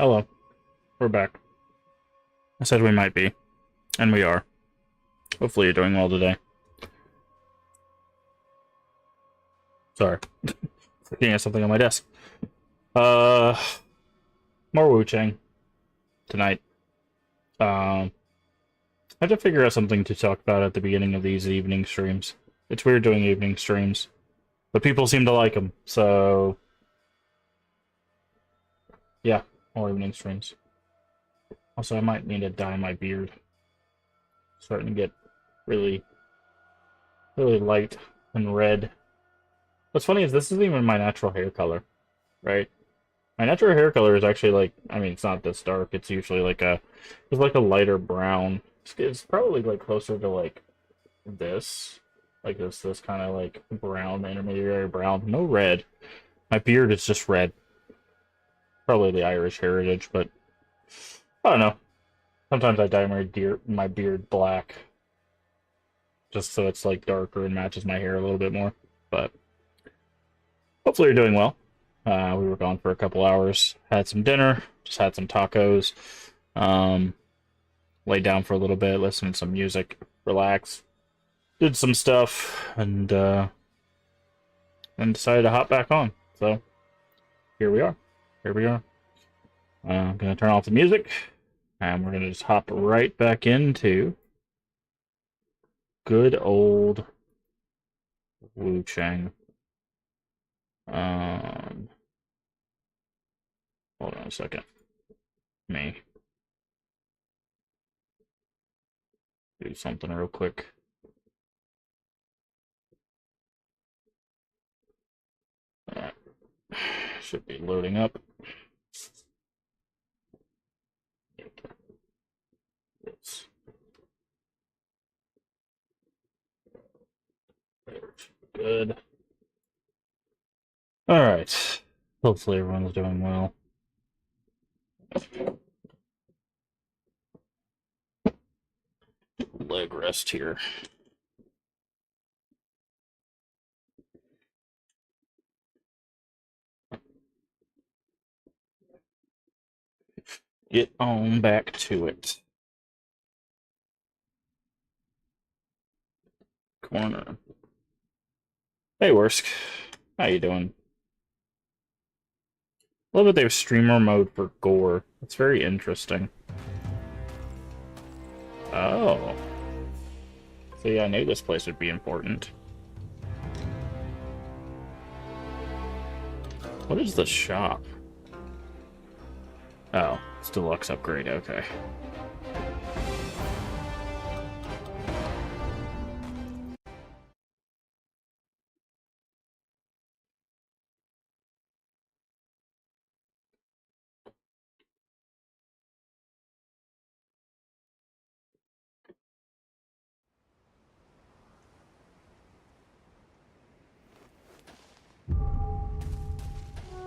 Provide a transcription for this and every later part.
Hello. We're back. I said we might be. And we are. Hopefully you're doing well today. Sorry. Looking at something on my desk. More Wuchang. Tonight. I have to figure out something to talk about at the beginning of these evening streams. It's weird doing evening streams. But people seem to like them, so... yeah, more evening streams. Also, I might need to dye my beard. Starting to get really light and red. What's funny is this isn't even my natural hair color, right? My natural hair color is actually like, I mean, it's not this dark. It's usually like it's like a lighter brown. It's probably like closer to like this, like this kind of like brown, intermediary brown. No red. My beard is just red. Probably the Irish heritage, but I don't know. Sometimes I dye my beard black, just so it's like darker and matches my hair a little bit more. But hopefully you're doing well. We were gone for a couple hours. Had some dinner. Just had some tacos. Laid down for a little bit, listened to some music, relaxed, did some stuff, and decided to hop back on. So here we are. I'm gonna turn off the music, and we're gonna just hop right back into good old Wuchang. Hold on a second. Me do something real quick. Alright. Should be loading up. It's good. Alright. Hopefully everyone's doing well. Leg rest here. Get on back to it. Corner. Hey, Worsk. How you doing? Love that they have streamer mode for gore. That's very interesting. Oh. See, I knew this place would be important. What is the shop? Oh, it's deluxe upgrade, okay.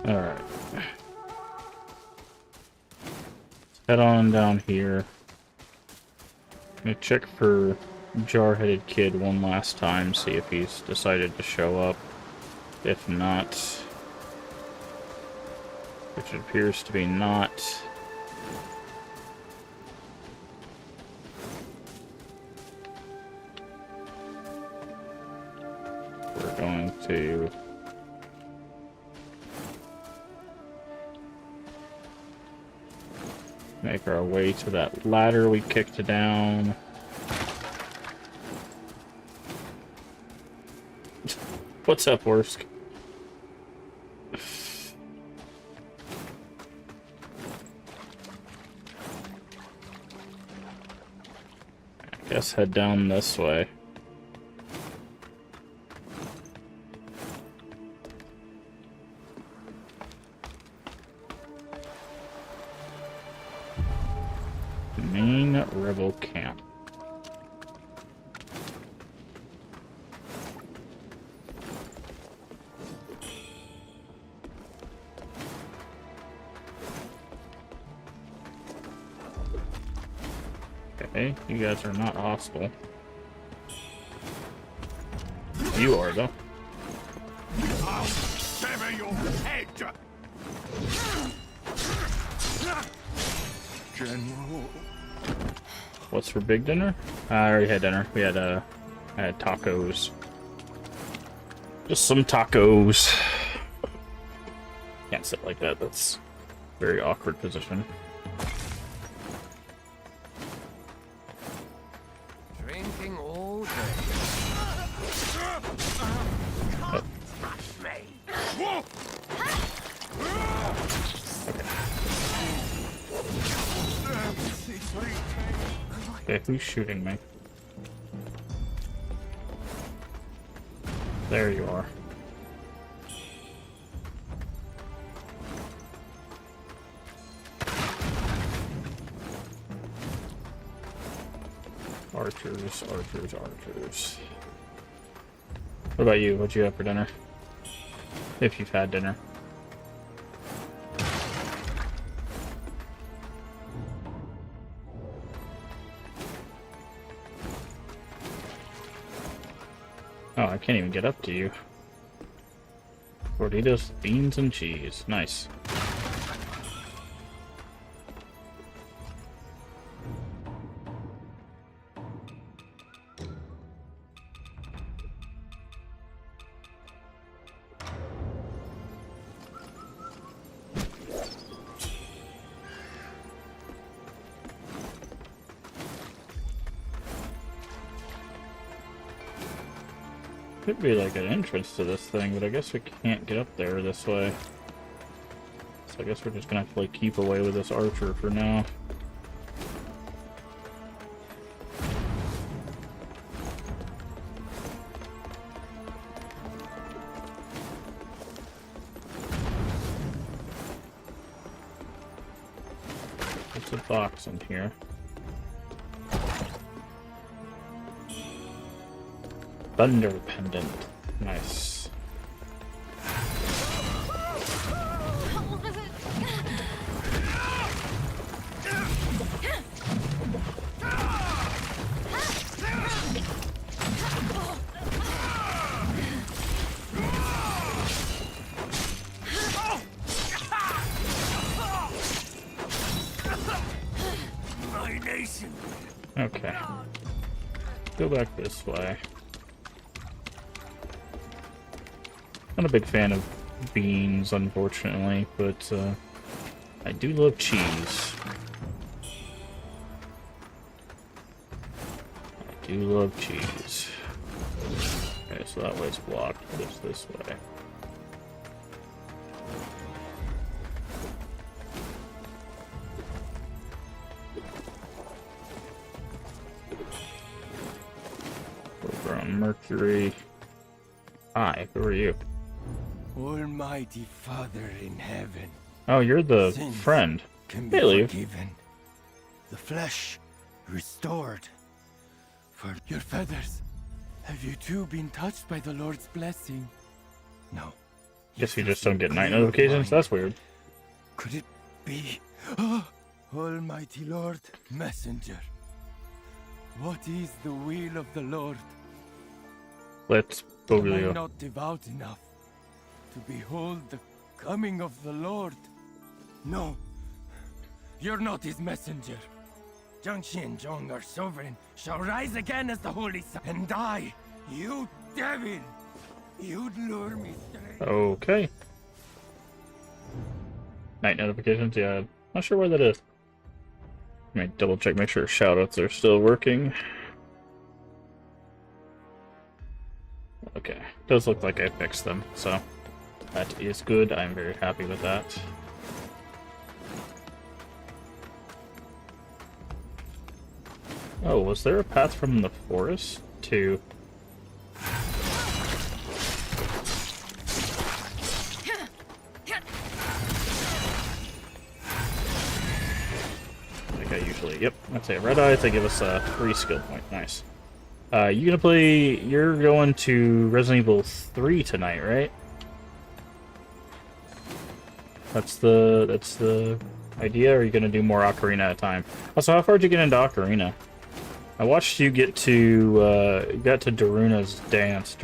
Alright. Head on down here. I'm gonna check for Jar-Headed Kid one last time, see if he's decided to show up. If not, which it appears to be not, we're going to make our way to that ladder we kicked down. What's up, Worsk? I guess head down this way. Main rebel camp. Okay, you guys are not hostile. You are, though. I'll sever your head! General. What's for big dinner? I already had dinner. I had tacos. Just some tacos. Can't sit like that. That's a very awkward position. Drinking all day. Oh. Okay, who's shooting me? There you are. Archers, archers, archers. What about you? What'd you have for dinner? If you've had dinner. Oh, I can't even get up to you. Tortillas, beans, and cheese. Nice. Could be like an entrance to this thing, but I guess we can't get up there this way. So I guess we're just gonna have to like keep away with this archer for now. There's a box in here. Thunder pendant. Nice. Okay. Go back this way. Not a big fan of beans, unfortunately, but I do love cheese. I do love cheese. Okay, so that way's blocked, but it's this way. Over on Mercury. Hi, who are you? Almighty Father in heaven. Oh, you're the Sins friend. can Hey, be Leo. forgiven. The flesh restored. For your feathers, have you too been touched by the Lord's blessing? No. Guess you feel just don't so get night clear of notifications? mind. That's weird. Could it be? Oh, Almighty Lord, messenger. What is the will of the Lord? Let's Am I Boglio. not devout enough to behold the coming of the Lord? No, you're not his messenger. Jiangxi and Zhong, our sovereign, shall rise again as the holy sun. And I, you devil, you'd lure me straight. Okay. Night notifications, yeah. Not sure where that is. Let me double check, make sure shoutouts are still working. Okay, does look like I fixed them, so that is good. I'm very happy with that. Oh, was there a path from the forest to... Like I usually... Yep, that's it. Red Eyes, they give us a free skill point. Nice. You're going to Resident Evil 3 tonight, right? That's the idea, or are you gonna do more Ocarina at a time? Also, how far did you get into Ocarina? I watched you get to, you got to Daruna's dance,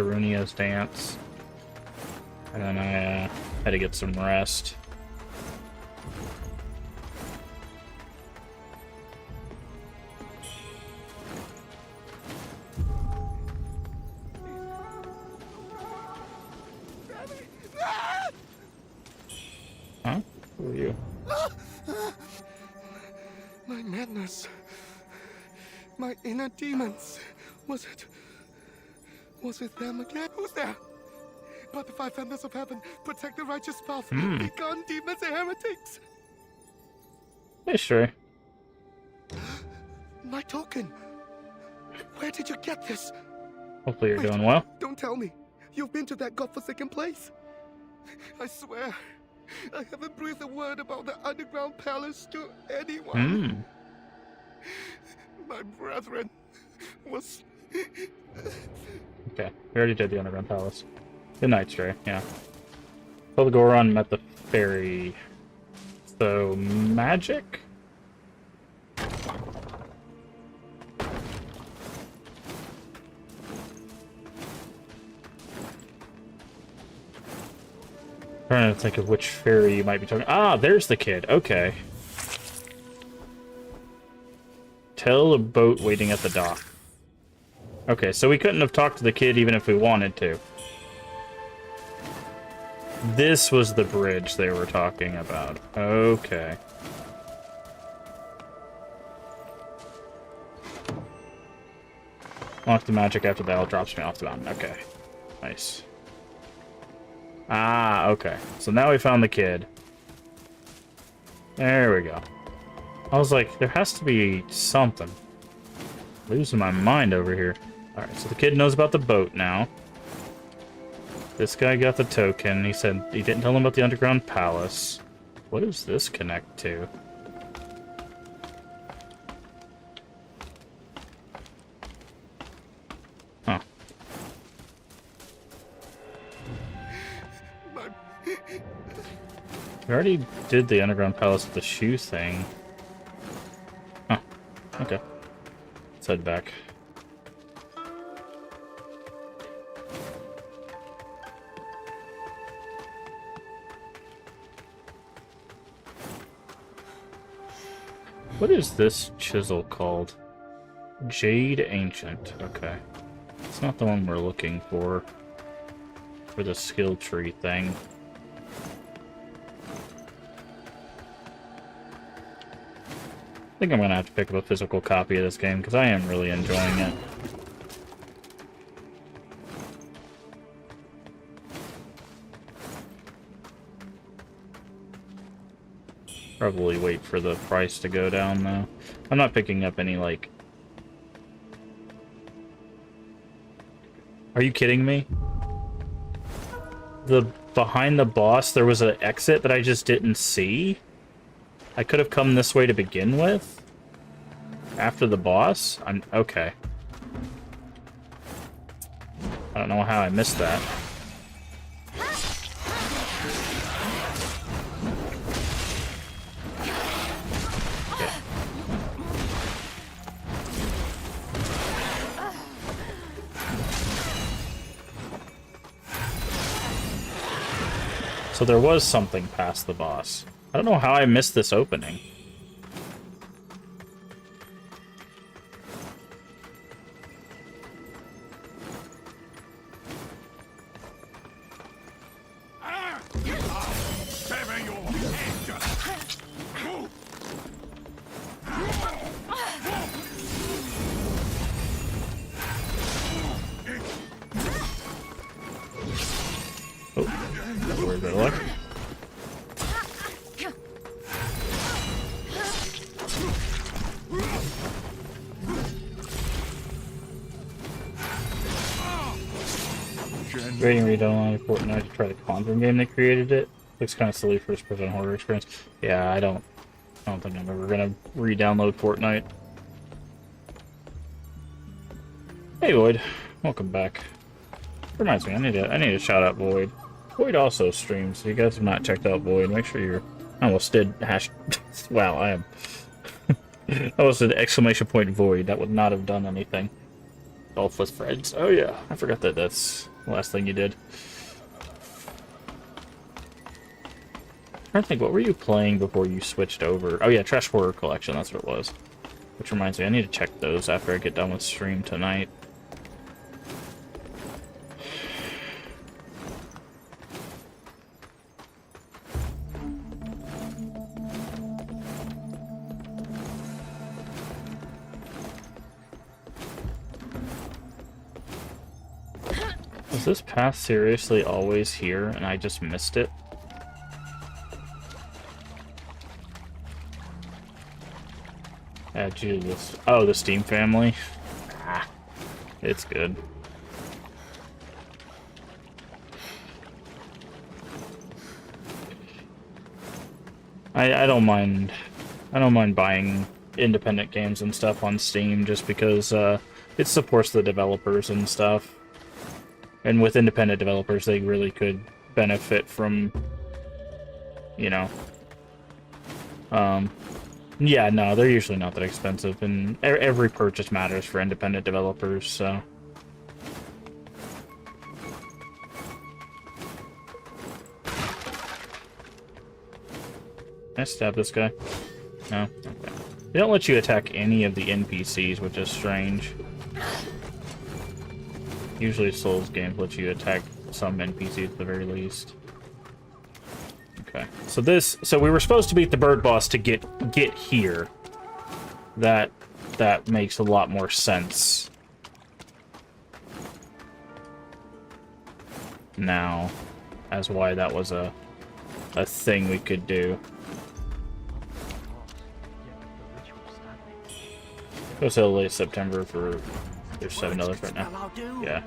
and then I, had to get some rest. nightmares. My inner demons. Was it them again? Who's there? But the five thunders of heaven protect the righteous path. Be gone, demons and heretics. Hey, sure. My token. Where did you get this? Hopefully you're doing well. Don't tell me. You've been to that godforsaken place. I swear, I haven't breathed a word about the underground palace to anyone. My brethren was... Okay, we already did the underground palace. Good night, Stray. Yeah. So the go around met the fairy. So, magic? Trying to think of which fairy you might be talking. Ah, there's the kid. Okay. Tell a boat waiting at the dock. Okay, so we couldn't have talked to the kid even if we wanted to. This was the bridge they were talking about. Okay. Unlock the magic after the owl drops me off the mountain. Okay. Nice. Ah, okay. So now we found the kid. There we go. I was like, there has to be something. Losing my mind over here. Alright, so the kid knows about the boat now. This guy got the token. He said he didn't tell him about the underground palace. What does this connect to? Huh. We already did the underground palace with the shoe thing. Huh. Okay. Let's head back. What is this chisel called? Jade Ancient. Okay. It's not the one we're looking for the skill tree thing. I think I'm gonna have to pick up a physical copy of this game because I am really enjoying it. Probably wait for the price to go down, though. I'm not picking up any, like... Are you kidding me? Behind the boss, there was an exit that I just didn't see? I could have come this way to begin with? After the boss? Okay. I don't know how I missed that. So there was something past the boss. I don't know how I missed this opening. Rating read online Fortnite to try the Conjuring game that created it. Looks kind of silly first person horror experience. Yeah, I don't think I'm ever gonna re-download Fortnite. Hey Void, welcome back. Reminds me, I need to shout out Void. Void also streams. If you guys have not checked out Void, make sure you're. I almost did hash. Wow, I am. I almost did exclamation point Void. That would not have done anything. Golf with friends. Oh yeah, I forgot that that's the last thing you did. I'm trying to think, what were you playing before you switched over? Oh yeah, Trash Horror Collection, that's what it was. Which reminds me, I need to check those after I get done with stream tonight. Was this path seriously always here and I just missed it? Add you to this. Oh, the Steam family. Ah, it's good. I don't mind. I don't mind buying independent games and stuff on Steam just because it supports the developers and stuff. And with independent developers, they really could benefit from, you know. Yeah, no, they're usually not that expensive, and every purchase matters for independent developers, so. Can I stab this guy? No? Okay. They don't let you attack any of the NPCs, which is strange. Usually Souls games let you attack some NPCs at the very least. Okay. So we were supposed to beat the bird boss to get here. That makes a lot more sense now as why that was a thing we could do. Go sell late September for there's $7 right now. Yeah.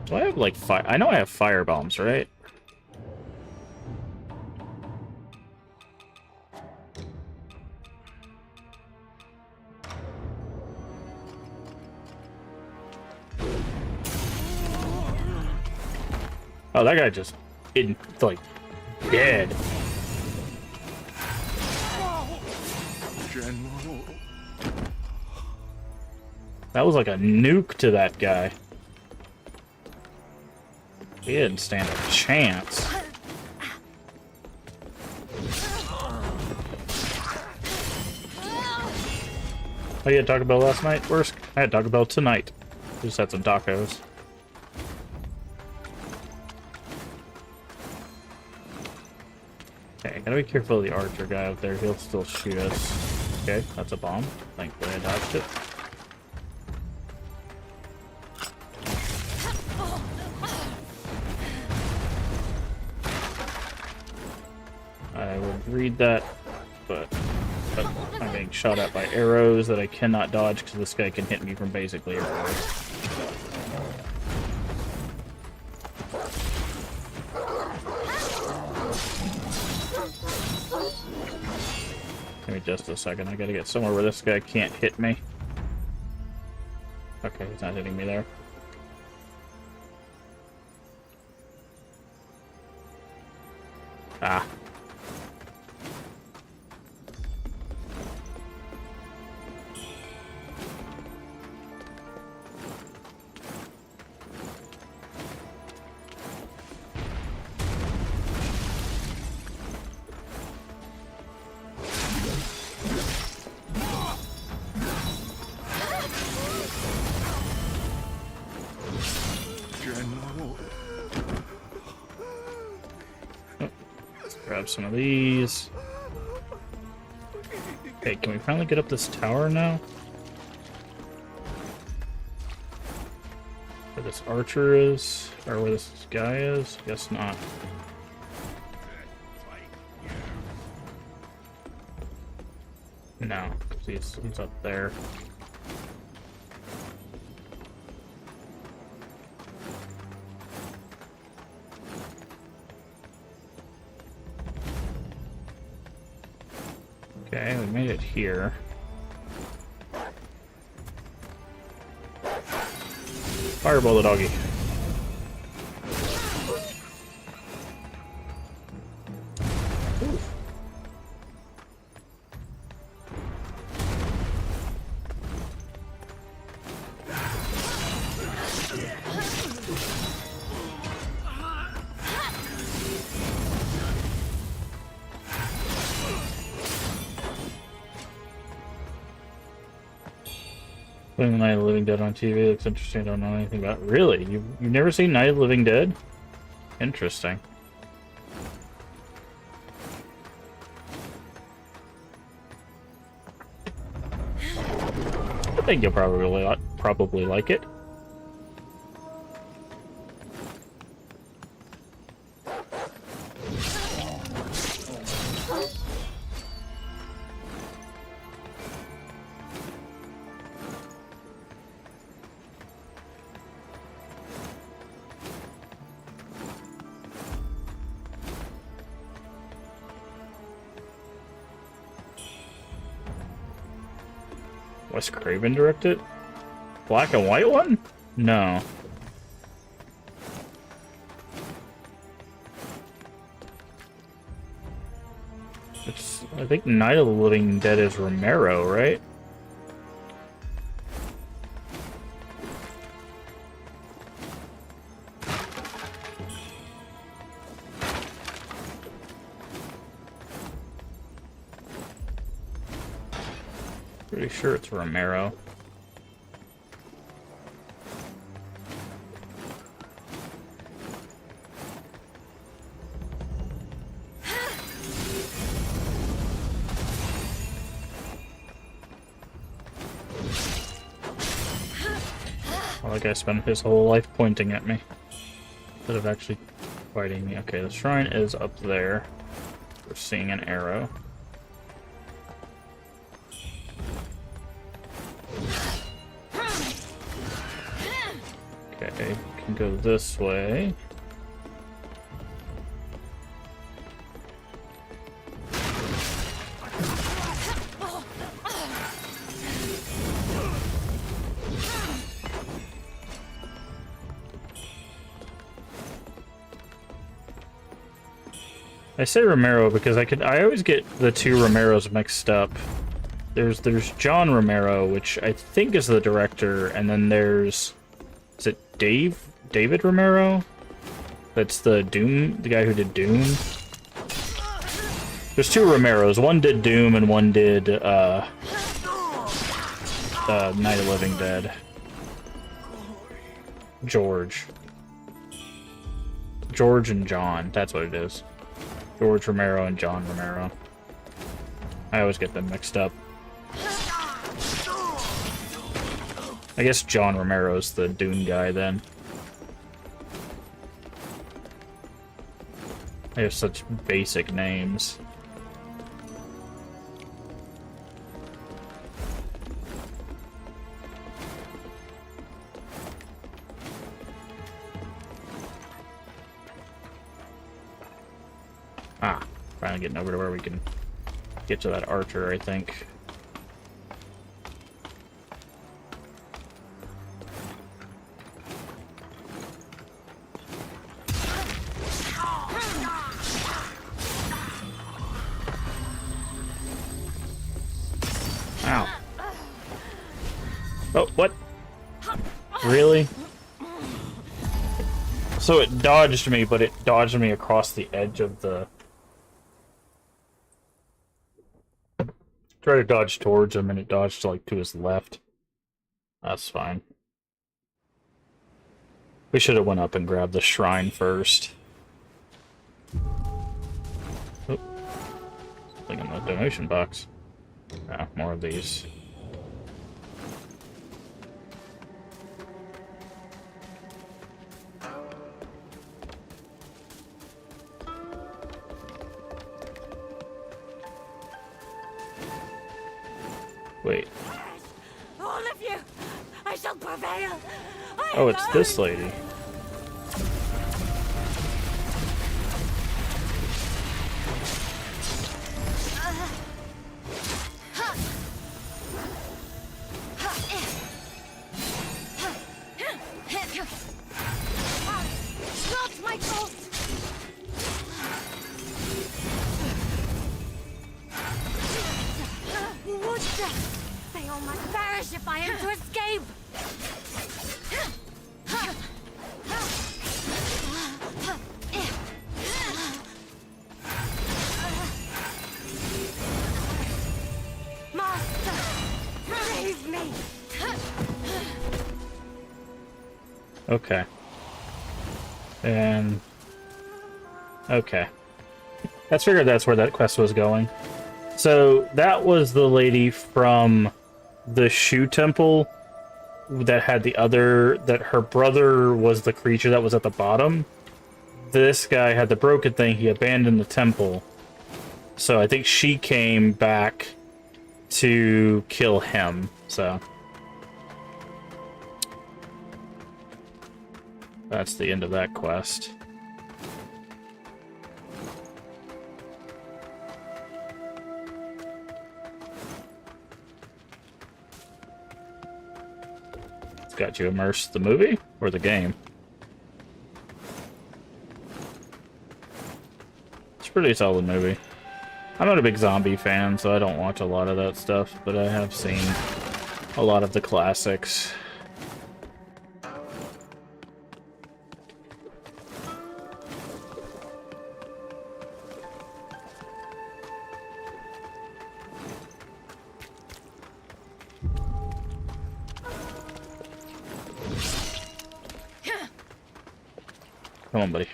Do I have like fire? I know I have fire bombs, right? Oh, that guy just like dead. That was like a nuke to that guy. He didn't stand a chance. Oh, you had Taco Bell last night? Worse, I had Taco Bell tonight. Just had some tacos. Okay, gotta be careful of the archer guy out there. He'll still shoot us. Okay, that's a bomb. Thankfully I dodged it. I would read that, but I'm being shot at by arrows that I cannot dodge because this guy can hit me from basically everywhere. Give me just a second. I gotta get somewhere where this guy can't hit me. Okay, he's not hitting me there. Ah. Grab some of these. Okay, can we finally get up this tower now? Where this archer is? Or where this guy is? Guess not. No, he's up there. Okay, we made it here. Fireball the doggy. Ooh. Playing Night of the Living Dead on TV looks interesting. I don't know anything about it. Really? You've never seen Night of the Living Dead? Interesting. I think you'll probably like it. Wes Craven directed? Black and white one? No. It's, I think Night of the Living Dead is Romero, right? Pretty sure it's Romero. Well, that guy spent his whole life pointing at me instead of actually fighting me. Okay, the shrine is up there. We're seeing an arrow. Okay, can go this way. I say Romero because I always get the two Romeros mixed up. There's John Romero, which I think is the director, and then is it David Romero? That's the guy who did Doom. There's two Romeros. One did Doom and one did Night of the Living Dead. George and John. That's what it is. George Romero and John Romero. I always get them mixed up. I guess John Romero's the Dune guy then. They have such basic names. Ah, finally getting over to where we can get to that archer, I think. Ow. Oh, what? Really? So it dodged me, but it dodged me across the edge of the... Try to dodge towards him, and it dodged like to his left. That's fine. We should have went up and grabbed the shrine first. Oh. Something in the donation box. Ah, more of these. Wait. All of you, I shall prevail. Oh, it's this lady. Not my fault. They all must perish if I am to escape. Master, save me. Okay. And... okay. Let's figure that's where that quest was going. So, that was the lady from the Shu Temple that had the other... that her brother was the creature that was at the bottom. This guy had the broken thing, he abandoned the temple. So I think she came back to kill him, so... that's the end of that quest. It's got you immersed. The movie or the game? It's a pretty solid movie. I'm not a big zombie fan, so I don't watch a lot of that stuff, but I have seen a lot of the classics. Come on, buddy.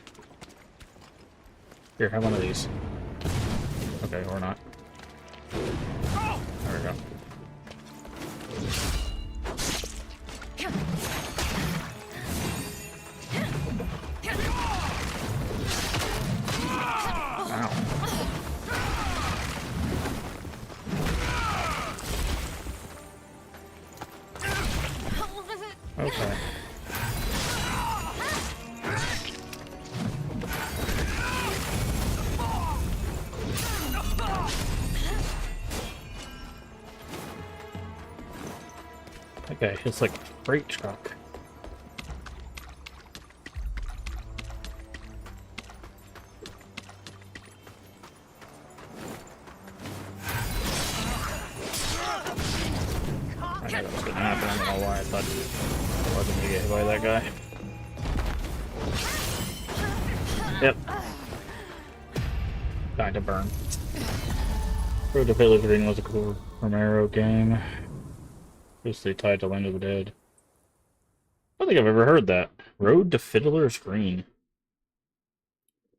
Here, have one of these. Okay, or not. There we go. Ow. Okay. Okay, it's like a freight truck. I knew that was gonna happen. I don't know why I thought I wasn't gonna get hit by that guy. Yep. Died to burn. Road to Fiddler's Green was a cool Romero game. Loosely tied to Land of the Dead. I don't think I've ever heard that. Road to Fiddler's Green.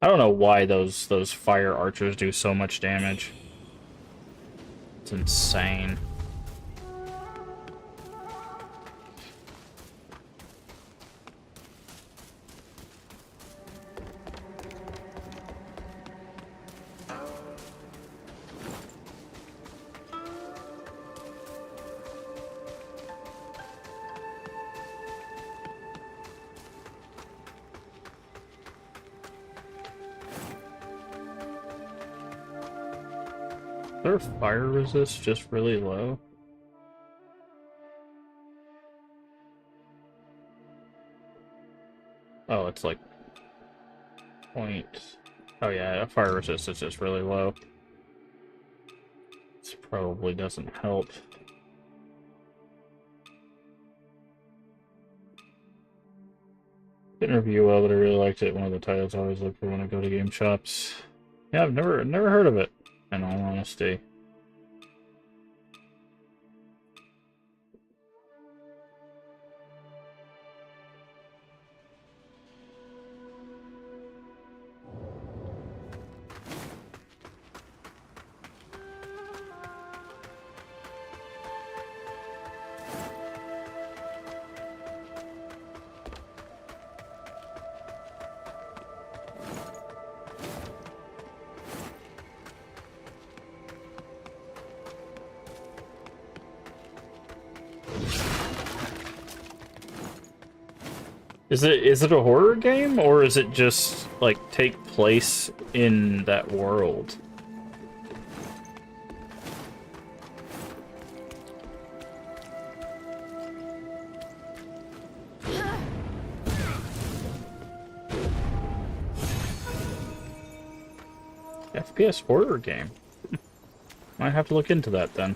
I don't know why those fire archers do so much damage. It's insane. Is their fire resist just really low? Oh, it's like point. Oh yeah, fire resist is just really low. This probably doesn't help. Didn't review well, but I really liked it. One of the titles I always look for when I go to game shops. Yeah, I've never heard of it, in all honesty. Is it a horror game, or is it just like take place in that world? FPS horror game. Might have to look into that then.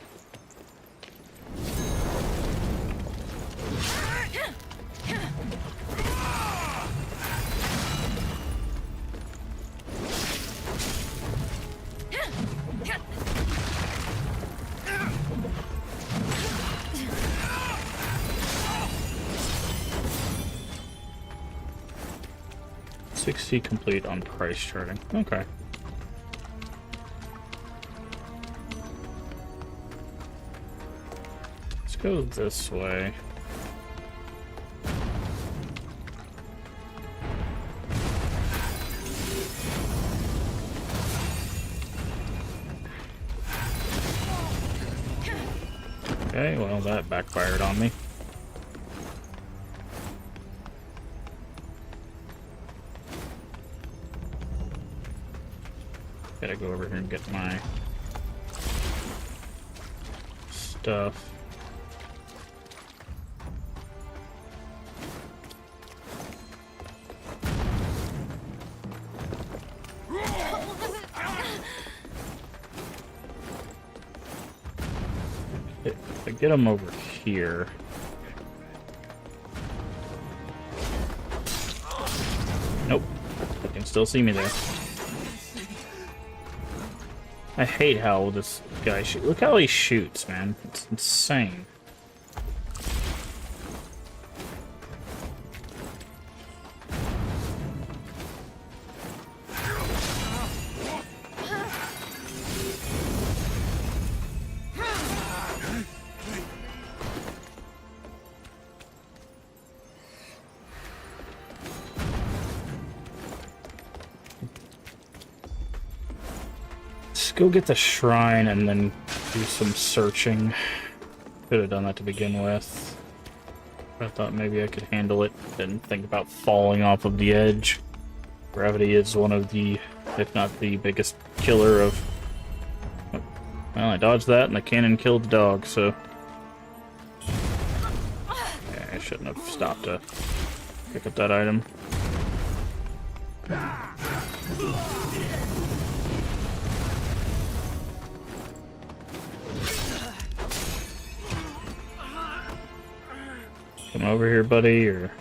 Complete on price charting. Okay. Let's go this way. Okay, well that backfired on me. Gotta go over here and get my stuff. get him over here. Nope. They can still see me there. I hate how this guy shoots. Look how he shoots, man. It's insane. Go get the shrine and then do some searching. Could have done that to begin with. I thought maybe I could handle it. Didn't think about falling off of the edge. Gravity is one of the, if not the biggest killer of... Well, I dodged that and the cannon killed the dog, so... Yeah, I shouldn't have stopped to pick up that item. Come over here, buddy, or...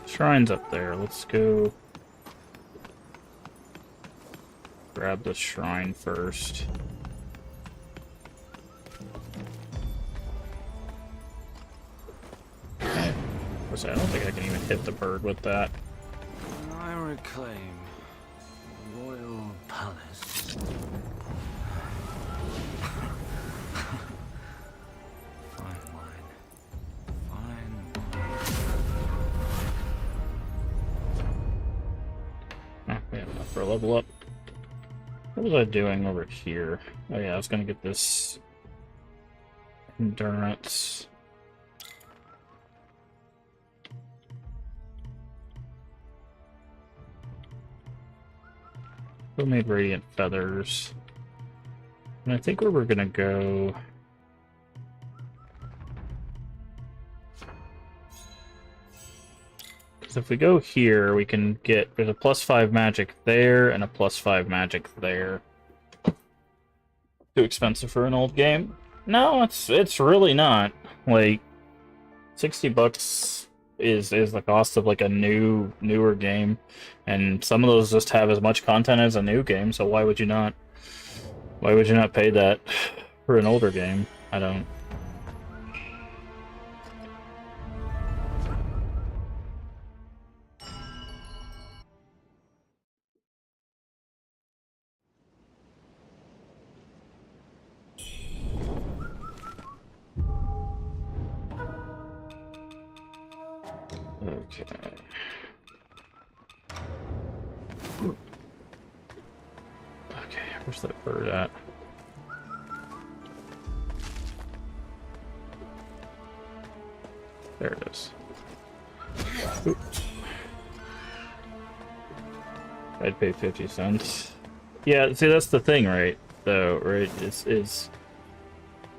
Shrine's up there. Let's go... grab the shrine first. I don't think I can even hit the bird with that. I reclaim the royal palace. Fine wine. Fine wine. Oh, we have enough for a level up. What was I doing over here? Oh yeah, I was gonna get this endurance. Still made radiant feathers. And I think where we're gonna go... Because if we go here, we can get... There's a +5 magic there, and a +5 magic there. Too expensive for an old game? No, it's really not. Like, $60 is the cost of like a newer game, and some of those just have as much content as a new game, so why would you not pay that for an older game? I don't. Okay. Okay, where's that bird at? There it is. Oops. I'd pay 50 cents. Yeah, see, that's the thing, right? Though, right? Is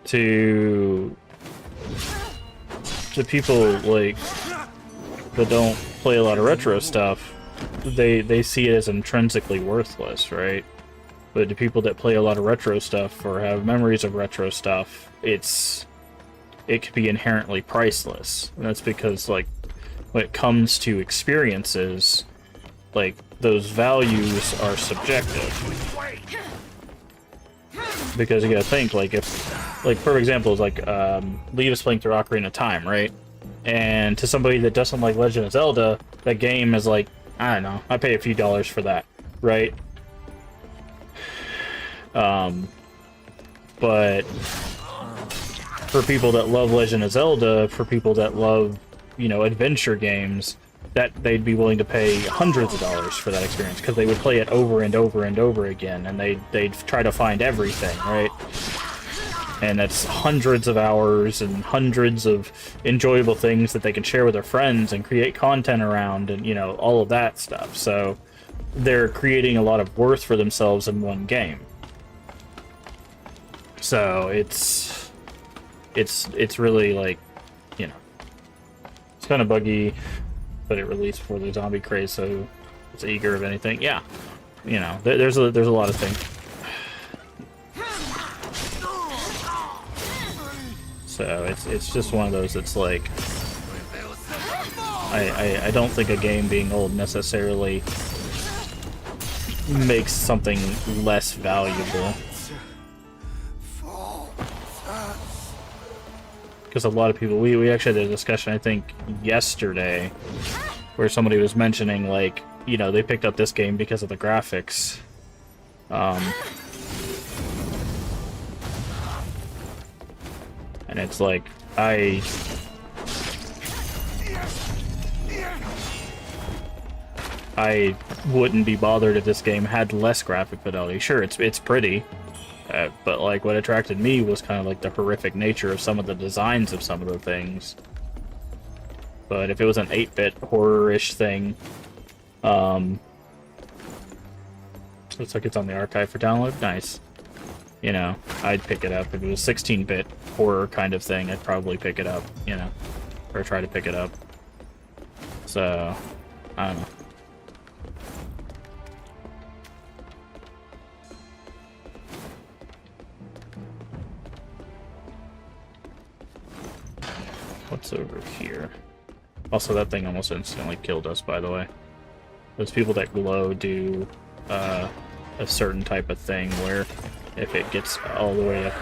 to people like that don't play a lot of retro stuff, they see it as intrinsically worthless, right? But to people that play a lot of retro stuff or have memories of retro stuff, it can be inherently priceless. And that's because, like, when it comes to experiences, like, those values are subjective. Because you gotta think, like, if, like, for example, is like, Leaves playing through Ocarina of Time, right? And to somebody that doesn't like Legend of Zelda, that game is like, I don't know, I pay a few dollars for that, right? But for people that love Legend of Zelda, for people that love, you know, adventure games, that they'd be willing to pay hundreds of dollars for that experience, because they would play it over and over and over again, and they'd try to find everything, right? And that's hundreds of hours and hundreds of enjoyable things that they can share with their friends and create content around, and, you know, all of that stuff. So they're creating a lot of worth for themselves in one game. So it's really, like, you know, it's kind of buggy. but it released before the zombie craze, so it's eager of anything. Yeah, you know, there's a lot of things. So it's just one of those. It's like I don't think a game being old necessarily makes something less valuable. Because a lot of people, we actually had a discussion, I think, yesterday, where somebody was mentioning, like, you know, they picked up this game because of the graphics. And it's like, I wouldn't be bothered if this game had less graphic fidelity. Sure, it's pretty, but like what attracted me was kind of like the horrific nature of some of the designs of some of the things. But if it was an 8-bit horror-ish thing, looks like it's on the archive for download. Nice. You know, I'd pick it up. If it was 16-bit horror kind of thing, I'd probably pick it up, you know, or try to pick it up. So, I don't know. What's over here? Also, that thing almost instantly killed us, by the way. Those people that glow do a certain type of thing where if it gets all the way up...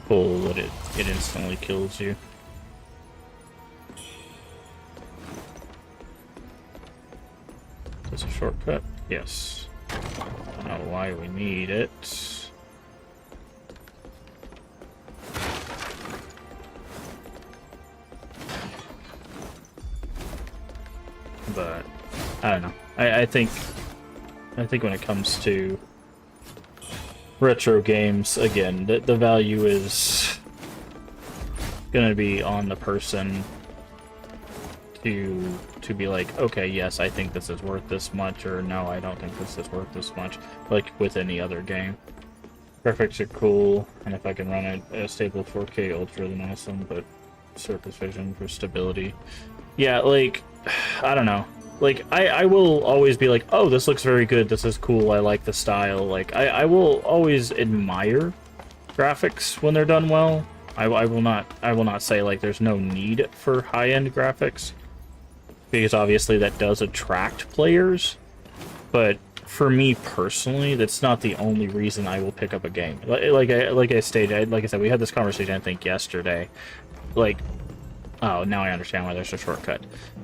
pull, it instantly kills you. Is a shortcut? Yes. I don't know why we need it. But I don't know. I think when it comes to retro games, again, the value is gonna be on the person to be like, okay, yes, I think this is worth this much, or no, I don't think this is worth this much, like with any other game. Graphics are cool, and if I can run it at a stable 4K Ultra, then awesome, but Surface Vision for stability. Yeah, like, I don't know. Like, I will always be like, oh, this looks very good, this is cool, I like the style. Like, I will always admire graphics when they're done well. I will not say, like, there's no need for high-end graphics, because obviously that does attract players, but for me personally, that's not the only reason I will pick up a game. Like I stated, like I said, we had this conversation, I think, yesterday. Like, oh, now I understand why there's a shortcut.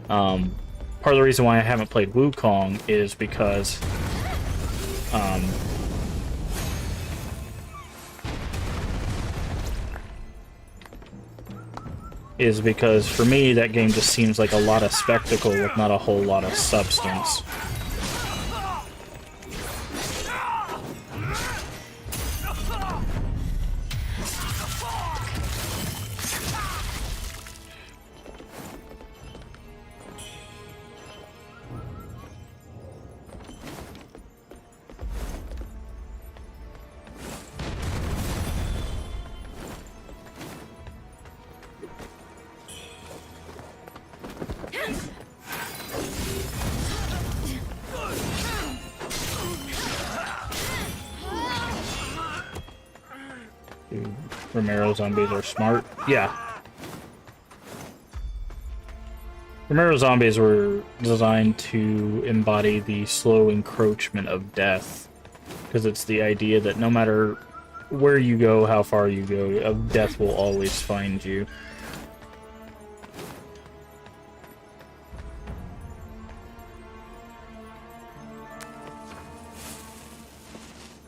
Part of the reason why I haven't played Wuchang is because, for me, that game just seems like a lot of spectacle with not a whole lot of substance. Romero zombies are smart. Yeah. Romero zombies were designed to embody the slow encroachment of death. Because it's the idea that no matter where you go, how far you go, death will always find you.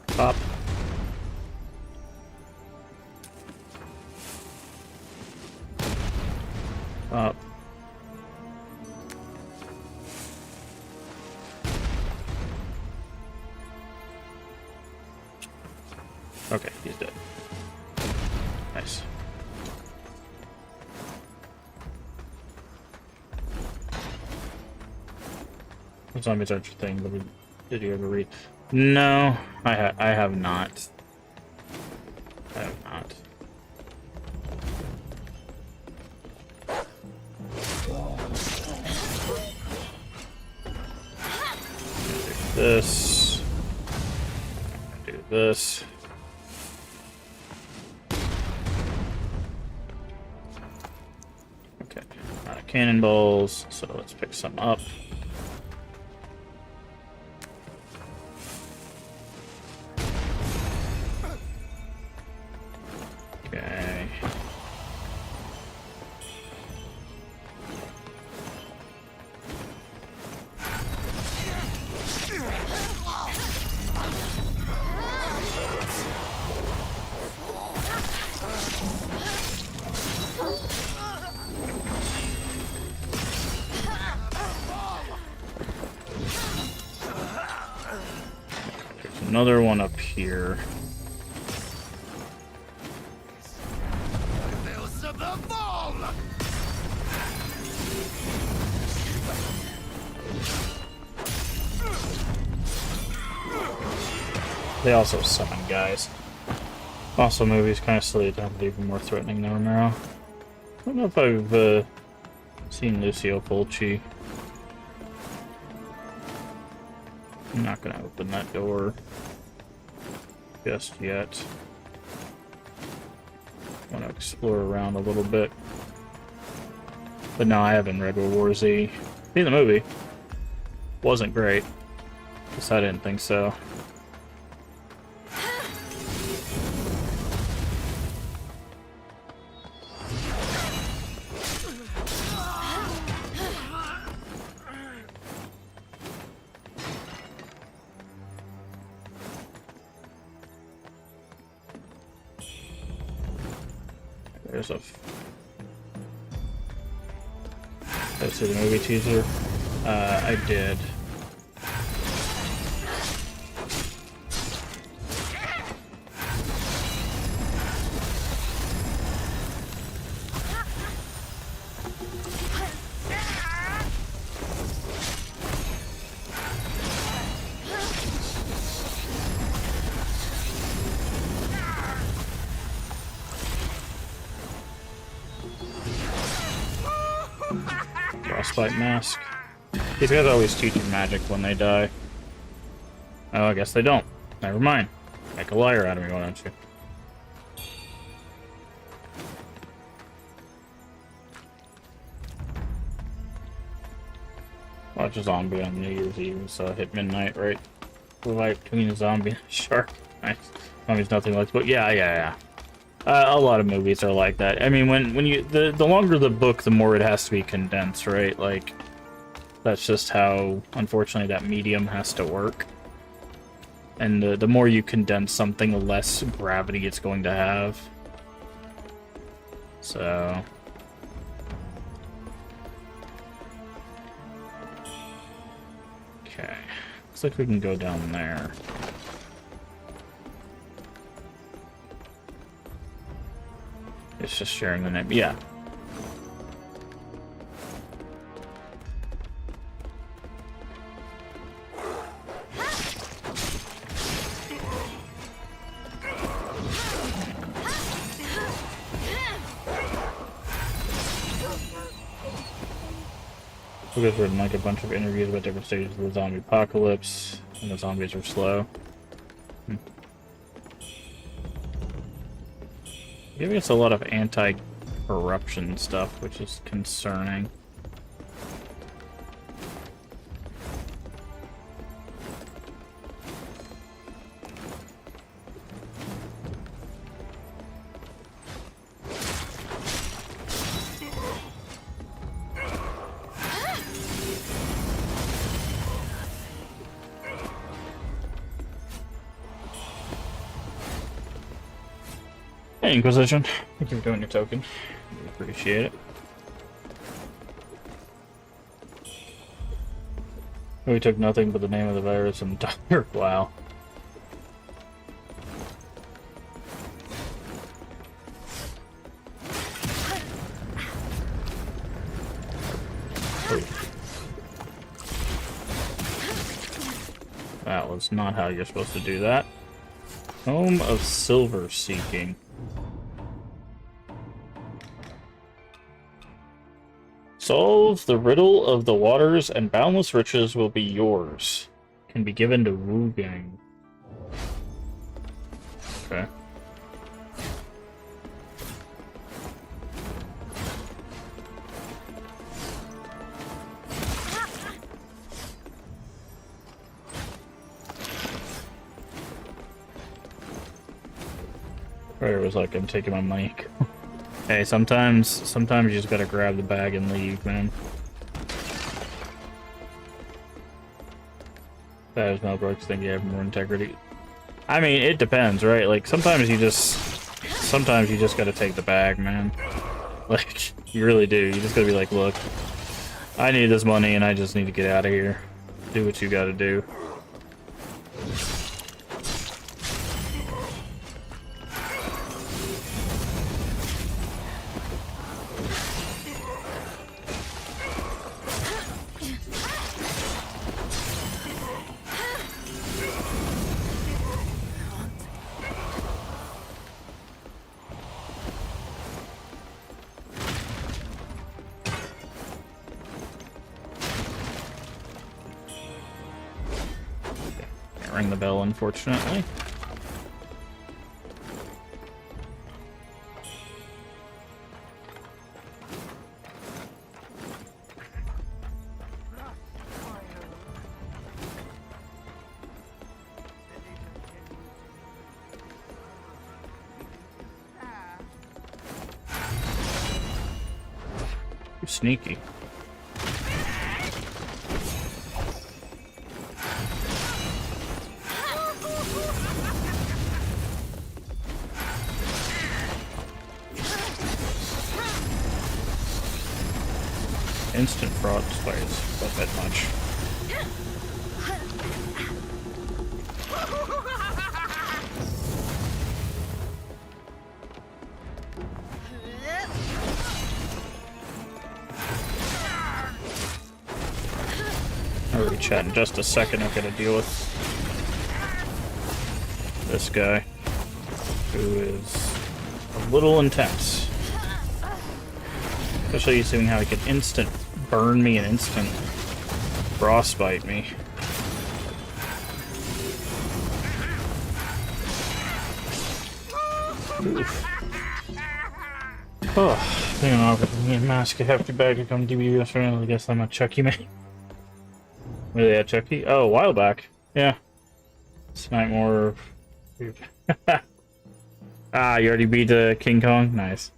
Pop. Up. Okay, he's dead. Nice. Zombies aren't your thing, but did you ever read? No, I have not. I have not. Do this. Do this. Okay, cannonballs. So let's pick some up. Okay. There's another one up here. They also summon guys. Also, movie's kind of silly to have it even more threatening now, Romero. I don't know if I've seen Lucio Fulci. I'm not gonna open that door just yet. I want to explore around a little bit. But no, I haven't read World War Z. Seen the movie. Wasn't great. Guess I didn't think so. There's a... Did I see the movie teaser? I did. Frostbite mask. These guys always teach you magic when they die. Oh, I guess they don't. Never mind. Make a liar out of me, why don't you? Watch a zombie on New Year's Eve, so hit midnight, right? The light between a zombie and a shark. Nice. Zombie's nothing like, but yeah. A lot of movies are like that. I mean, when you the longer the book, the more it has to be condensed, right? Like, that's just how, unfortunately, that medium has to work. And the more you condense something, the less gravity it's going to have. So... Okay. Looks like we can go down there. It's just sharing the name. Yeah. We've written like a bunch of interviews about different stages of the zombie apocalypse, and the zombies are slow. Giving us a lot of anti-corruption stuff, which is concerning. Hey, Inquisition. Thank you for doing your token. We appreciate it. We took nothing but the name of the virus and dollar. Wow. That is not how you're supposed to do that. Home of Silver Seeking. Solve the riddle of the waters and boundless riches will be yours. Can be given to Wuchang. Okay. Prayer was like, I'm taking my money. Hey, sometimes you just gotta grab the bag and leave, man. That is no brooks, think you have more integrity. I mean, it depends, right? Like, sometimes you just gotta take the bag, man. Like, you really do. You just gotta be like, look, I need this money and I just need to get out of here. Do what you gotta do. Ring the bell, unfortunately. You're sneaky. Instant fraud displays, but that much. I'll be chat in just a second. I've got to deal with this guy, who is a little intense. Especially seeing how he can instant burn me and instant frostbite me. Oof. Oh, you know, mask a hefty bag to come give you this. I guess I'm a Chucky man. Where they at, Chucky? Oh, a while back. Yeah. This night more. Ah, you already beat King Kong? Nice.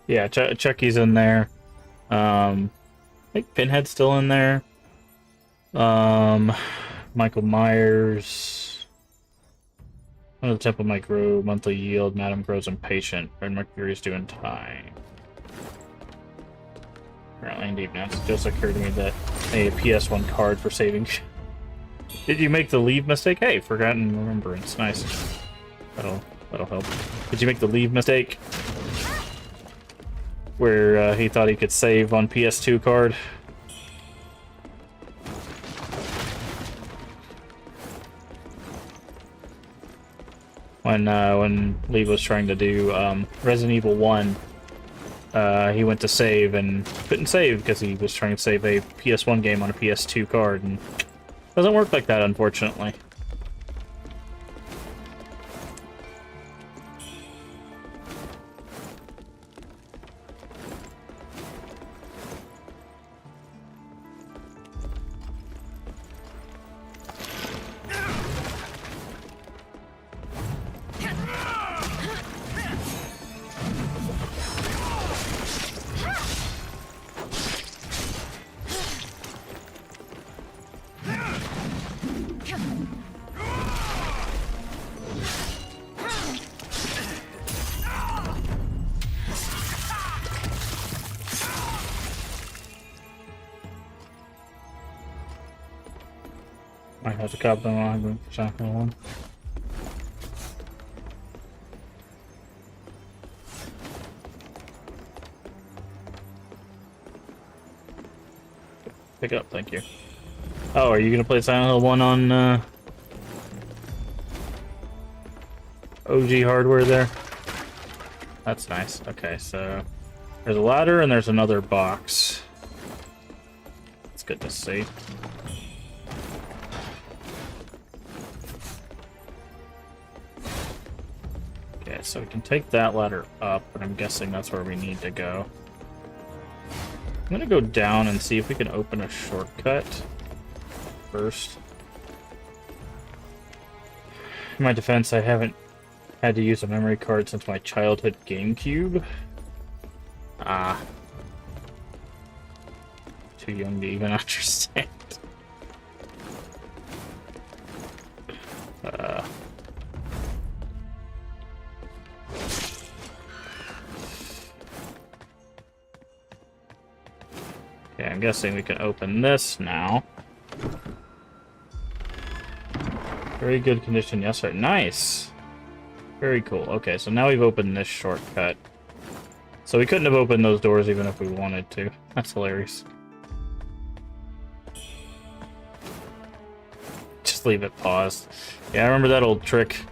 Yeah, Chucky's in there. I think Pinhead's still in there. Michael Myers. One of the Temple might grow monthly yield. Madam grows impatient. Red Mercury's doing time. Apparently, indeed, now it just occurred to me that a PS1 card for saving. Did you make the leave mistake? Hey, forgotten remembrance. Nice. That'll help. Did you make the leave mistake? Where he thought he could save on PS2 card. When Lee was trying to do Resident Evil 1, he went to save and couldn't save because he was trying to save a PS1 game on a PS2 card, and it doesn't work like that, unfortunately. Might have to cop them on for shotgun one. Pick up, thank you. Oh, are you gonna play Silent Hill 1 on OG hardware there? That's nice. Okay, so there's a ladder and there's another box. It's good to see. Okay, so we can take that ladder up, but I'm guessing that's where we need to go. I'm gonna go down and see if we can open a shortcut first. In my defense, I haven't had to use a memory card since my childhood GameCube. Too young to even understand. Okay, I'm guessing we can open this now. Very good condition, yes sir. Nice! Very cool. Okay, so now we've opened this shortcut. So we couldn't have opened those doors even if we wanted to. That's hilarious. Just leave it paused. Yeah, I remember that old trick.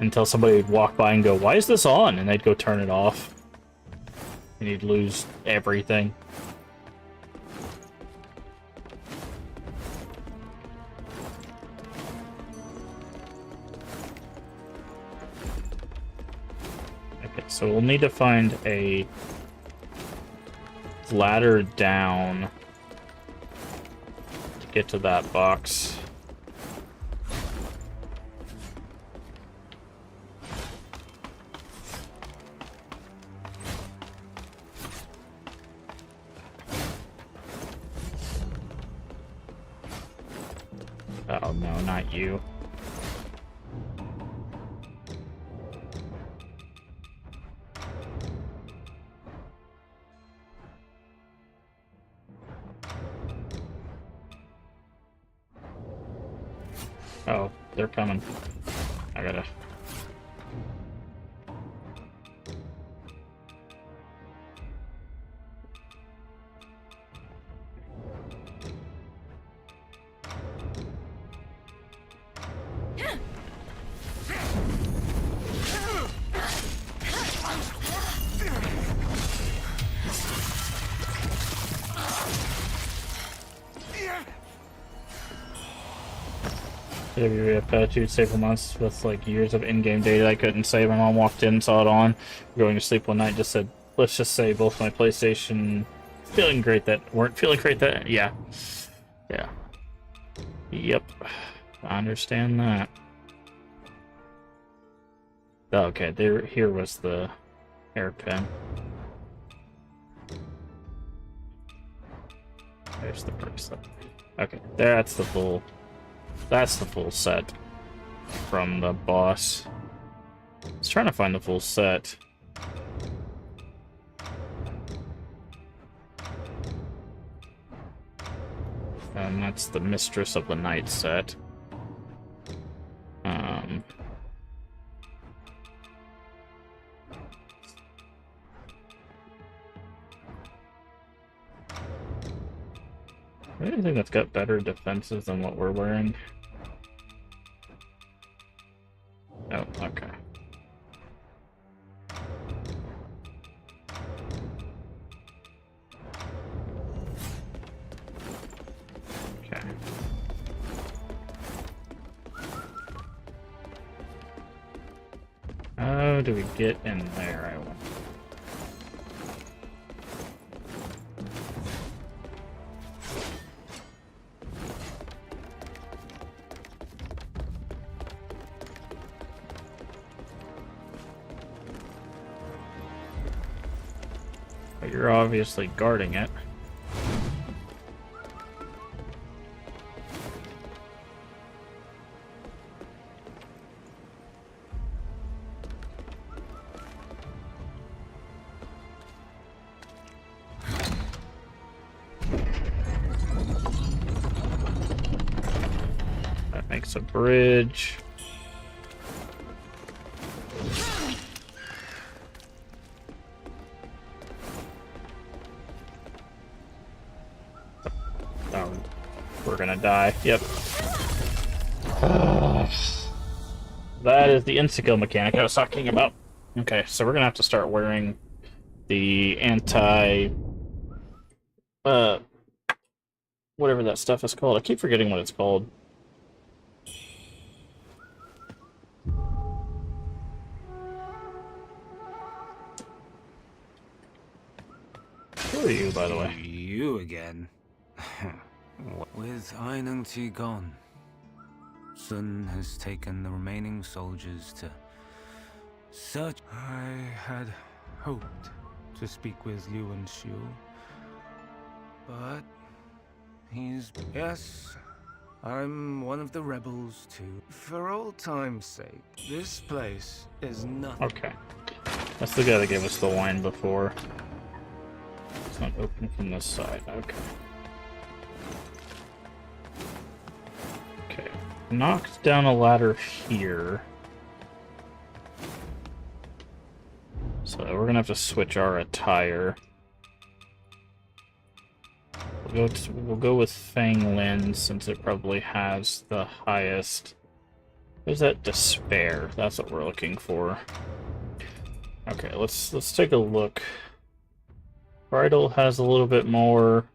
Until somebody would walk by and go, "Why is this on?" And they'd go turn it off. And you'd lose everything. Okay, so we'll need to find a ladder down to get to that box. Oh no, not you. Oh, they're coming. I gotta... Attitude save for months with like years of in-game data I couldn't save. My mom walked in, saw it on, going to sleep one night, just said, let's just say both my PlayStation weren't feeling great that, yeah. Yep. I understand that. Okay, here was the hairpin. There's the bracelet. Okay, that's the full set from the boss. I was trying to find the full set. And that's the Mistress of the Night set. Anything that's got better defenses than what we're wearing? Oh, okay. Okay. How do we get in there, I wonder? You're obviously guarding it. That makes a bridge. We're gonna die. Yep. That is the insta-kill mechanic I was talking about. Okay, so we're gonna have to start wearing the whatever that stuff is called. I keep forgetting what it's called. Who are you, by the way? You again. With Ainungti gone, Sun has taken the remaining soldiers to search. I had hoped to speak with Liu and Xiu, but he's... Yes, I'm one of the rebels too. For old time's sake, this place is nothing. Okay. That's the guy that gave us the wine before. It's not open from this side. Okay. Okay. Knocked down a ladder here. So we're gonna have to switch our attire. We'll go with Fang Lin since it probably has the highest. There's that despair. That's what we're looking for. Okay, let's take a look. Bridal has a little bit more.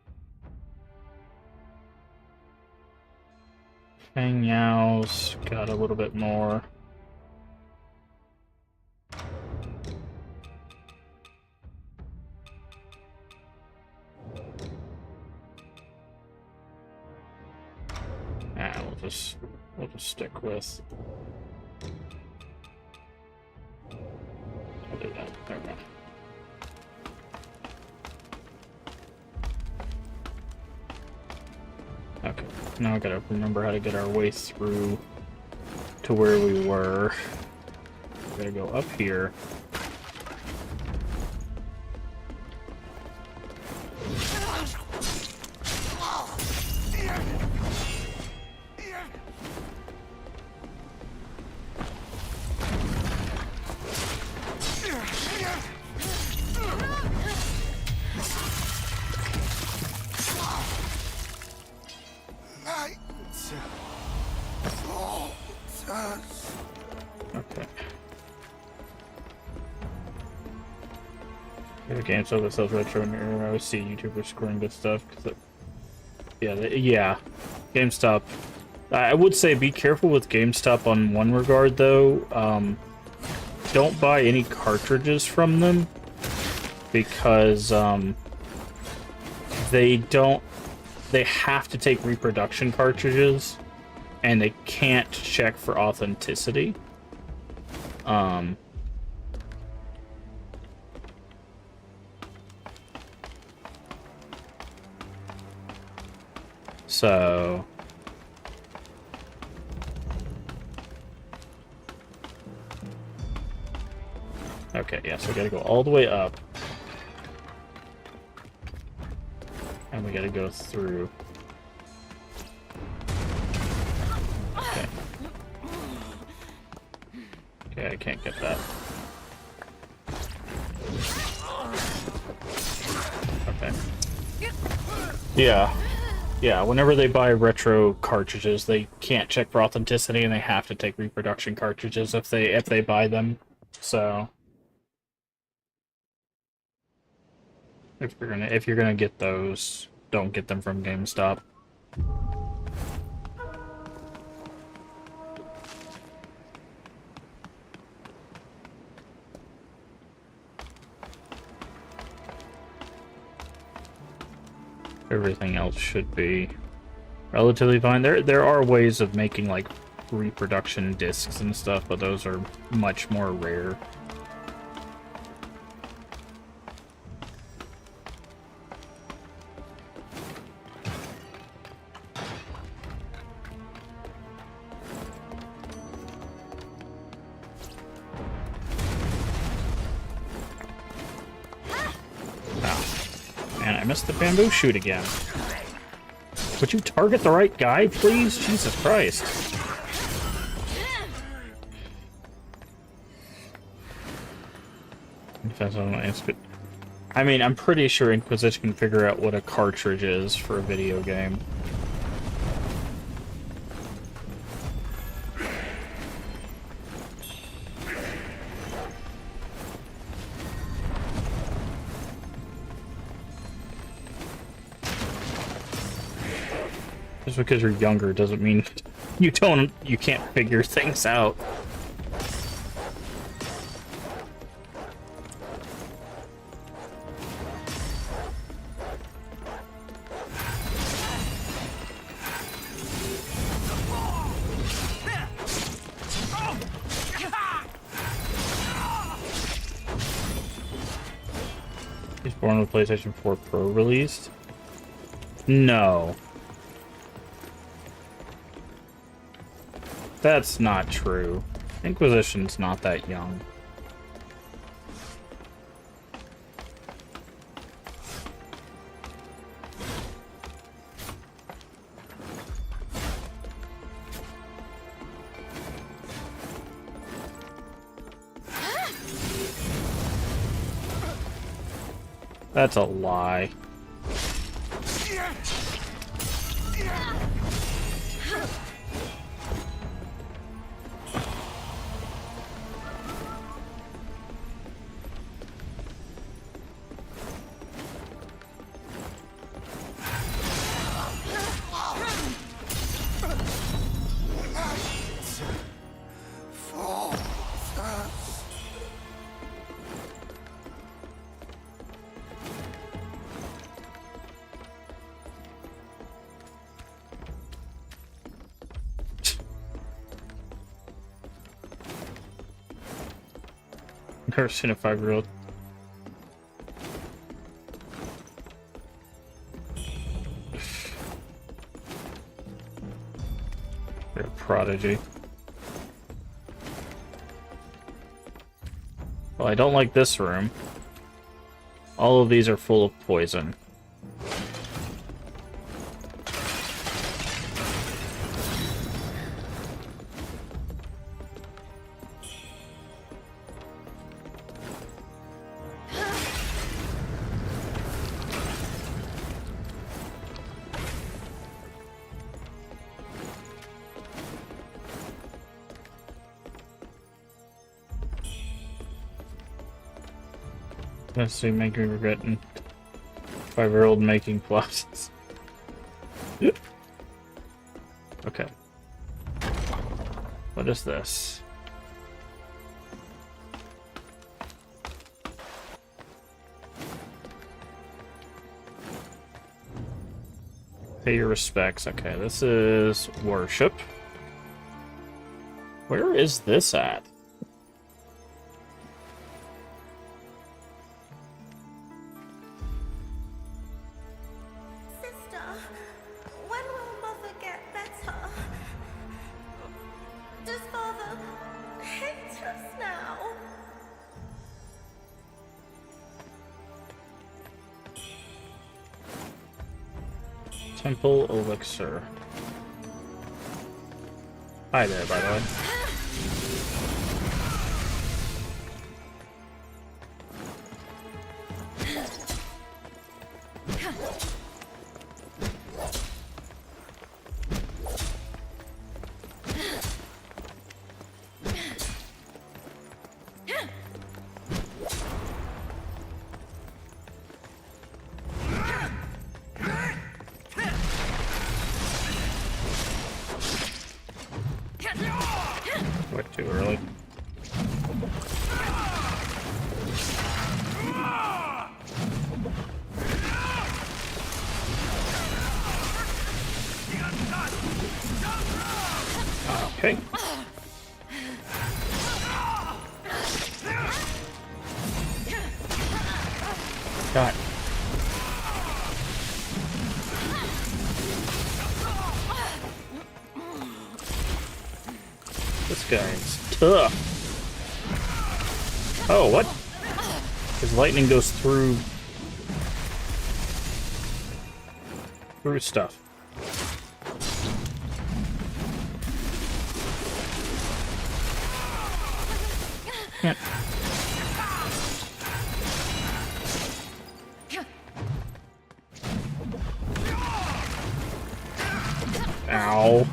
Fang Yao's got a little bit more. We'll just stick with. I'll do that. There we go. Okay, now I gotta remember how to get our way through to where we were. We gotta go up here. Games over sells retro and I always see YouTubers scoring good stuff. Yeah, GameStop. I would say be careful with GameStop on one regard though. Don't buy any cartridges from them because they have to take reproduction cartridges and they can't check for authenticity. So okay, yeah, so we gotta go all the way up. And we gotta go through. Okay. Okay, I can't get that. Okay. Yeah. Yeah, whenever they buy retro cartridges, they can't check for authenticity, and they have to take reproduction cartridges if they buy them. So, if you're gonna get those, don't get them from GameStop. Everything else should be relatively fine. There are ways of making like reproduction discs and stuff, but those are much more rare. I missed the bamboo shoot again. Would you target the right guy, please? Jesus Christ. I mean, I'm pretty sure Inquisition can figure out what a cartridge is for a video game. Just because you're younger doesn't mean you can't figure things out. He's born with PlayStation 4 Pro released? No. That's not true. Inquisition's not that young. That's a lie. Never seen a 5-year-old. You're a prodigy. Well, I don't like this room. All of these are full of poison. Let's see, make me regret 5-year-old making plots. Okay. What is this? Pay your respects. Okay, this is worship. Where is this at? Temple elixir. Hi there, by the way. Quite too early. Okay. God. This guy's tough. Oh, what? His lightning goes through stuff. Yeah. Ow.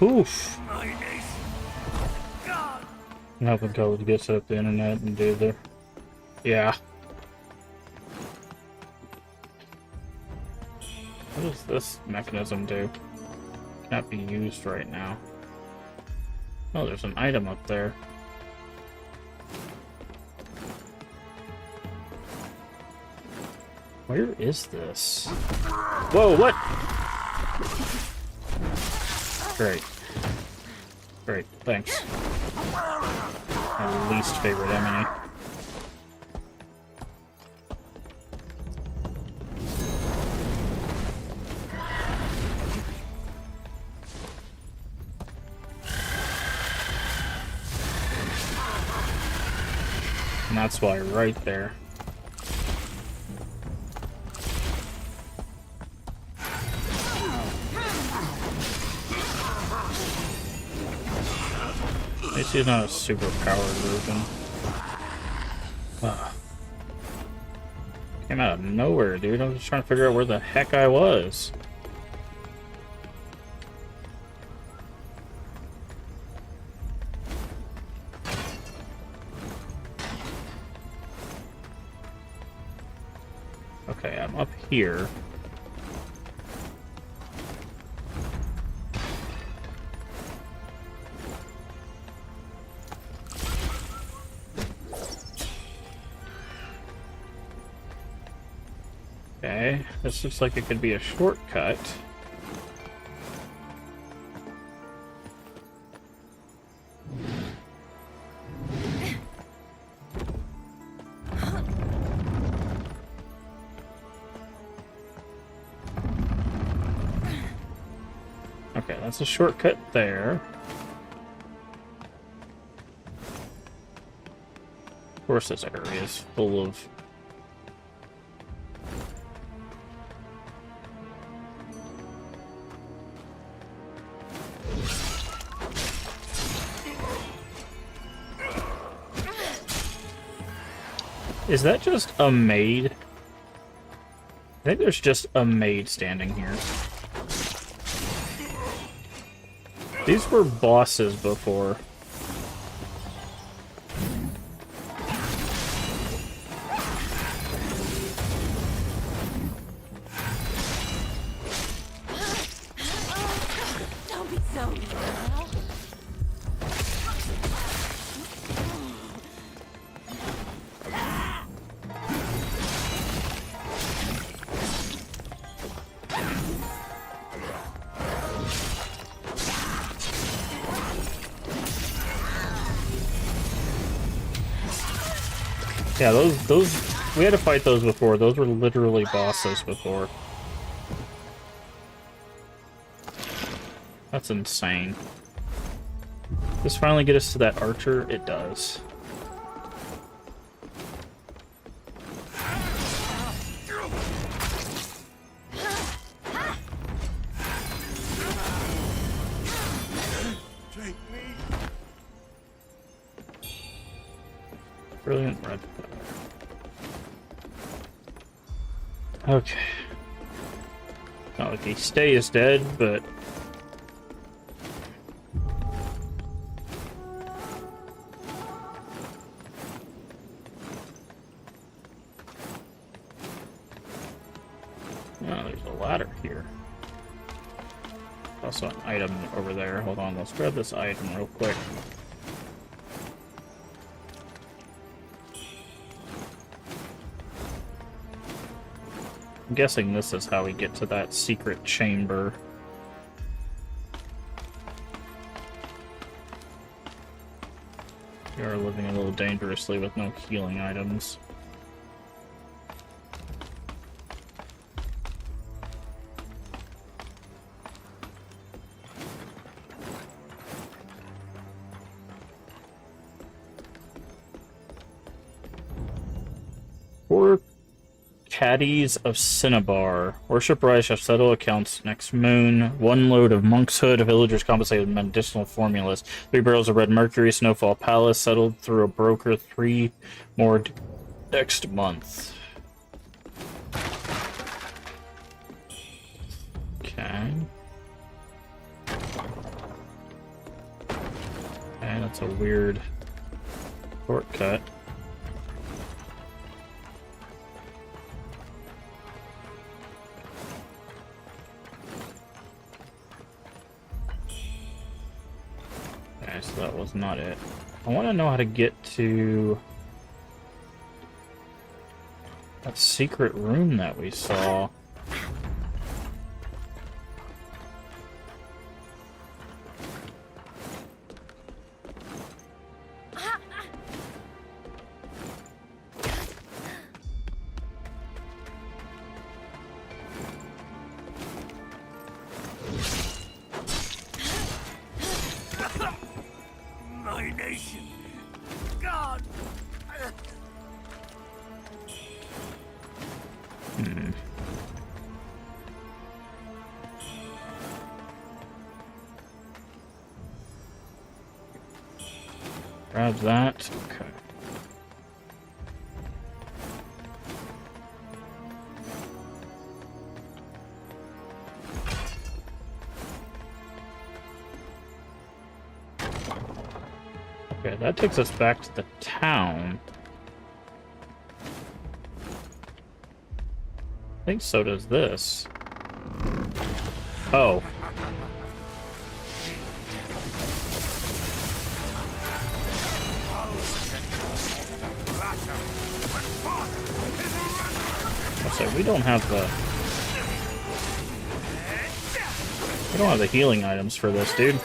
Oof. I'm helping Cole to get set up the internet and do the... Yeah. What does this mechanism do? Cannot be used right now. Oh, there's an item up there. Where is this? Whoa, what? Great. Great, thanks. My least favorite enemy. And that's why right there. At least he's not a super powered version. Came out of nowhere, dude. I was just trying to figure out where the heck I was. Okay, I'm up here. Okay, this looks like it could be a shortcut. Okay, that's a shortcut there. Of course, this area is full of... Is that just a maid? I think there's just a maid standing here. These were bosses before. Don't be so mean. Yeah, those we had to fight those before. Those were literally bosses before. That's insane. Does this finally get us to that archer? It does. Brilliant red. Okay. Not like he stays dead, but... Oh, there's a ladder here. Also an item over there. Hold on, let's grab this item real quick. I'm guessing this is how we get to that secret chamber. We are living a little dangerously with no healing items. Four Caddies of Cinnabar. Worship rites shall settle accounts next moon. 1 load of monk's hood. Villagers compensated with medicinal formulas. 3 barrels of red mercury. Snowfall Palace settled through a broker. 3 more next month. Okay. Okay, that's a weird shortcut. Okay, so that was not it. I want to know how to get to that secret room that we saw. My nation. God. Grab that. Okay. Okay, that takes us back to the town. I think so does this. Oh. So we don't have the healing items for this, dude.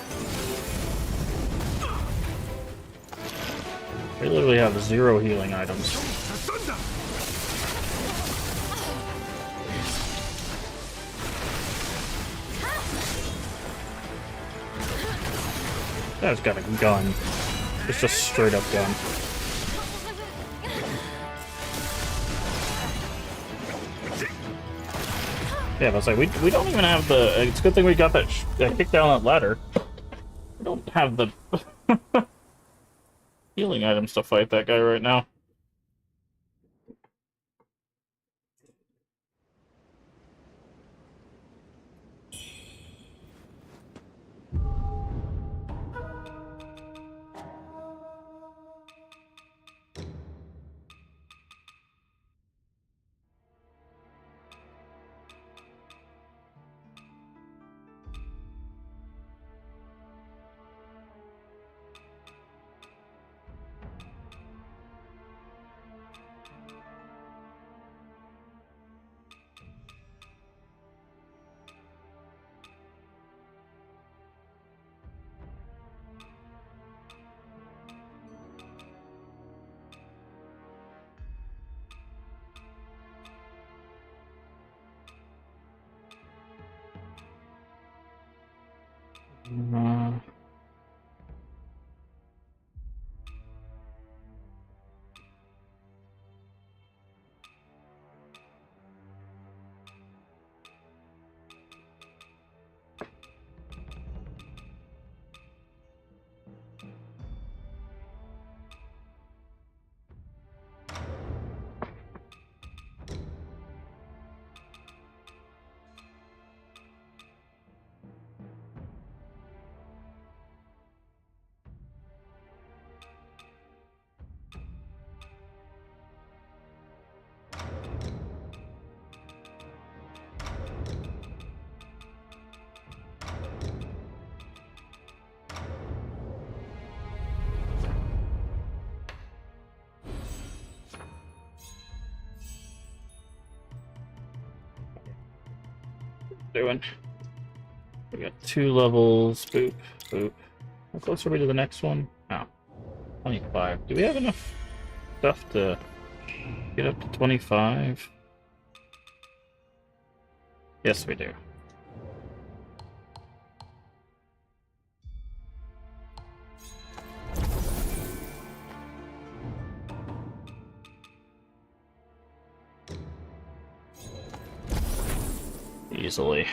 We literally have 0 healing items. That's got a gun. It's just straight up gun. Yeah, but I was like, we don't even have the. It's a good thing we got that kicked down that ladder. We don't have the healing items to fight that guy right now. Uh, doing. We got 2 levels. Boop, boop. How close are we to the next one? Oh, 25. Do we have enough stuff to get up to 25? Yes, we do. Easily.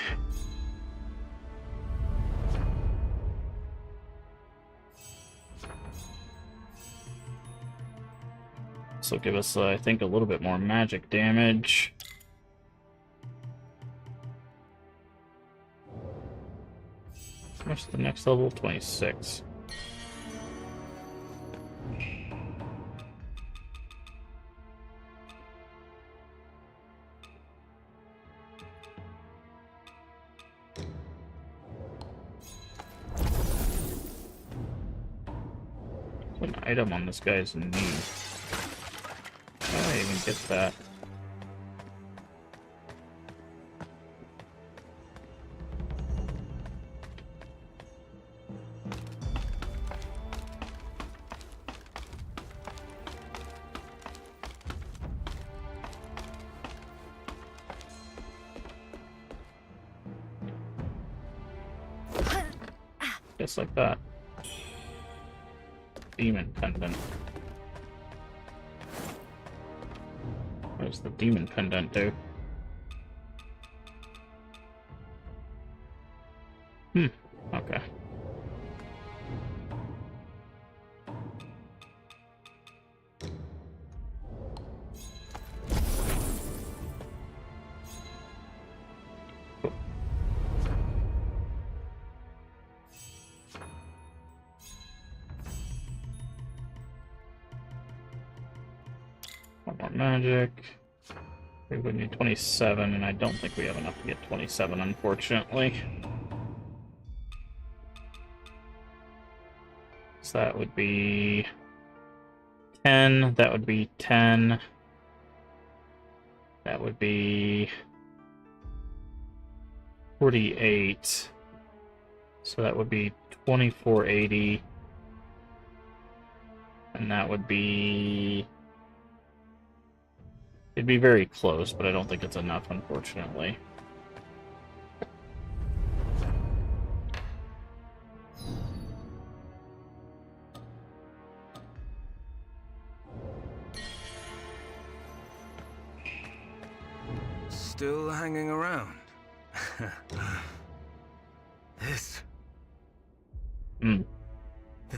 This will give us, I think, a little bit more magic damage. What's the next level? 26. Put an item on this guy's knee. How do I even get that? Just like that. Demon pendant. What does the demon pendant do? Okay. One more magic. We would need 27, and I don't think we have enough to get 27, unfortunately. So that would be 10, that would be 10. That would be 48. So that would be 2480. And that would be... It'd be very close, but I don't think it's enough, unfortunately. Still hanging around? This. The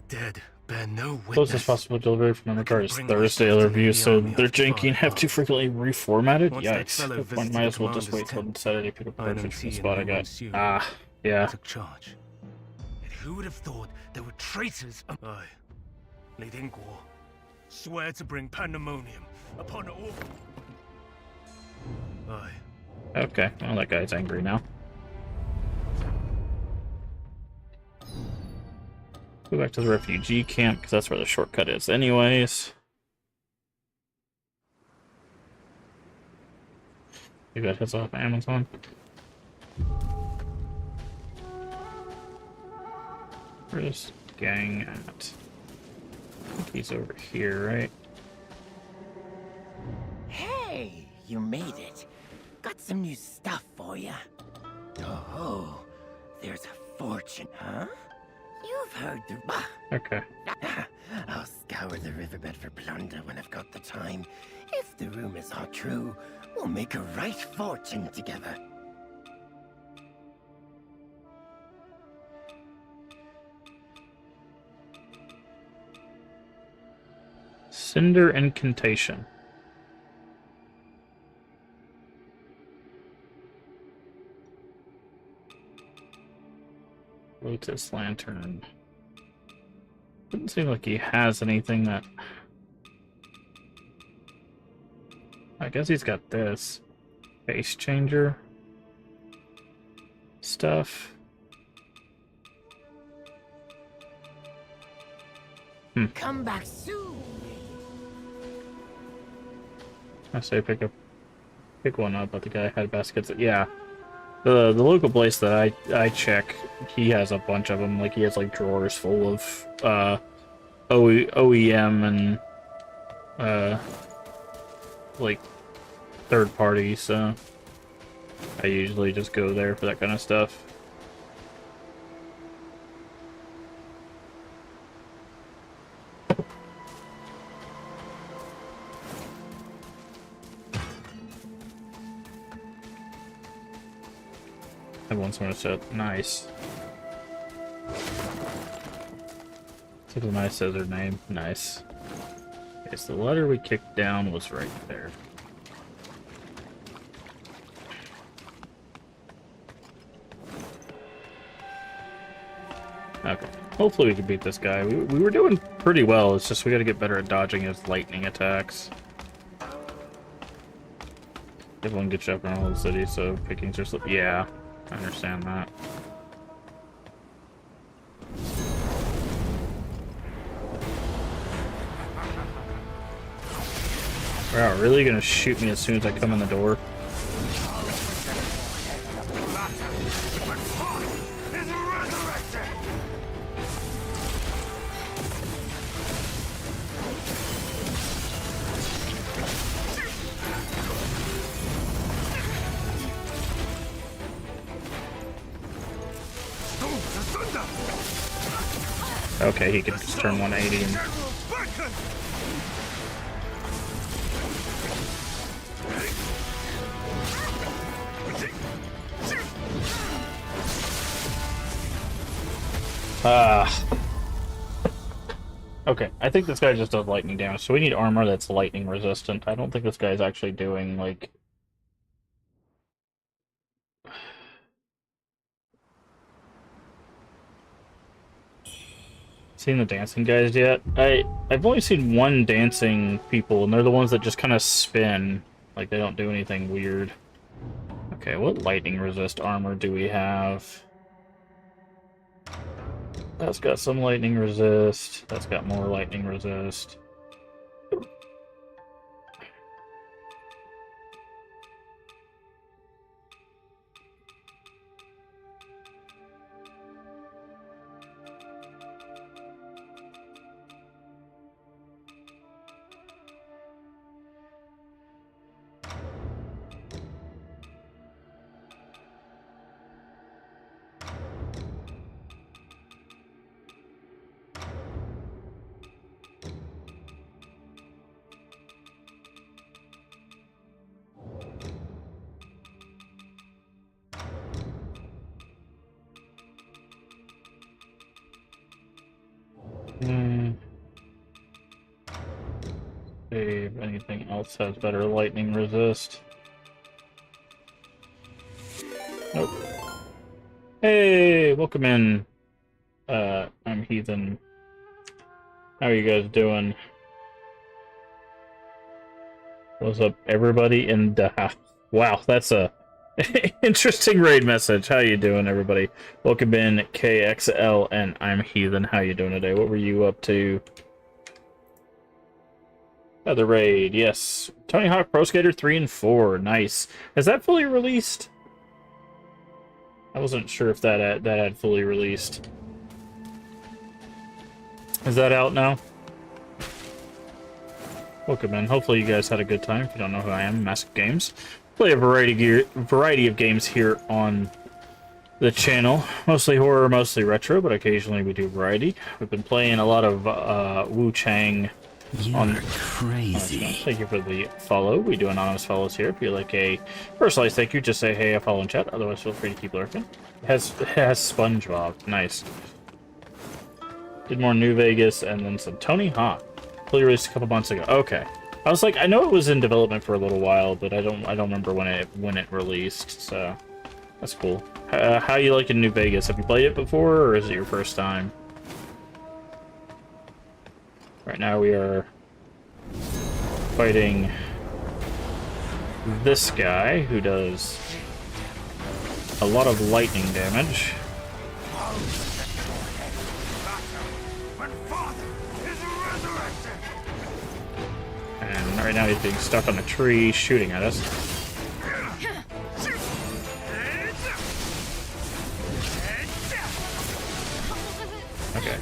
dead bear no witness. Closest possible delivery from the card is Thursday review, so they're janky and have too frequently reformatted? Yikes. Good point. Might as well just wait till Saturday pick up a cartridge from the spot I got. Ah, yeah. Took charge. And who would have thought there were traitors? Aye. Leading war. Swear to bring pandemonium upon all. Aye. Okay, well that guy's angry now. Go back to the refugee camp, because that's where the shortcut is anyways. You got hits off Amazon. Where's gang at? I think he's over here, right? Hey, you made it. Got some new stuff for you. Oh, there's a fortune, huh? You've heard the... Okay. I'll scour the riverbed for plunder when I've got the time. If the rumors are true, we'll make a right fortune together. Cinder Incantation. Lotus Lantern. Doesn't seem like he has anything that... I guess he's got this. Face changer. Stuff. Come back soon. I say pick one up, but the guy had baskets. Yeah. The local place that I check, he has a bunch of them. Like, he has, like, drawers full of, OEM and, like, third party, so I usually just go there for that kind of stuff. Everyone's gonna say nice. Nice says her name. Nice. Okay, so the letter we kicked down was right there. Okay. Hopefully we can beat this guy. We were doing pretty well. It's just we gotta get better at dodging his lightning attacks. Everyone gets you up in the whole city, so pickings are slip. Yeah. I understand that. Wow, really gonna shoot me as soon as I come in the door? Okay, he can just turn 180 and... Okay, I think this guy just does lightning damage, so we need armor that's lightning resistant. I don't think this guy's actually doing, like... Seen the dancing guys yet? I've only seen one dancing people, and they're the ones that just kind of spin. Like, they don't do anything weird. Okay, what lightning resist armor do we have? That's got some lightning resist. That's got more lightning resist. See if anything else has better lightning resist. Nope. Hey, welcome in. I'm Heathen. How are you guys doing? What's up, everybody? And wow, that's a interesting raid message. How you doing, everybody? Welcome in, KXL, and I'm Heathen. How you doing today? What were you up to? The raid, yes. Tony Hawk Pro Skater 3 and 4, nice. Is that fully released? I wasn't sure if that had fully released. Is that out now? Welcome in. Hopefully you guys had a good time. If you don't know who I am, Massive Games. Play a variety of games here on the channel. Mostly horror, mostly retro, but occasionally we do variety. We've been playing a lot of Wuchang. You're crazy. Thank you for the follow. We do anonymous follows here. If you like a personalized thank you, just say hey, I follow in chat. Otherwise, feel free to keep lurking. It has SpongeBob. Nice. Did more New Vegas and then some Tony Hawk. Fully released a couple months ago. Okay. I was like, I know it was in development for a little while, but I don't remember when it released. So that's cool. How you liking New Vegas? Have you played it before, or is it your first time? Right now we are fighting this guy who does a lot of lightning damage. And right now he's being stuck on a tree shooting at us. Okay.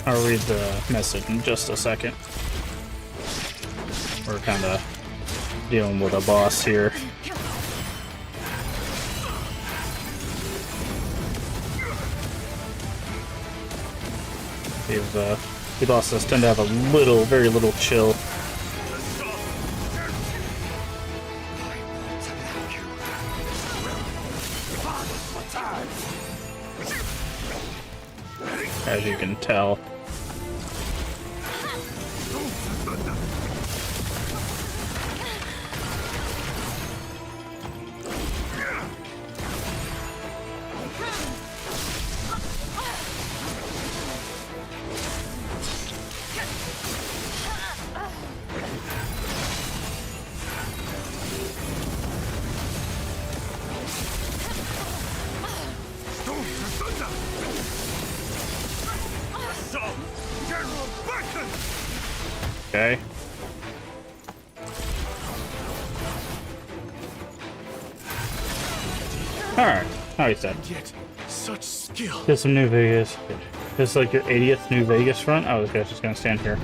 I'll read the message in just a second. We're kind of dealing with a boss here. These bosses tend to have a little, very little chill. As you can tell. Okay. Alright. How you said. Yet, such skill. Get some New Vegas. This is like your 80th New Vegas run. Oh, this guy's just gonna stand here.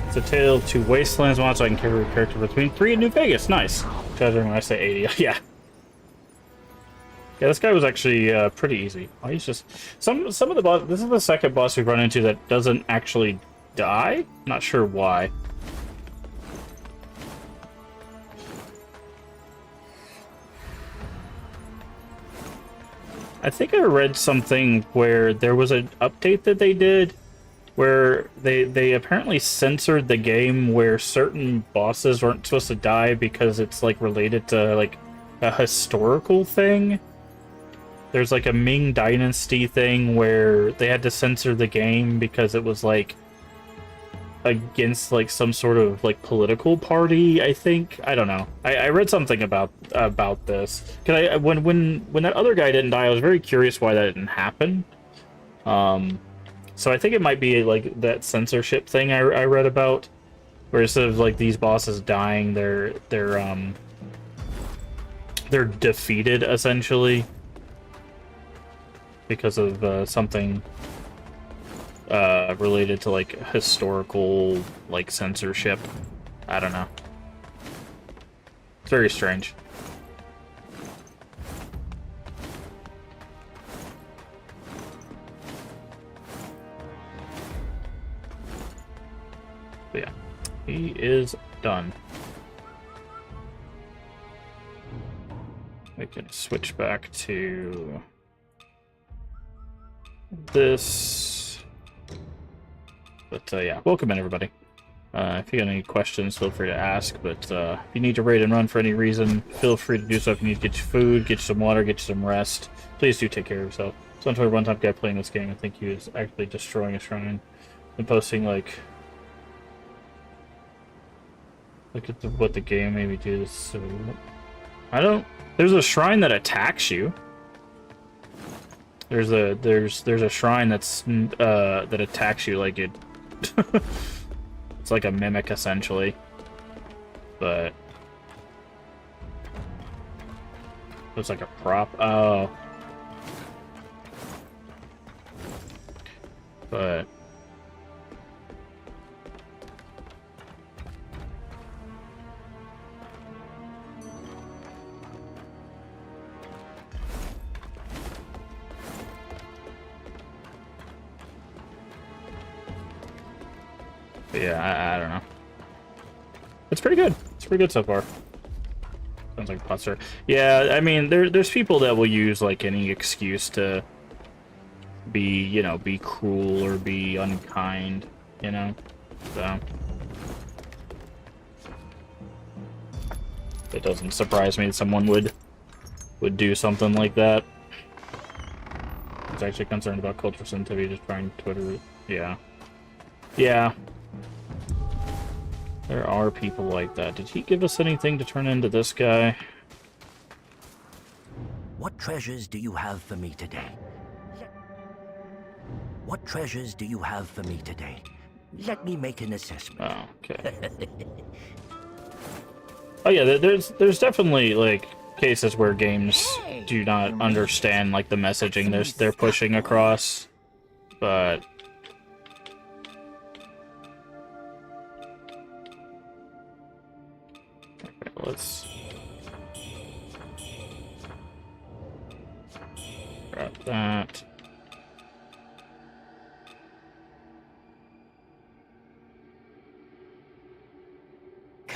It's a Tale of Two Wastelands mod, so I can carry a character between 3 and New Vegas. Nice. Judging when I say 80. Yeah. Yeah, this guy was actually pretty easy. Oh, he's just some of the boss. This is the second boss we've run into that doesn't actually die. Not sure why. I think I read something where there was an update that they did where they apparently censored the game where certain bosses weren't supposed to die because it's like related to like a historical thing. There's like a Ming Dynasty thing where they had to censor the game because it was like against like some sort of like political party, I think. I don't know. I read something about this. Cause when that other guy didn't die, I was very curious why that didn't happen. So I think it might be like that censorship thing I read about, where instead of like these bosses dying, they're defeated essentially because of something related to like historical like censorship. I don't know. It's very strange. But yeah, he is done. We can switch back to this. But yeah, welcome in everybody. If you got any questions, feel free to ask. But if you need to raid and run for any reason, feel free to do so. If you need to get your food, get you some water, get you some rest, please do take care of yourself. So until one time guy playing this game, I think he was actually destroying a shrine and posting like, look at what the game made me do. So I don't. There's a shrine that attacks you. There's a shrine that's that attacks you like it. It's like a mimic essentially, but it's like a prop. Oh, but yeah, I don't know. It's pretty good. It's pretty good so far. Sounds like Buster. Yeah, I mean, there's people that will use like any excuse to be, you know, be cruel or be unkind, you know. So it doesn't surprise me that someone would do something like that. I was actually concerned about cultural sensitivity, just trying Twitter. Yeah. Yeah. There are people like that. Did he give us anything to turn into this guy? What treasures do you have for me today? What treasures do you have for me today? Let me make an assessment. Oh, okay. Oh yeah, there's definitely like cases where games do not understand like the messaging they're pushing across, but okay, let's grab that.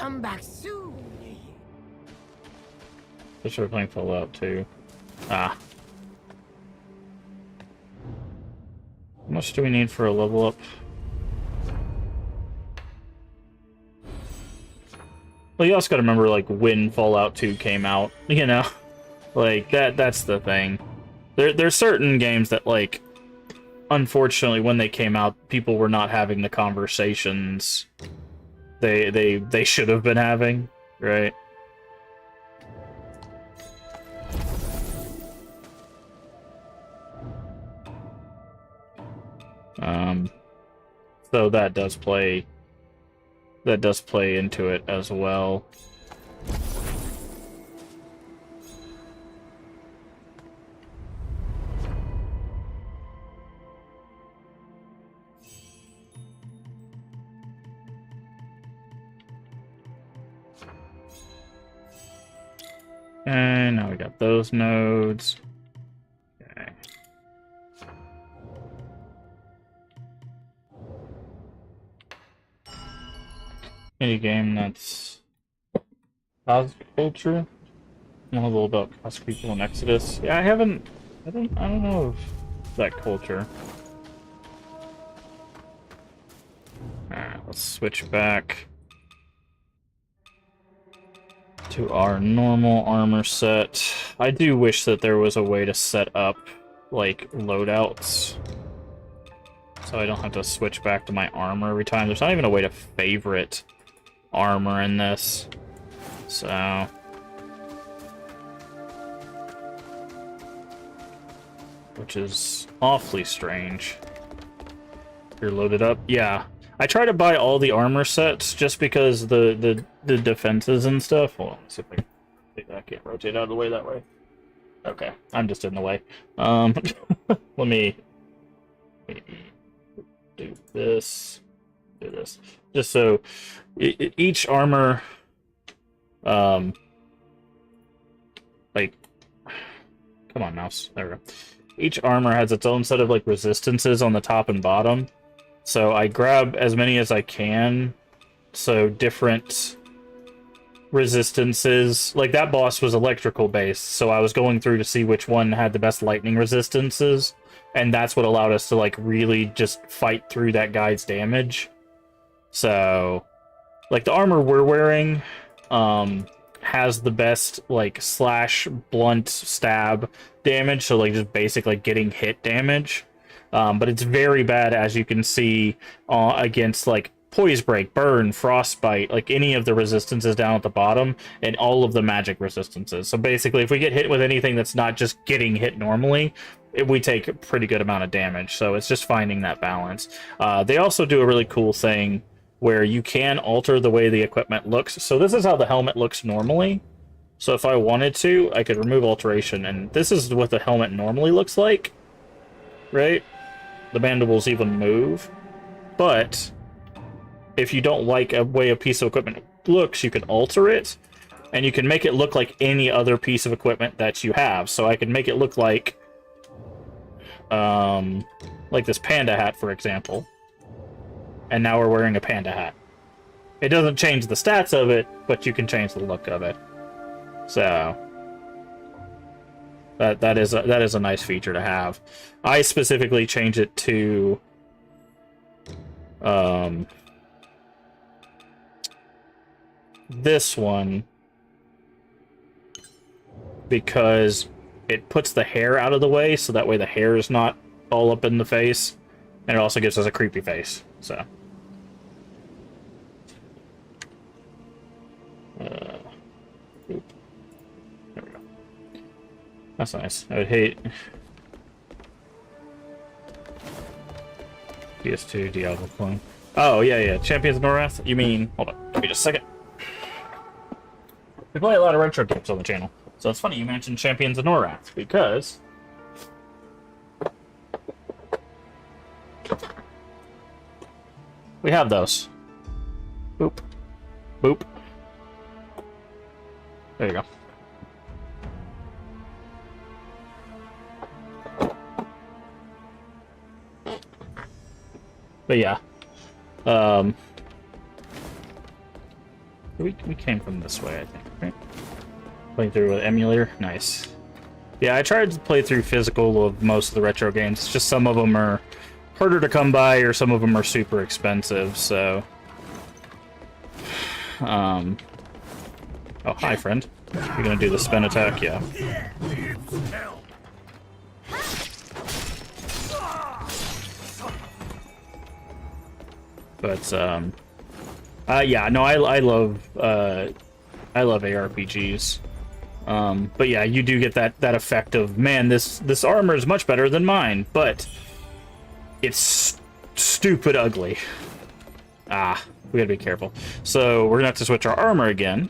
come back soon. I should be playing Fallout 2. Ah. How much do we need for a level up? Well, you also gotta remember, like, when Fallout 2 came out, you know? Like, that's the thing. There's certain games that, like, unfortunately, when they came out, people were not having the conversations they should have been having, right? So that does play into it as well. And now we got those nodes. Okay. Any game that's cause culture. Know a little about cause people in Exodus. Yeah, I don't know of that culture. Alright, let's switch back to our normal armor set. I do wish that there was a way to set up, like, loadouts, so I don't have to switch back to my armor every time. There's not even a way to favorite armor in this, so... which is awfully strange. You're loaded up? Yeah. I try to buy all the armor sets just because the defenses and stuff. Hold on, let's see if I can't rotate out of the way that way. Okay, I'm just in the way. Let me do this. Do this. Just so each armor, like, come on, mouse. There we go. Each armor has its own set of, like, resistances on the top and bottom. So I grab as many as I can, so different resistances. Like, that boss was electrical based, so I was going through to see which one had the best lightning resistances, and that's what allowed us to, like, really just fight through that guy's damage. So, like, the armor we're wearing has the best, like, slash, blunt, stab damage, so, like, just basic, like, getting hit damage. But it's very bad, as you can see, against, like, Poise Break, Burn, Frostbite, like, any of the resistances down at the bottom, and all of the magic resistances. So basically, if we get hit with anything that's not just getting hit normally, we take a pretty good amount of damage. So it's just finding that balance. They also do a really cool thing where you can alter the way the equipment looks. So this is how the helmet looks normally. So if I wanted to, I could remove alteration, and this is what the helmet normally looks like, right? The mandibles even move. But if you don't like a way a piece of equipment looks, you can alter it, and you can make it look like any other piece of equipment that you have. So I can make it look like this panda hat, for example. And now we're wearing a panda hat. It doesn't change the stats of it, but you can change the look of it. So that is a nice feature to have. I specifically change it to this one because it puts the hair out of the way, so that way the hair is not all up in the face, and it also gives us a creepy face. So oop. There we go. That's nice. I would hate PS2 Diablo clone. Oh yeah, Champions of Norrath. You mean? Hold on, give me just a second. We play a lot of retro games on the channel, so it's funny you mentioned Champions of Norrath because we have those. Boop, boop. There you go. But yeah, We came from this way, I think, right? Playing through with emulator? Nice. Yeah, I tried to play through physical of most of the retro games. It's just some of them are harder to come by, or some of them are super expensive, so... Oh, hi, friend. You're gonna do the spin attack? Yeah. But, yeah, no, I love ARPGs. But yeah, you do get that effect of, man, this armor is much better than mine, but it's stupid ugly. Ah, we gotta be careful. So we're gonna have to switch our armor again,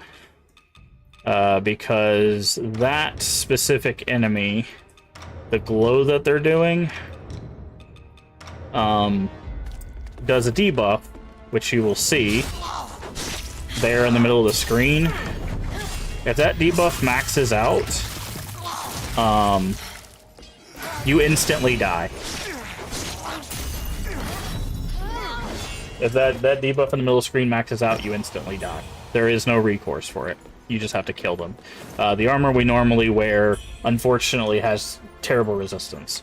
because that specific enemy, the glow that they're doing, does a debuff, which you will see there in the middle of the screen. If that debuff maxes out, you instantly die. If that debuff in the middle of the screen maxes out, you instantly die. There is no recourse for it. You just have to kill them. The armor we normally wear, unfortunately, has terrible resistance.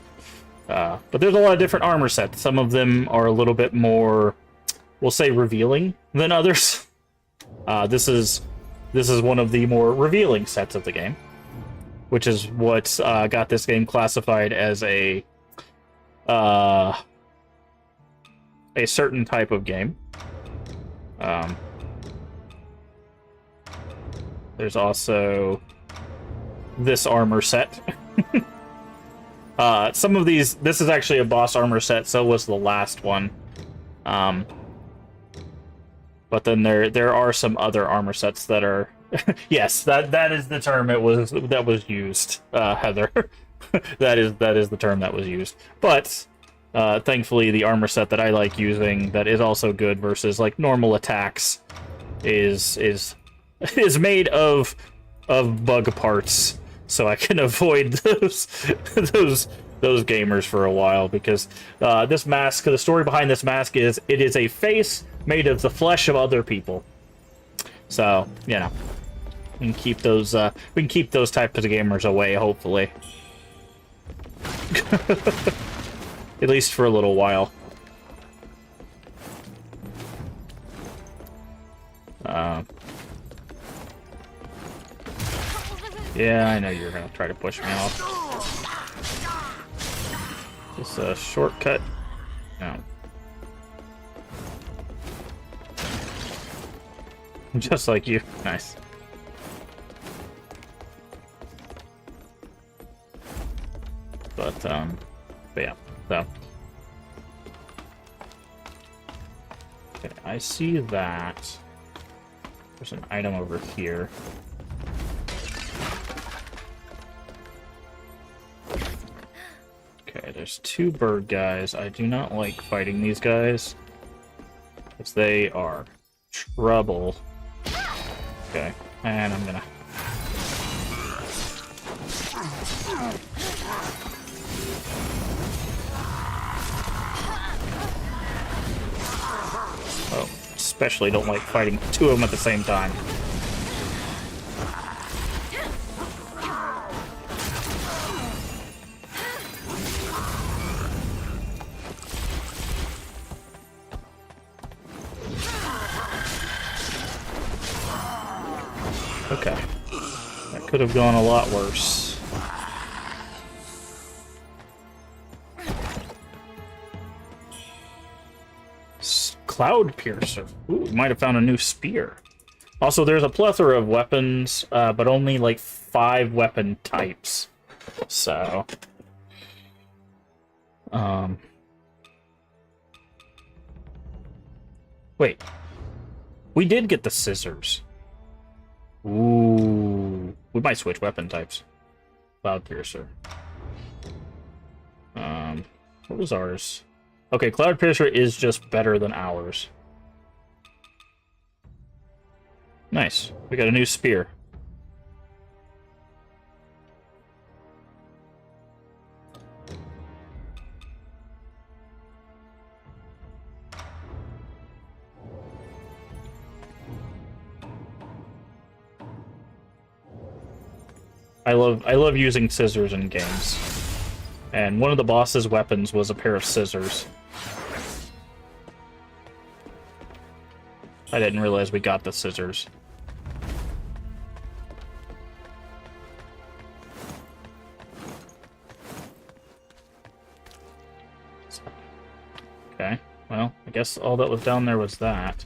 But there's a lot of different armor sets. Some of them are a little bit more, we'll say, revealing than others. This is one of the more revealing sets of the game, which is what got this game classified as a certain type of game. There's also this armor set. Some of these, this is actually a boss armor set, so was the last one. But then there are some other armor sets that are yes, that is the term that was used, Heather. that is the term that was used. But thankfully the armor set that I like using that is also good versus like normal attacks is made of bug parts, so I can avoid those gamers for a while, because this mask, the story behind this mask is it is a face made of the flesh of other people. So, you know, we can keep those types of gamers away, hopefully. At least for a little while. Yeah, I know you're gonna try to push me off. Just a shortcut. No. Just like you. Nice. But yeah, so. Okay, I see that. There's an item over here. Okay, there's two bird guys. I do not like fighting these guys, because they are trouble. Okay, and I'm gonna... Oh, especially don't like fighting two of them at the same time. Okay. That could have gone a lot worse. Cloud Piercer. Ooh, we might have found a new spear. Also, there's a plethora of weapons, but only like 5 weapon types. So... Wait. We did get the scissors. Ooh, we might switch weapon types. Cloud Piercer. What was ours? Okay, Cloud Piercer is just better than ours. Nice. We got a new spear. I love using scissors in games. And one of the boss's weapons was a pair of scissors. I didn't realize we got the scissors. Okay, well, I guess all that was down there was that.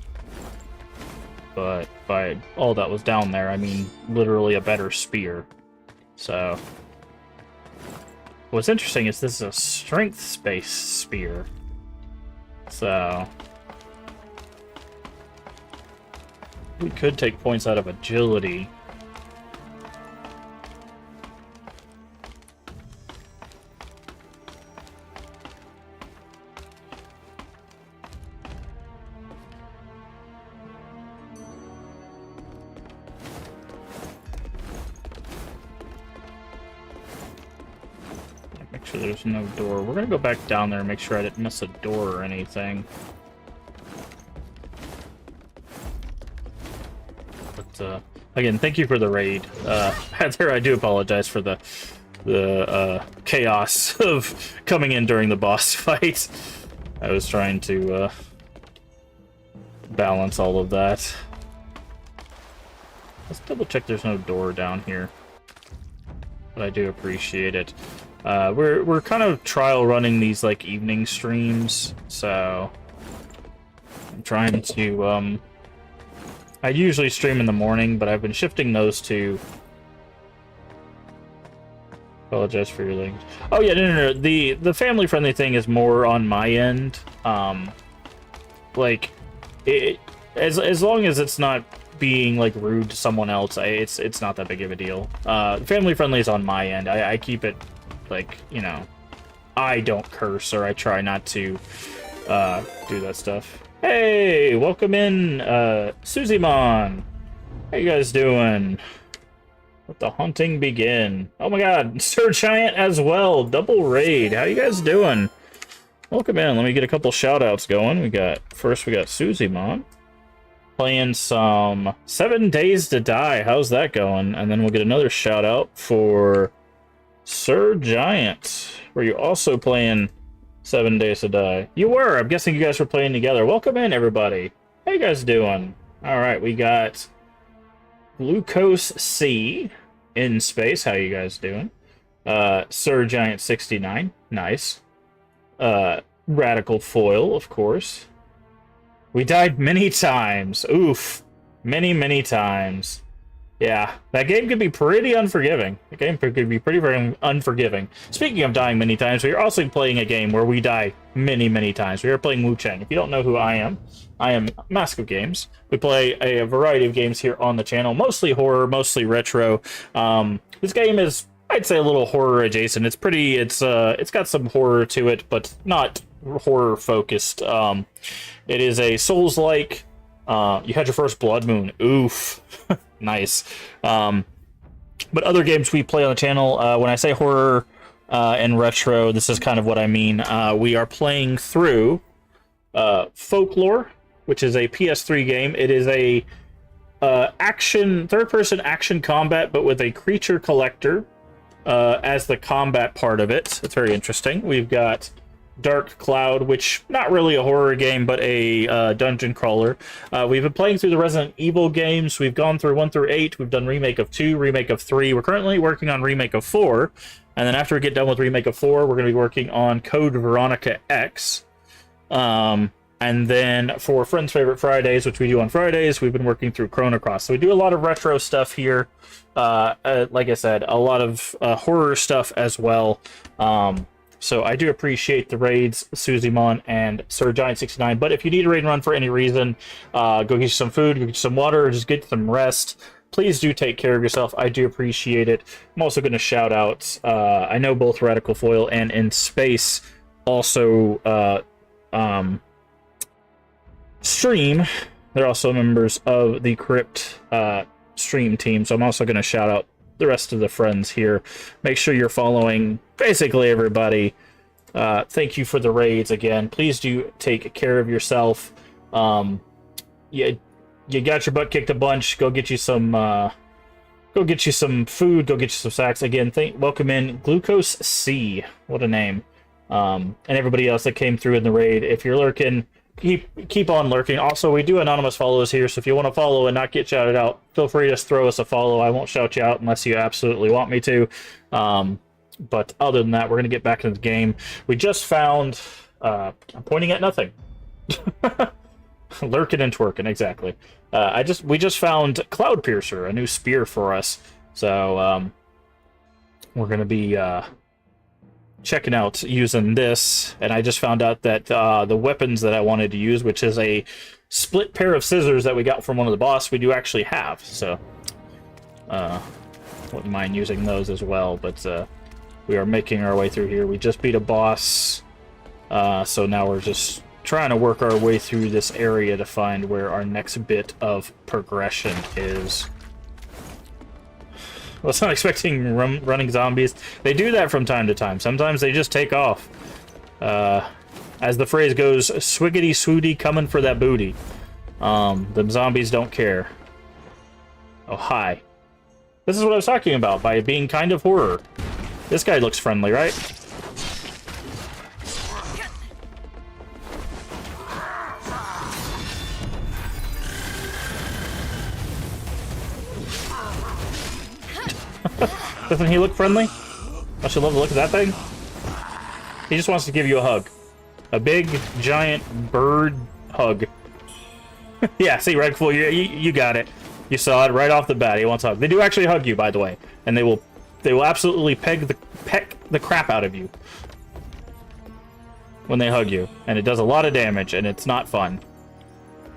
But by all that was down there, I mean literally a better spear. So, what's interesting is this is a strength-based spear. So, we could take points out of agility. Make sure there's no door. We're gonna go back down there and make sure I didn't miss a door or anything. But, again, thank you for the raid. Heather, I do apologize for the chaos of coming in during the boss fight. I was trying to balance all of that. Let's double check there's no door down here. But I do appreciate it. We're kind of trial running these like evening streams, so I'm trying to I usually stream in the morning, but I've been shifting those to. Apologize for your language. Oh yeah, no. The family friendly thing is more on my end. Like, as long as it's not being like rude to someone else, it's not that big of a deal. Family friendly is on my end. I keep it like, you know, I don't curse, or I try not to do that stuff. Hey, welcome in, Suzie-mon. How you guys doing? Let the hunting begin. Oh my god, Sir Giant as well. Double raid. How you guys doing? Welcome in. Let me get a couple shout-outs going. First we got Suzie-mon. Playing some 7 Days to Die. How's that going? And then we'll get another shout-out for Sir Giant. Were you also playing 7 Days to Die? You were. I'm guessing you guys were playing together. Welcome in, everybody. How you guys doing? All right, we got Glucose C in space. How you guys doing? Sir Giant 69. Nice. Radical Foil, of course. We died many times. Oof. Many times. Yeah, that game could be pretty unforgiving. The game could be pretty very unforgiving. Speaking of dying many times, we are also playing a game where we die many times. We are playing Wuchang. If you don't know who I am Mask of Games. We play a variety of games here on the channel, mostly horror, mostly retro. This game is, I'd say, a little horror adjacent. It's pretty, it's got some horror to it, but not horror focused. It is a Souls-like. You had your first blood moon. Oof. Nice. But other games we play on the channel, when I say horror and retro, this is kind of what I mean. We are playing through Folklore, which is a PS3 game. It is a third-person action combat, but with a creature collector as the combat part of it. It's very interesting. We've got Dark Cloud, which not really a horror game, but a dungeon crawler. We've been playing through the Resident Evil games. We've gone through 1 through 8. We've done Remake of 2, Remake of 3. We're currently working on Remake of 4. And then after we get done with Remake of 4, we're going to be working on Code Veronica X. And then for Friends Favorite Fridays, which we do on Fridays, we've been working through Chrono Cross. So we do a lot of retro stuff here. Like I said, a lot of horror stuff as well. So I do appreciate the raids, Suzie-mon and Sir Giant 69. But if you need a raid and run for any reason, go get you some food, go get you some water, or just get some rest. Please do take care of yourself. I do appreciate it. I'm also going to shout out, I know both Radical Foil and In Space also stream. They're also members of the Crypt stream team, so I'm also going to shout out the rest of the friends here. Make sure you're following basically everybody. Thank you for the raids again. Please do take care of yourself. You got your butt kicked a bunch. Go get you some Go get you some food. Go get you some snacks. Again, welcome in Glucose C. What a name. And everybody else that came through in the raid. If you're lurking, keep on lurking. Also, we do anonymous follows here, so if you want to follow and not get shouted out, feel free to throw us a follow. I won't shout you out unless you absolutely want me to. But other than that, we're going to get back into the game. We just found... I'm pointing at nothing. Lurking and twerking, exactly. We just found Cloud Piercer, a new spear for us. So, we're going to be checking out using this. And I just found out that the weapons that I wanted to use, which is a split pair of scissors that we got from one of the boss, we do actually have. So, wouldn't mind using those as well. But we are making our way through here. We just beat a boss. So now we're just trying to work our way through this area to find where our next bit of progression is. I was not expecting running zombies. They do that from time to time. Sometimes they just take off. As the phrase goes, swiggity swooty coming for that booty. The zombies don't care. Oh, hi. This is what I was talking about by being kind of horror. This guy looks friendly, right? Doesn't he look friendly? I should love to look at that thing. He just wants to give you a hug. A big, giant bird hug. Yeah, see, Redful, you got it. You saw it right off the bat. He wants a hug. They do actually hug you, by the way. And they will absolutely peck the crap out of you when they hug you. And it does a lot of damage, and it's not fun.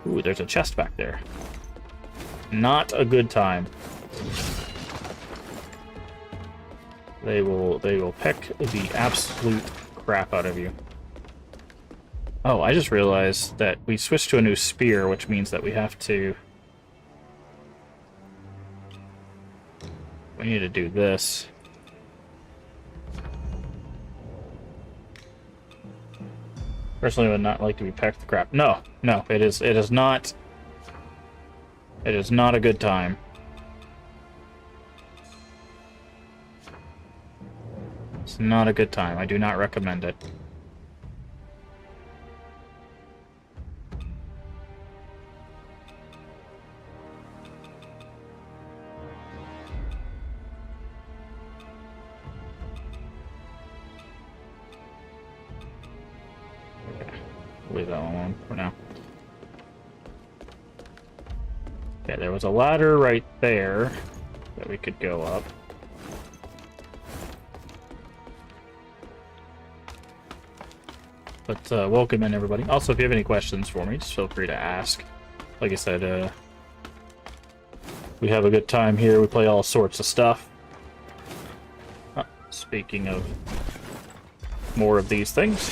Ooh, there's a chest back there. Not a good time. They will peck the absolute crap out of you. Oh, I just realized that we switched to a new spear, which means that we have to... We need to do this. Personally, I would not like to be pecked the crap. No, it is not... It is not a good time. It's not a good time. I do not recommend it. Okay. Leave that one alone for now. Okay, there was a ladder right there that we could go up. But welcome in, everybody. Also, if you have any questions for me, just feel free to ask. Like I said, we have a good time here. We play all sorts of stuff. Speaking of more of these things.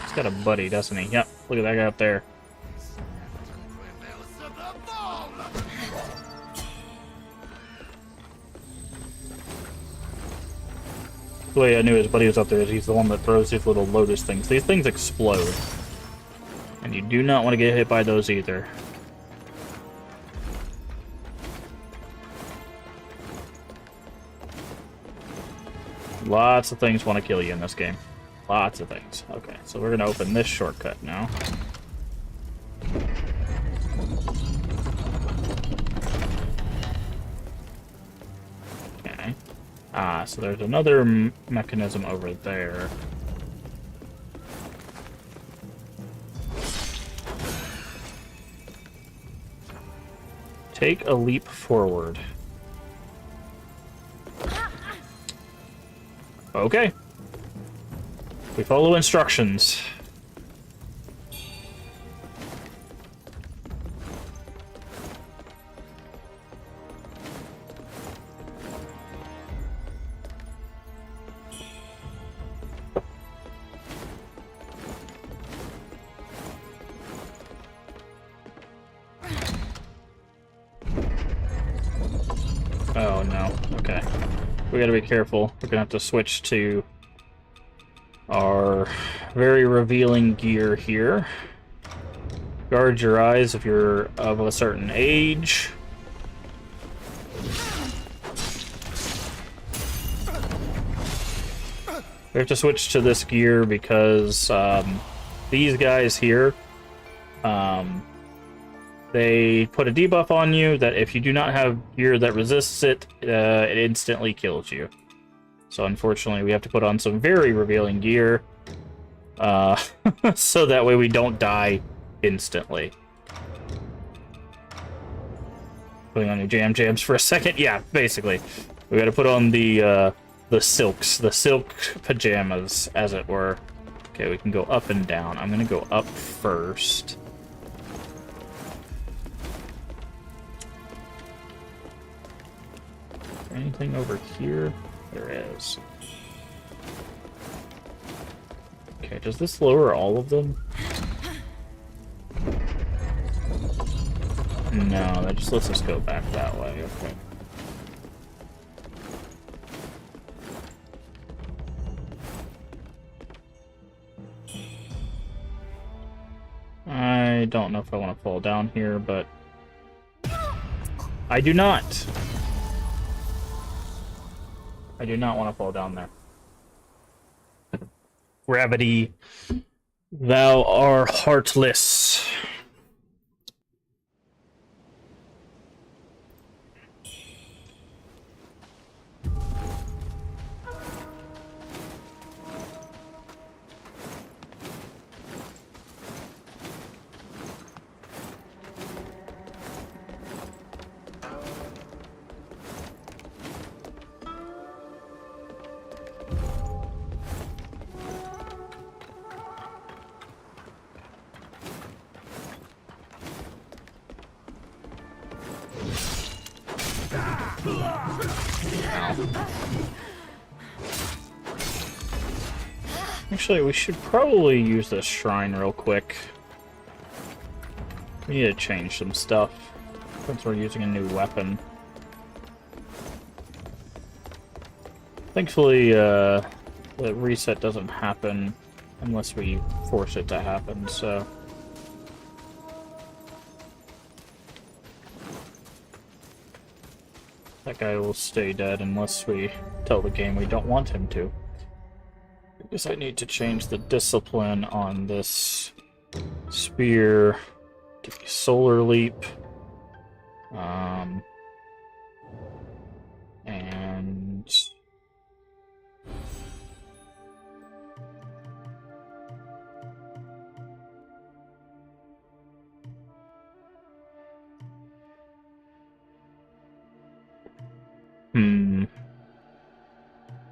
He's got a buddy, doesn't he? Yep, look at that guy up there. The way I knew his buddy was up there is he's the one that throws these little lotus things. These things explode. And you do not want to get hit by those either. Lots of things want to kill you in this game. Lots of things. Okay, so we're going to open this shortcut now. Okay. So there's another mechanism over there. Take a leap forward. Okay. We follow instructions. Oh no. Okay. We gotta be careful. We're gonna have to switch to our very revealing gear here. Guard your eyes if you're of a certain age. We have to switch to this gear because these guys here, they put a debuff on you that if you do not have gear that resists it, it instantly kills you. So unfortunately, we have to put on some very revealing gear, so that way we don't die instantly. Putting on your jams for a second, yeah, basically, we got to put on the silk pajamas, as it were. Okay, we can go up and down. I'm gonna go up first. Anything over here? There is. Okay, does this lower all of them? No, that just lets us go back that way. Okay. I don't know if I want to fall down here, but I do not. I do not want to fall down there. Gravity, thou art heartless. Actually, we should probably use this shrine real quick. We need to change some stuff since we're using a new weapon. Thankfully, the reset doesn't happen unless we force it to happen, so... That guy will stay dead unless we tell the game we don't want him to. I guess I need to change the discipline on this spear to be solar leap. And...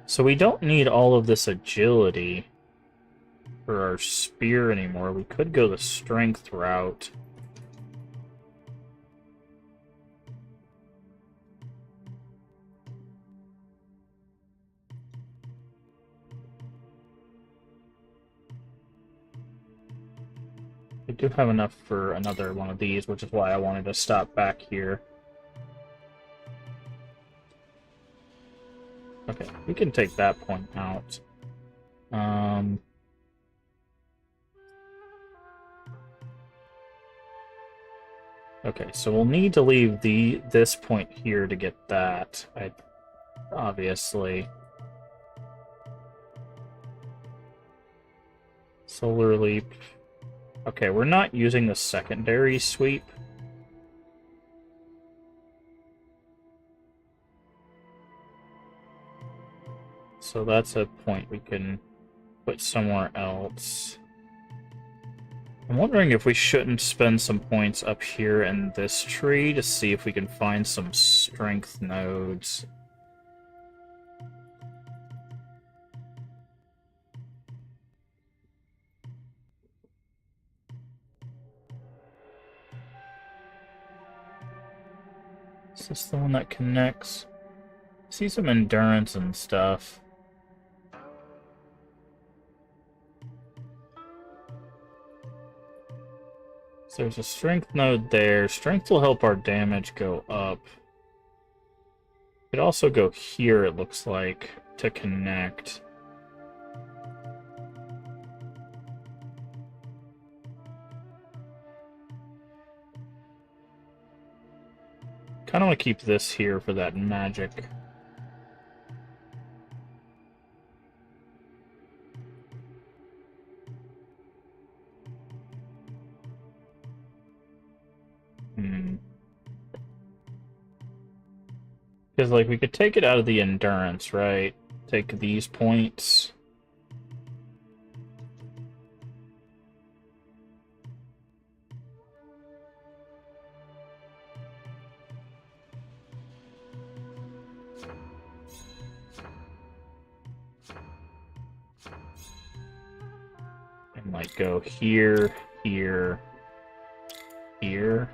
So we don't need all of this agility for our spear anymore. We could go the strength route. We do have enough for another one of these, which is why I wanted to stop back here. Okay, we can take that point out. Okay, so we'll need to leave this point here to get that. Obviously. Solar leap. Okay, we're not using the secondary sweep. So that's a point we can put somewhere else. I'm wondering if we shouldn't spend some points up here in this tree to see if we can find some strength nodes. Is this the one that connects? I see some endurance and stuff. So there's a strength node there. Strength will help our damage go up. Could also go here, it looks like, to connect. Kind of want to keep this here for that magic. Because, like, we could take it out of the endurance, right? Take these points. And, like, go here, here, here.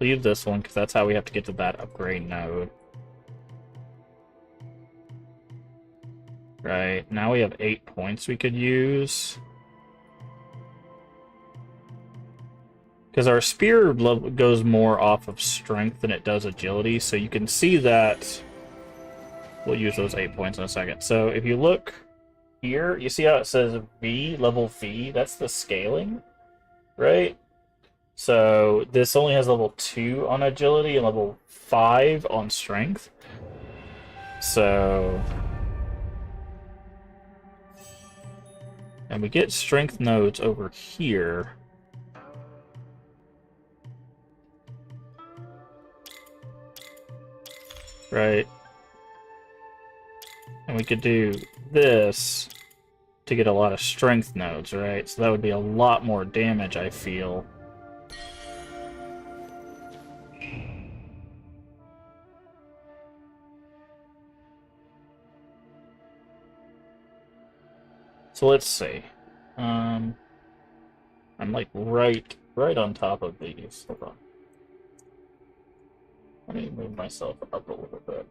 Leave this one, because that's how we have to get to that upgrade node. Right, now we have 8 points we could use. Because our spear goes more off of strength than it does agility, so you can see that... We'll use those 8 points in a second. So if you look here, you see how it says V, level V? That's the scaling, right? So this only has level 2 on agility and level 5 on strength. So... And we get strength nodes over here. Right? And we could do this to get a lot of strength nodes, right? So that would be a lot more damage, I feel. So let's see. I'm like right on top of these. Hold on. Let me move myself up a little bit.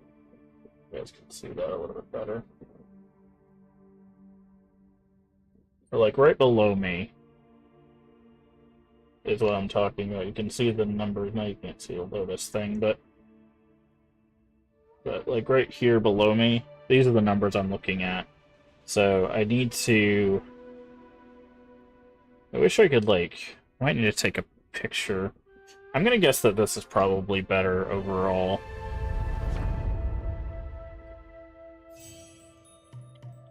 You guys can see that a little bit better. So like right below me is what I'm talking about. You can see the numbers. Now you can't see below this thing, but like right here below me, these are the numbers I'm looking at. So I need to... I wish I could, like... I might need to take a picture. I'm gonna guess that this is probably better overall.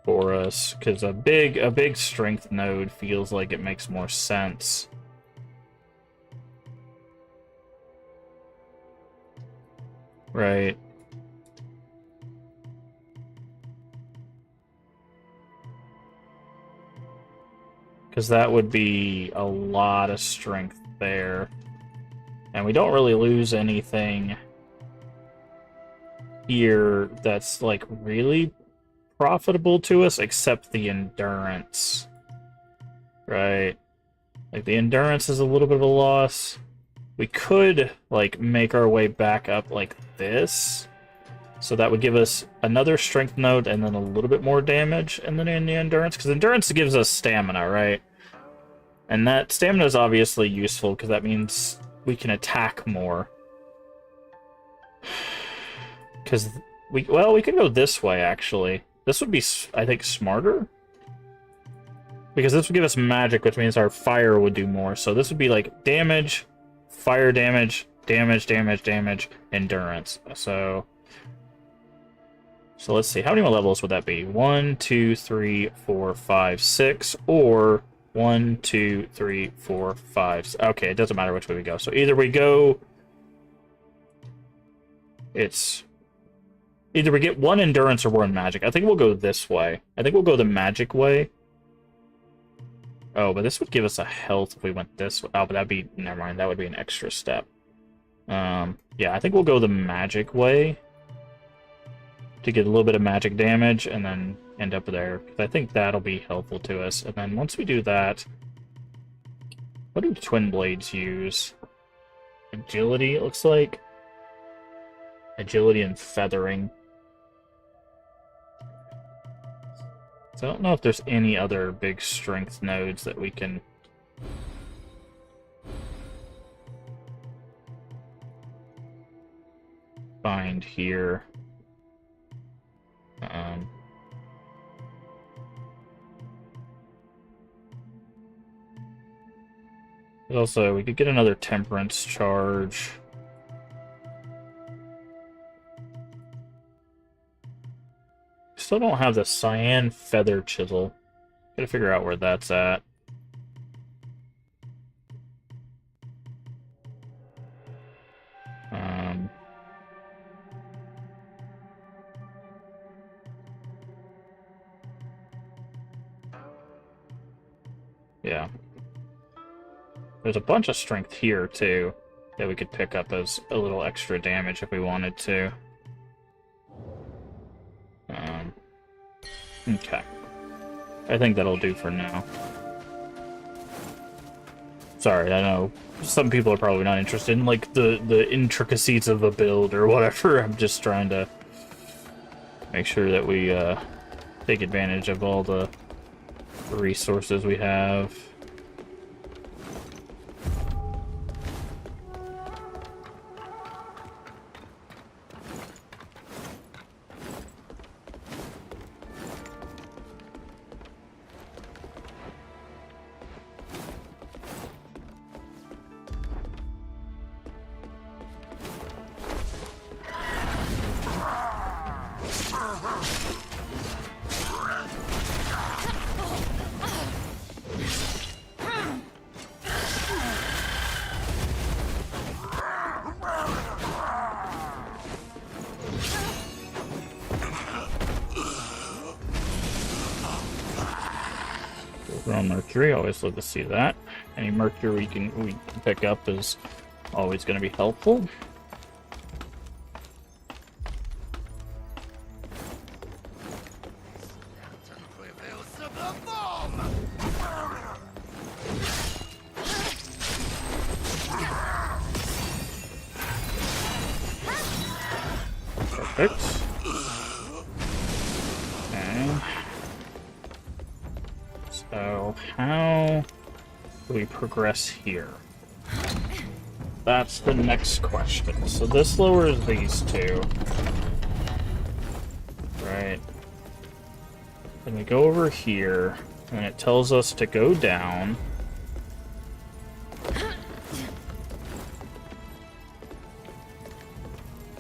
For us, because a big strength node feels like it makes more sense. Right. Because that would be a lot of strength there. And we don't really lose anything here that's, like, really profitable to us, except the endurance. Right? Like, the endurance is a little bit of a loss. We could, like, make our way back up like this. So that would give us another strength node and then a little bit more damage, and then in the endurance, because endurance gives us stamina, right? And that stamina is obviously useful because that means we can attack more. Because we can go this way actually. This would be, I think, smarter. Because this would give us magic, which means our fire would do more. So this would be like damage, fire damage, damage, endurance. So let's see, how many more levels would that be? 1, 2, 3, 4, 5, 6, or 1, 2, 3, 4, 5. Okay, it doesn't matter which way we go. So either we go... Either we get 1 endurance or 1 magic. I think we'll go this way. I think we'll go the magic way. Oh, but this would give us a health if we went this way. Oh, but that'd be... Never mind, that would be an extra step. Yeah, I think we'll go the magic way to get a little bit of magic damage, and then end up there. Because I think that'll be helpful to us. And then once we do that... What do twin blades use? Agility, it looks like. Agility and feathering. So I don't know if there's any other big strength nodes that we can find here. Also, we could get another temperance charge. Still don't have the cyan feather chisel. Gotta figure out where that's at. Yeah. There's a bunch of strength here, too, that we could pick up as a little extra damage if we wanted to. Okay. I think that'll do for now. Sorry, I know some people are probably not interested in, like, the intricacies of a build or whatever. I'm just trying to make sure that we, take advantage of all the resources we have. On Mercury, always love to see that. Any Mercury we can pick up is always going to be helpful. Perfect. Okay. So, how do we progress here? That's the next question. So this lowers these two. Right. Then we go over here, and it tells us to go down.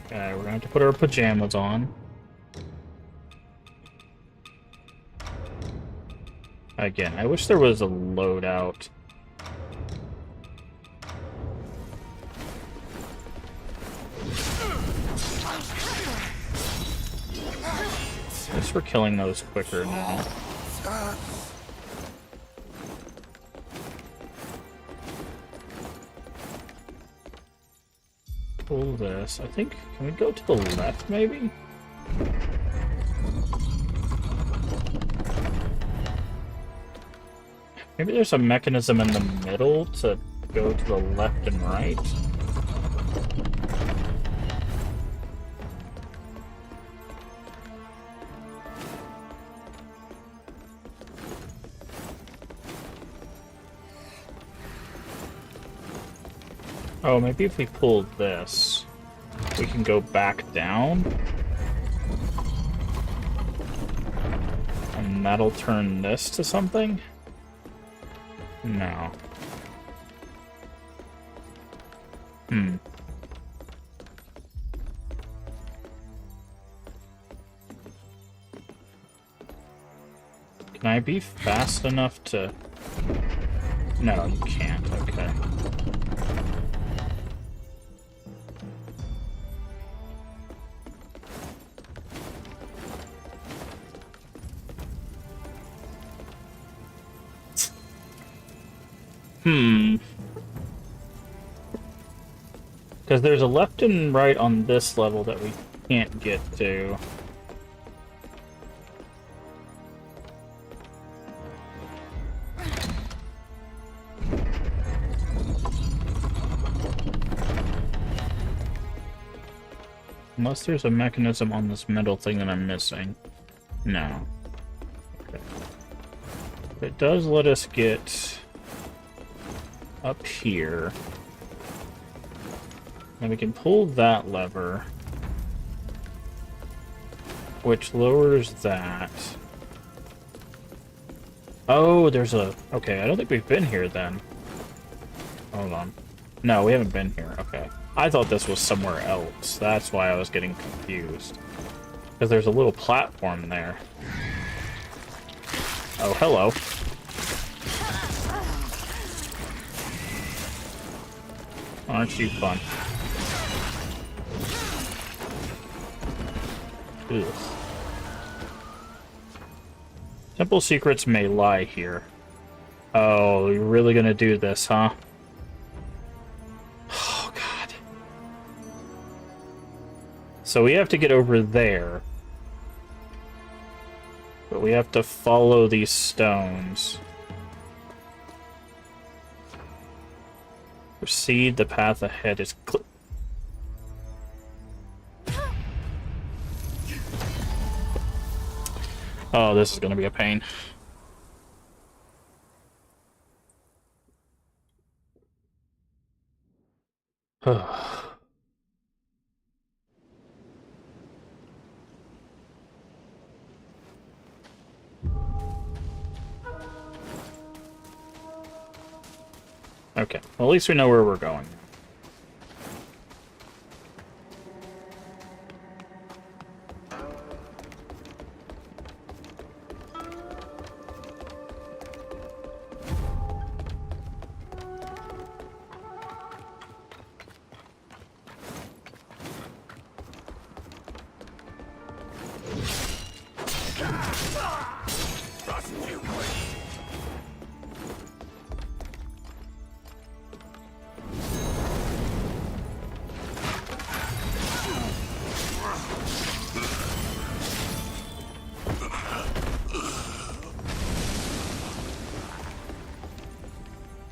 Okay, we're gonna have to put our pajamas on. Again, I wish there was a loadout. At least we're killing those quicker now. Pull this. I think, can we go to the left, maybe? Maybe there's a mechanism in the middle to go to the left and right. Oh, maybe if we pull this, we can go back down. And that'll turn this to something? No. Can I be fast enough to... No, you can't. Okay. Because there's a left and right on this level that we can't get to. Unless there's a mechanism on this middle thing that I'm missing. No. Okay. It does let us get up here. And we can pull that lever. which lowers that. Oh, there's a... Okay, I don't think we've been here then. Hold on. No, we haven't been here. Okay. I thought this was somewhere else. That's why I was getting confused. Because there's a little platform there. Oh, hello. Aren't you fun? Ugh. Temple secrets may lie here. Oh, you're really gonna do this, huh? Oh, God. So we have to get over there. But we have to follow these stones. Proceed, the path ahead is clear. Oh, this is gonna be a pain. Okay, well, at least we know where we're going.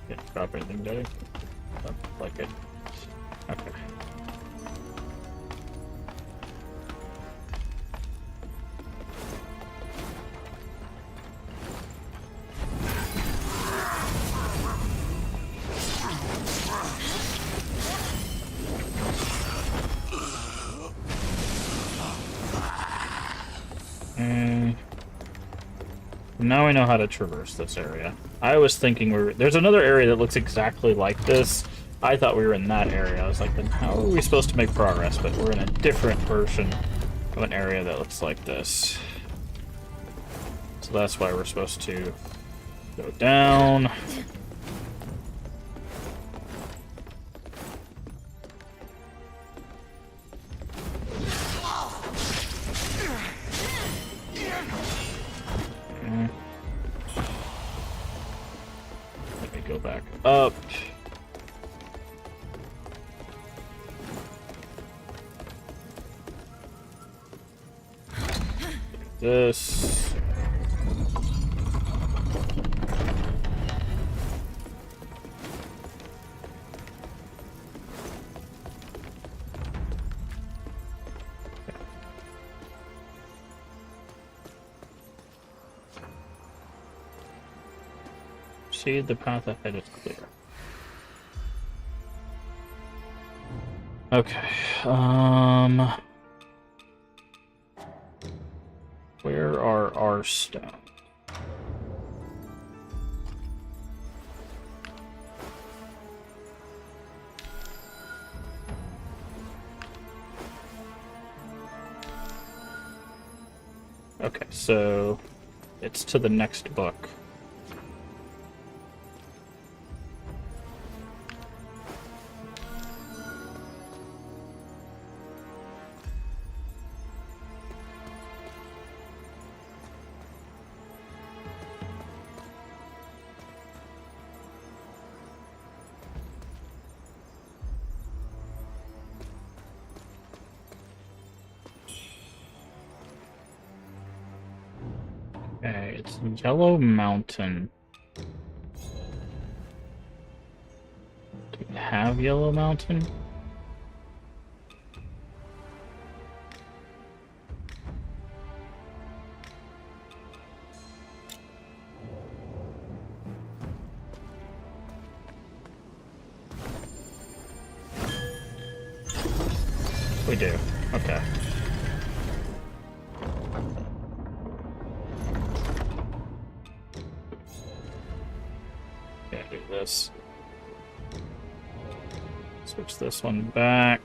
Didn't drop anything, did it? Doesn't look like it. Okay. Now I know how to traverse this area. I was thinking there's another area that looks exactly like this. I thought we were in that area. I was like, then how are we supposed to make progress? But we're in a different version of an area that looks like this. So that's why we're supposed to go down. Go back up. This. See, the path ahead is clear. Okay, where are our stones? Okay, so it's to the next book. Okay, it's Yellow Mountain. Do we have Yellow Mountain? We do. Okay. gonna do this. Switch this one back.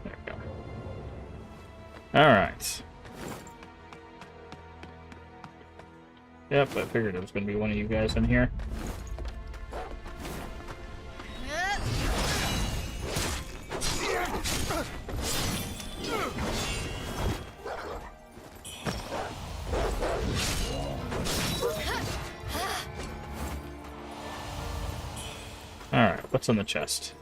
There we go. Alright. Yep, I figured it was gonna be one of you guys in here. Alright, what's in the chest?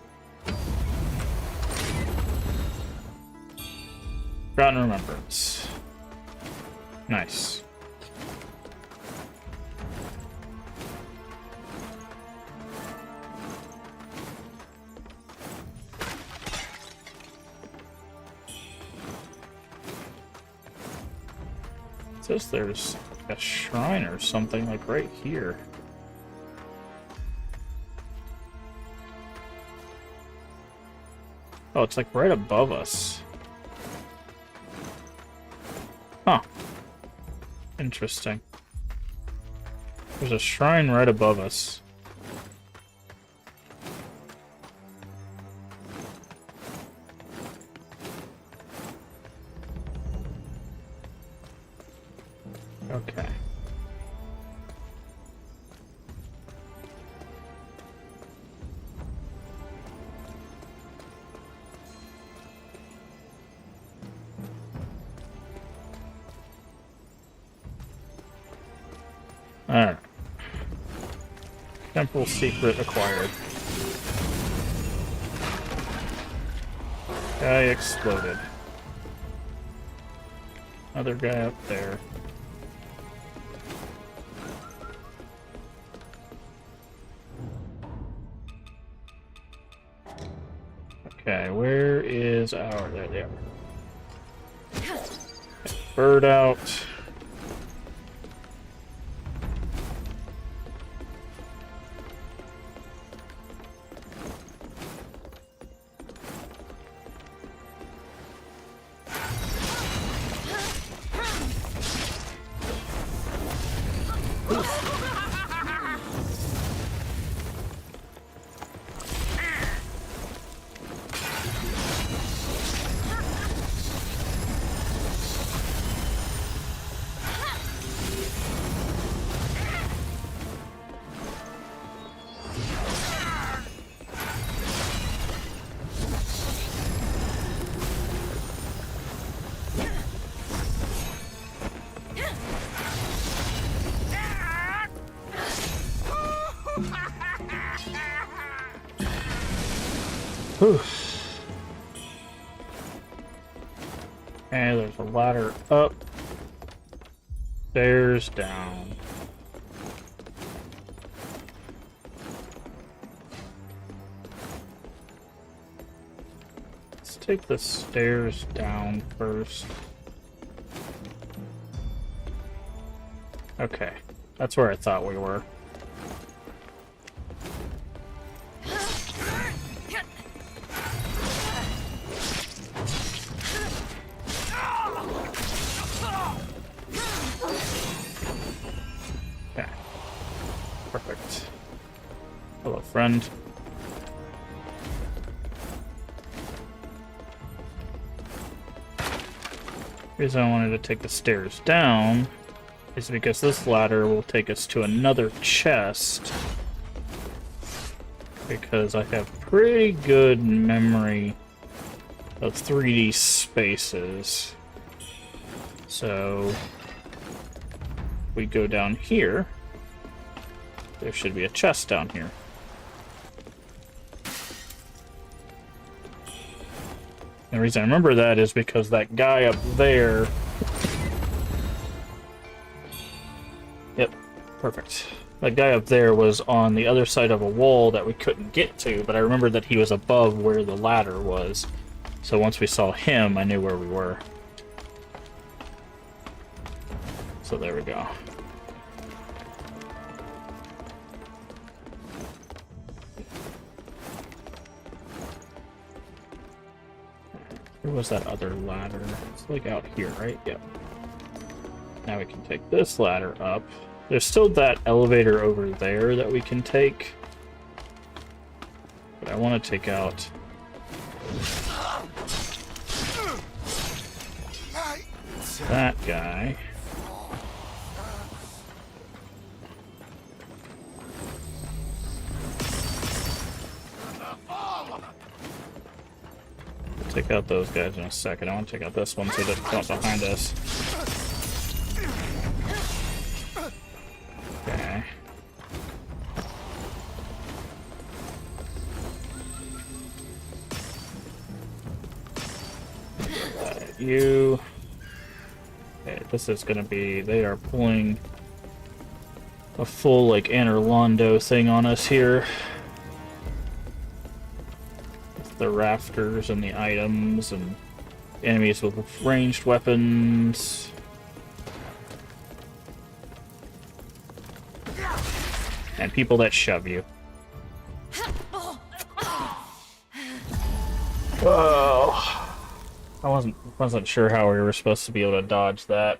Forgotten Remembrance. Nice. It says there's a shrine or something, like right here. Oh, it's like right above us. Huh. Interesting. There's a shrine right above us. Okay. Alright. Temple secret acquired. Guy exploded. Another guy up there. Okay, where is our... There they are. Bird out. Whew. Okay, there's a ladder up, stairs down. Let's take the stairs down first. Okay, that's where I thought we were. Okay. Perfect. Hello, friend. The reason I wanted to take the stairs down is because this ladder will take us to another chest. Because I have pretty good memory of 3D spaces. So, we go down here. There should be a chest down here. And the reason I remember that is because that guy up there... Yep, perfect. That guy up there was on the other side of a wall that we couldn't get to, but I remember that he was above where the ladder was. So once we saw him, I knew where we were. So there we go. Where was that other ladder? It's like out here, right? Yep. Now we can take this ladder up. There's still that elevator over there that we can take. But I want to take out... that guy. We'll take out those guys in a second. I want to take out this one so they don't come up behind us. Okay. You... okay, this is gonna be... they are pulling a full, like, Anorlando thing on us here. With the rafters and the items and enemies with ranged weapons. And people that shove you. Oh. I wasn't sure how we were supposed to be able to dodge that.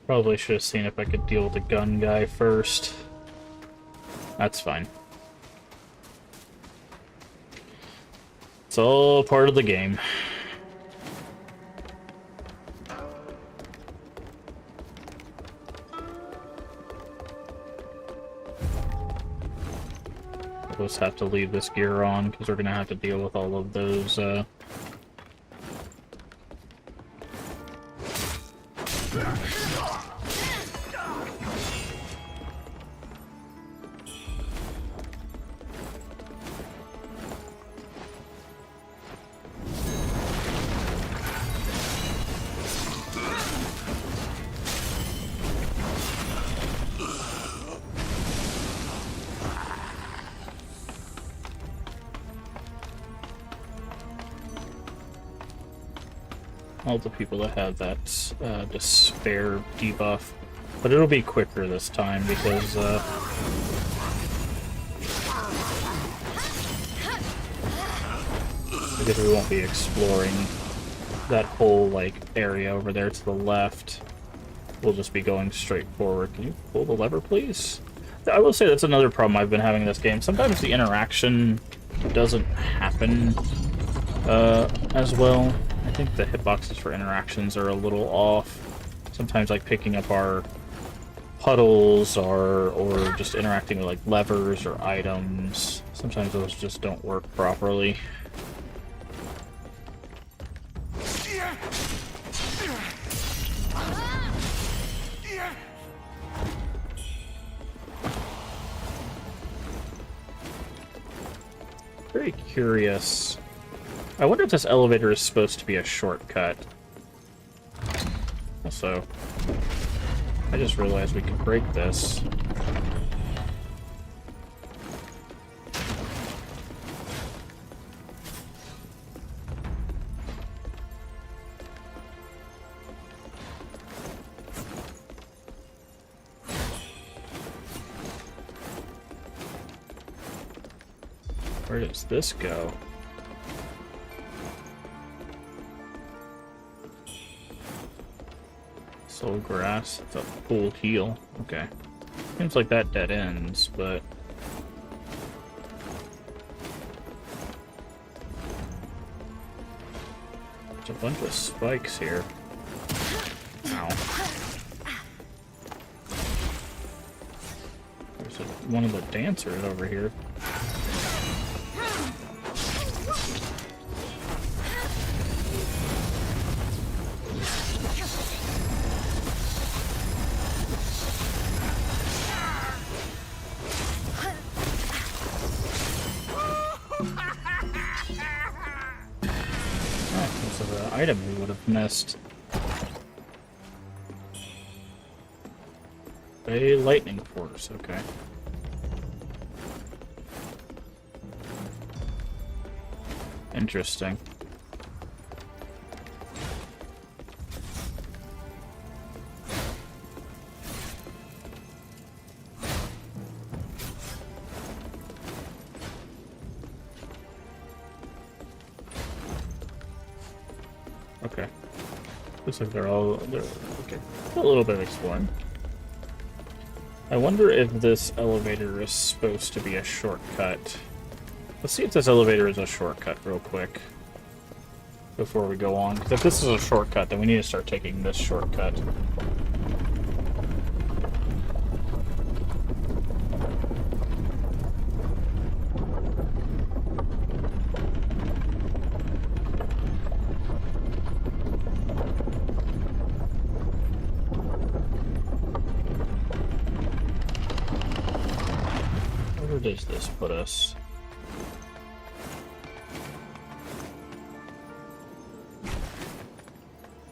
Probably should have seen if I could deal with the gun guy first. That's fine. It's all part of the game. We'll just have to leave this gear on because we're going to have to deal with all of those all the people that have that despair debuff. But it'll be quicker this time because we won't be exploring that whole like area over there to the left. We'll just be going straight forward. Can you pull the lever, please? I will say that's another problem I've been having in this game. Sometimes the interaction doesn't happen as well. I think the hitboxes for interactions are a little off. Sometimes like picking up our puddles or just interacting with like levers or items. Sometimes those just don't work properly. Very curious. I wonder if this elevator is supposed to be a shortcut. Also, I just realized we could break this. Where does this go? Soul grass. It's a full heal. Okay. Seems like that dead ends, but... there's a bunch of spikes here. Ow. There's one of the dancers over here. Item we would have missed. A lightning force, okay. Interesting. Looks like they're okay. A little bit of exploring. I wonder if this elevator is supposed to be a shortcut. Let's see if this elevator is a shortcut real quick before we go on. Because if this is a shortcut, then we need to start taking this shortcut. Where does this put us?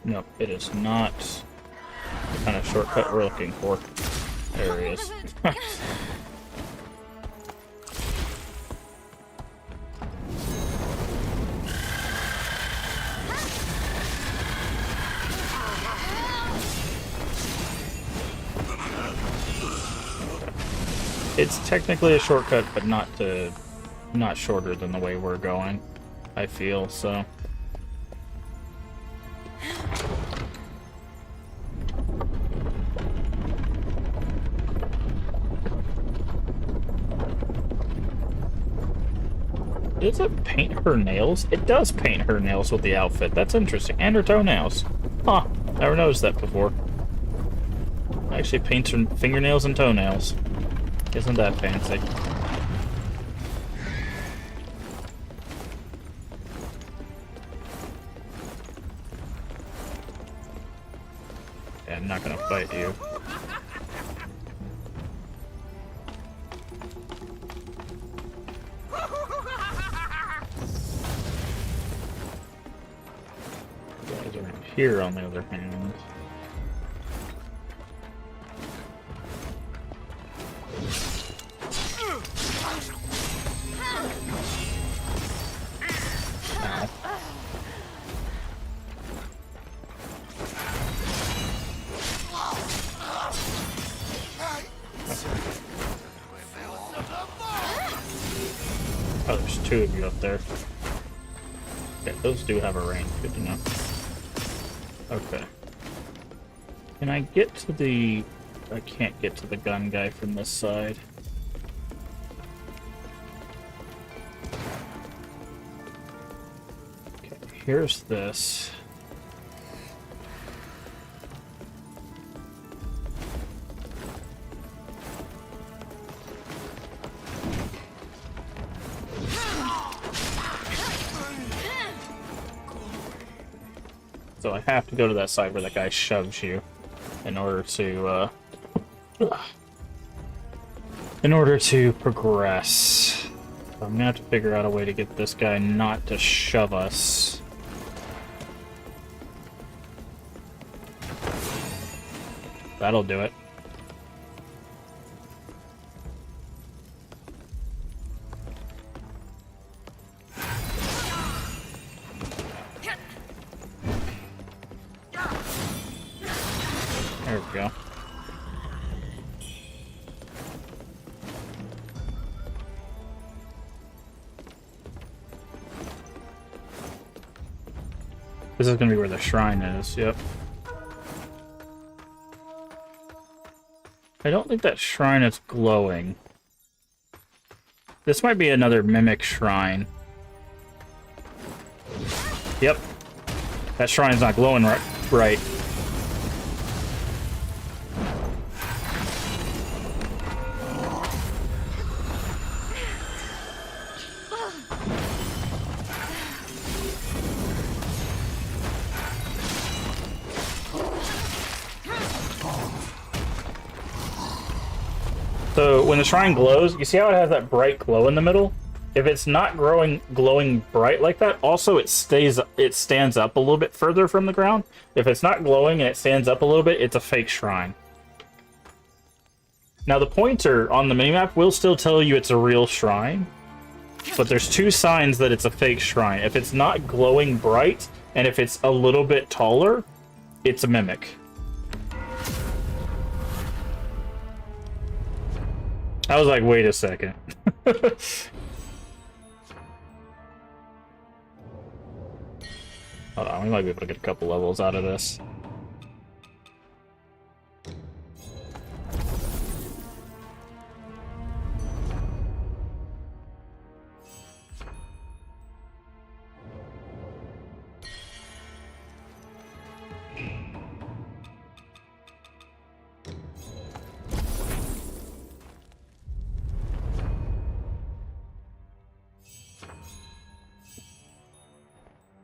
Nope, it is not the kind of shortcut we're looking for. There he is. It's technically a shortcut, but not shorter than the way we're going, I feel, so. Does it paint her nails? It does paint her nails with the outfit. That's interesting. And her toenails. Huh. Never noticed that before. Actually paints her fingernails and toenails. Isn't that fancy? Yeah, I'm not gonna fight you. Guys are here, on the other hand. Oh, there's two of you up there. Okay, those do have a range. Good to know. Okay. Can I get to the... I can't get to the gun guy from this side. Okay, here's this. So I have to go to that side where that guy shoves you in order to progress. So I'm gonna have to figure out a way to get this guy not to shove us. That'll do it. There we go. This is gonna be where the shrine is, yep. I don't think that shrine is glowing. This might be another mimic shrine. Yep. That shrine's not glowing right. So when the shrine glows, you see how it has that bright glow in the middle? If it's not glowing bright like that, also it stands up a little bit further from the ground. If it's not glowing and it stands up a little bit, it's a fake shrine. Now the pointer on the minimap will still tell you it's a real shrine, but there's two signs that it's a fake shrine. If it's not glowing bright, and if it's a little bit taller, it's a mimic. I was like, wait a second. Hold on, we might be able to get a couple levels out of this.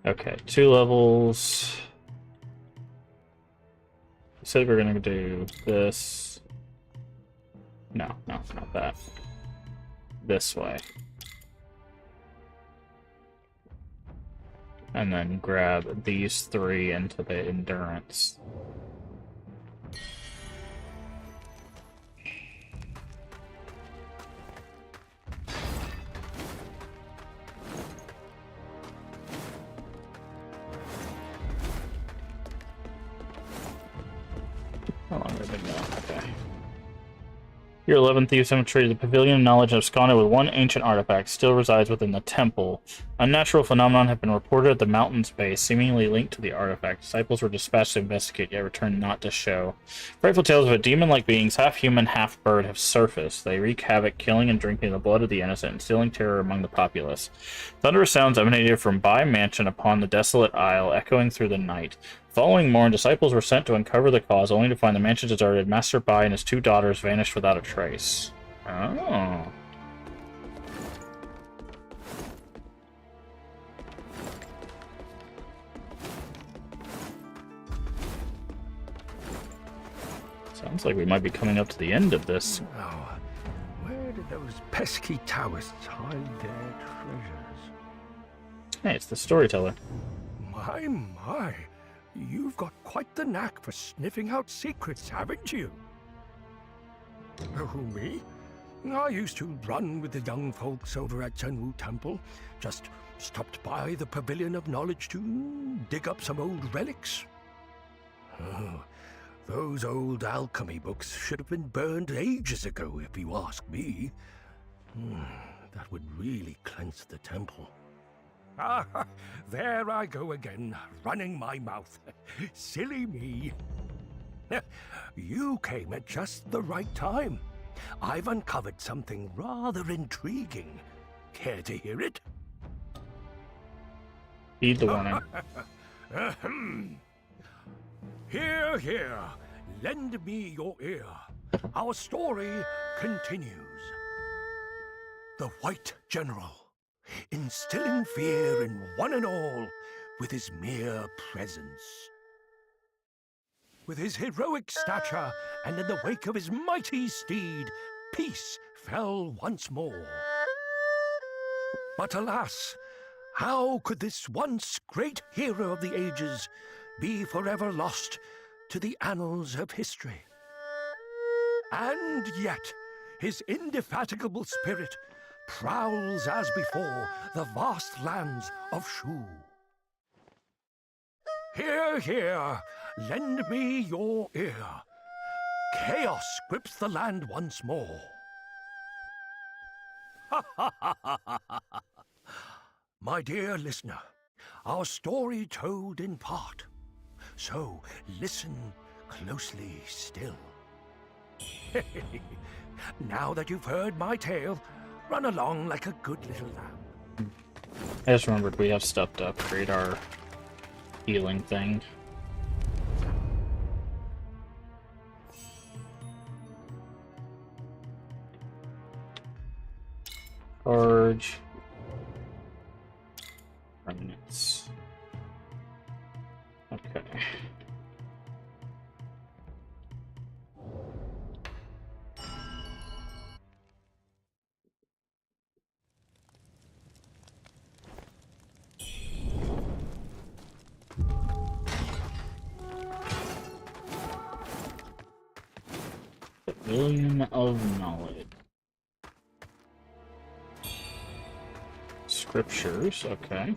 Okay, 2 levels. We said we're gonna do this. No, not that. This way. And then grab these 3 into the endurance. How long have I been going? Okay. Your 11th Thieves Cemetery, the Pavilion of Knowledge, absconded with one ancient artifact, still resides within the temple. Unnatural phenomenon have been reported at the mountain's base, seemingly linked to the artifact. Disciples were dispatched to investigate, yet returned not to show. Frightful tales of a demon-like beings, half human, half bird, have surfaced. They wreak havoc, killing and drinking the blood of the innocent, instilling terror among the populace. Thunderous sounds emanated from Bai Mansion upon the desolate isle, echoing through the night. Following morn, disciples were sent to uncover the cause, only to find the mansion deserted. Master Bai and his 2 daughters vanished without a trace. Oh. Sounds like we might be coming up to the end of this. Now, where did those pesky Taoists hide their treasures? Hey, it's the storyteller. My. You've got quite the knack for sniffing out secrets, haven't you? Who, me? I used to run with the young folks over at Zhenwu Temple. Just stopped by the Pavilion of Knowledge to dig up some old relics. Oh, those old alchemy books should have been burned ages ago, if you ask me. That would really cleanse the temple. Ah, there I go again, running my mouth. Silly me. You came at just the right time. I've uncovered something rather intriguing. Care to hear it? Heed the warning. Here. Lend me your ear. Our story continues. The White General, instilling fear in one and all with his mere presence. With his heroic stature and in the wake of his mighty steed, peace fell once more. But alas, how could this once great hero of the ages be forever lost to the annals of history? And yet, his indefatigable spirit prowls as before the vast lands of Shu. Here, lend me your ear. Chaos grips the land once more. My dear listener, our story told in part. So listen closely still. Now that you've heard my tale, run along like a good little lamb. I just remembered we have stuff to upgrade our healing thing. Charge. Remnants. Okay. Pavilion of Knowledge. Scriptures, okay.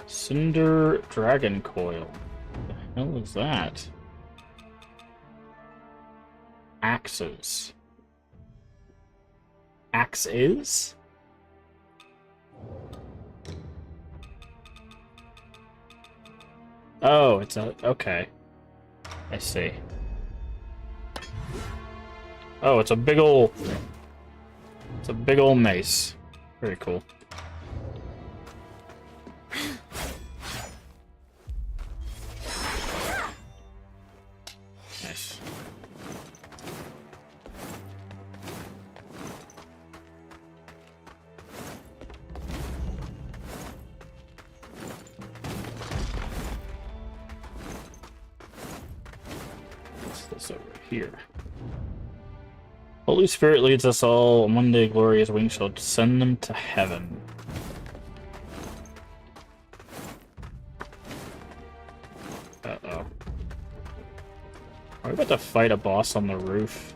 Cinder Dragon Coil. What the hell is that? Axes. Oh, it's a... Okay. I see. Oh, it's a big ol'... It's a big ol' mace. Very cool. Nice. What's this over here? Holy Spirit leads us all, and one day glorious wings shall send them to heaven. Uh-oh. Are we about to fight a boss on the roof?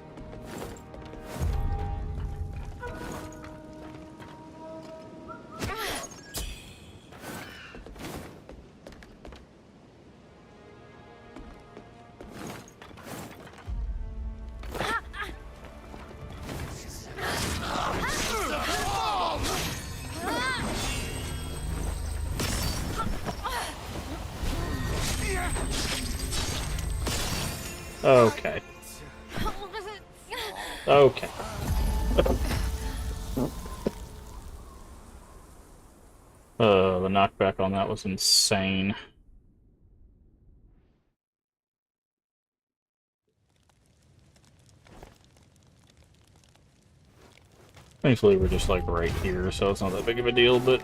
Okay. Okay. The knockback on that was insane. Thankfully, we're just like right here, so it's not that big of a deal, but...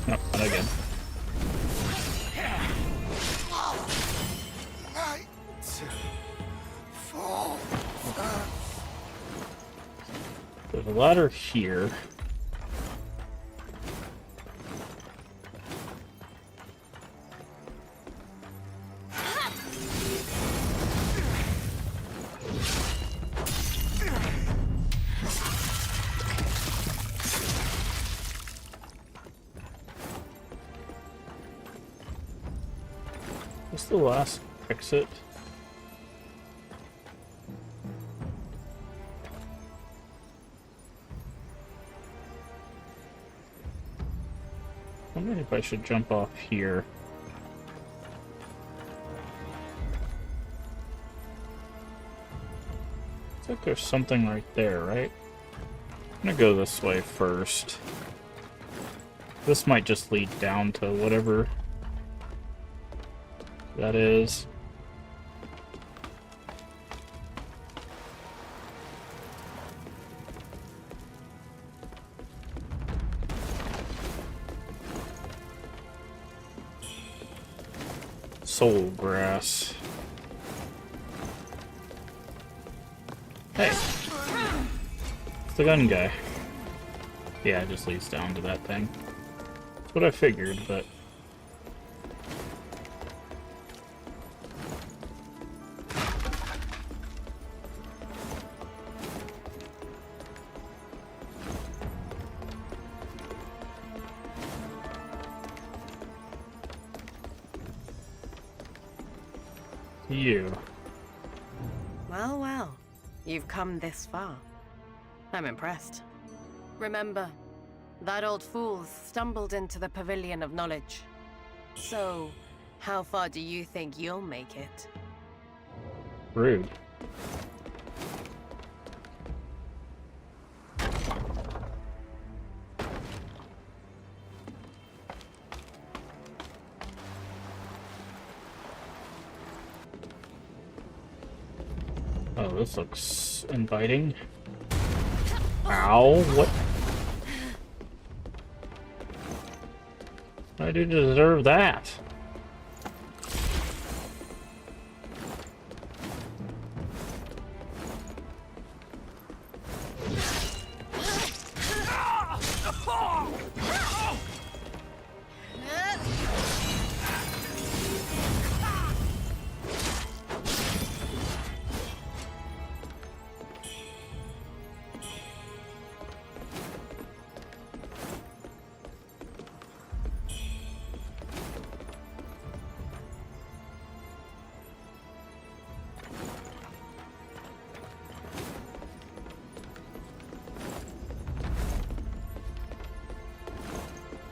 No, not again. There's a ladder here. What's the last exit? I wonder if I should jump off here. Looks like there's something right there, right? I'm gonna go this way first. This might just lead down to whatever that is. Soul grass. Hey. It's the gun guy. Yeah, it just leads down to that thing. That's what I figured, but... You. Well, well. You've come this far. I'm impressed. Remember, that old fool stumbled into the Pavilion of Knowledge. So, how far do you think you'll make it? Rude. Oh, this looks inviting. Ow, what? I do deserve that.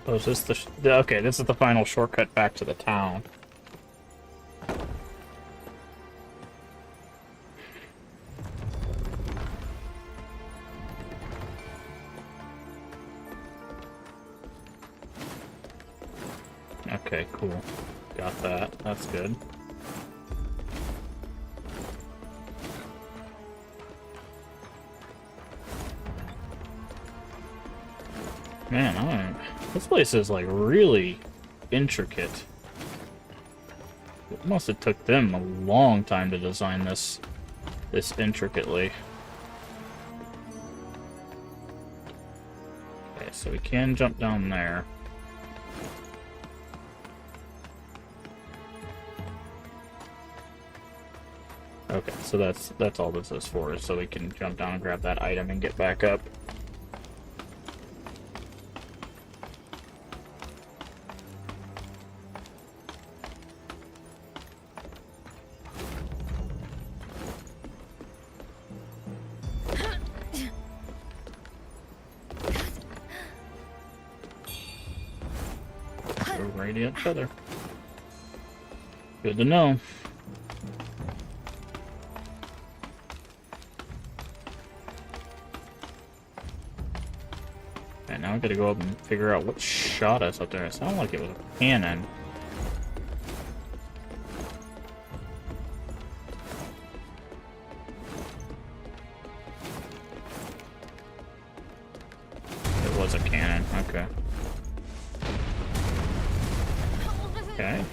Oh, is this okay, this is the final shortcut back to the town. Okay, cool. Got that. That's good. Man, this place is like really intricate. It must have took them a long time to design this intricately. Okay, so we can jump down there. Okay, so that's all this is for, is so we can jump down and grab that item and get back up. Radiant feather. Good to know. And now I gotta go up and figure out what shot us up there. It sounded like it was a cannon. It was a cannon, okay. Okay.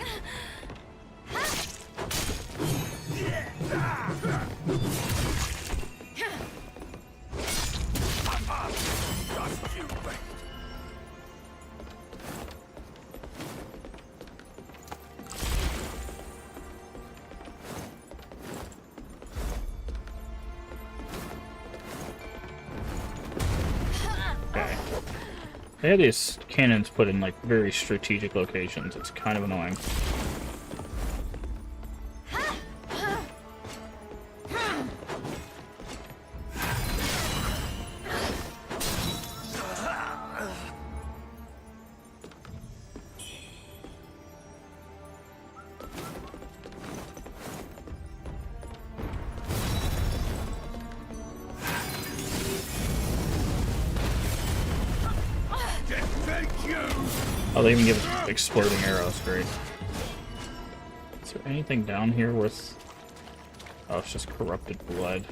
Okay. They have these cannons put in like very strategic locations. It's kind of annoying. Oh, they even give us exploding arrows, great. Is there anything down here worth... Oh, it's just corrupted blood.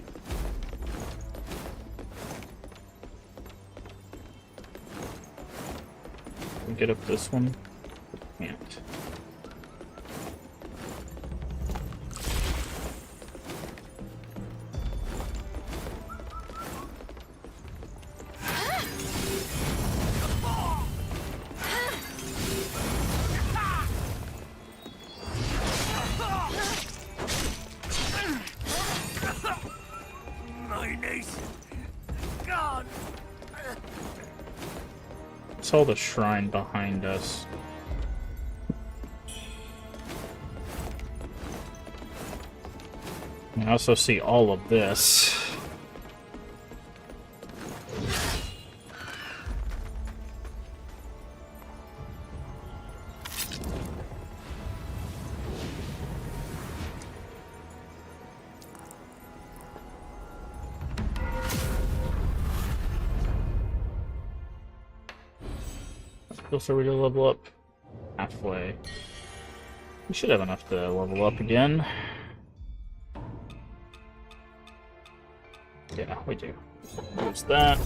Can we get up this one? Can't. Saw the shrine behind us. I also see all of this. Close are we to level up? Halfway. We should have enough to level up again. Yeah, we do. Use that.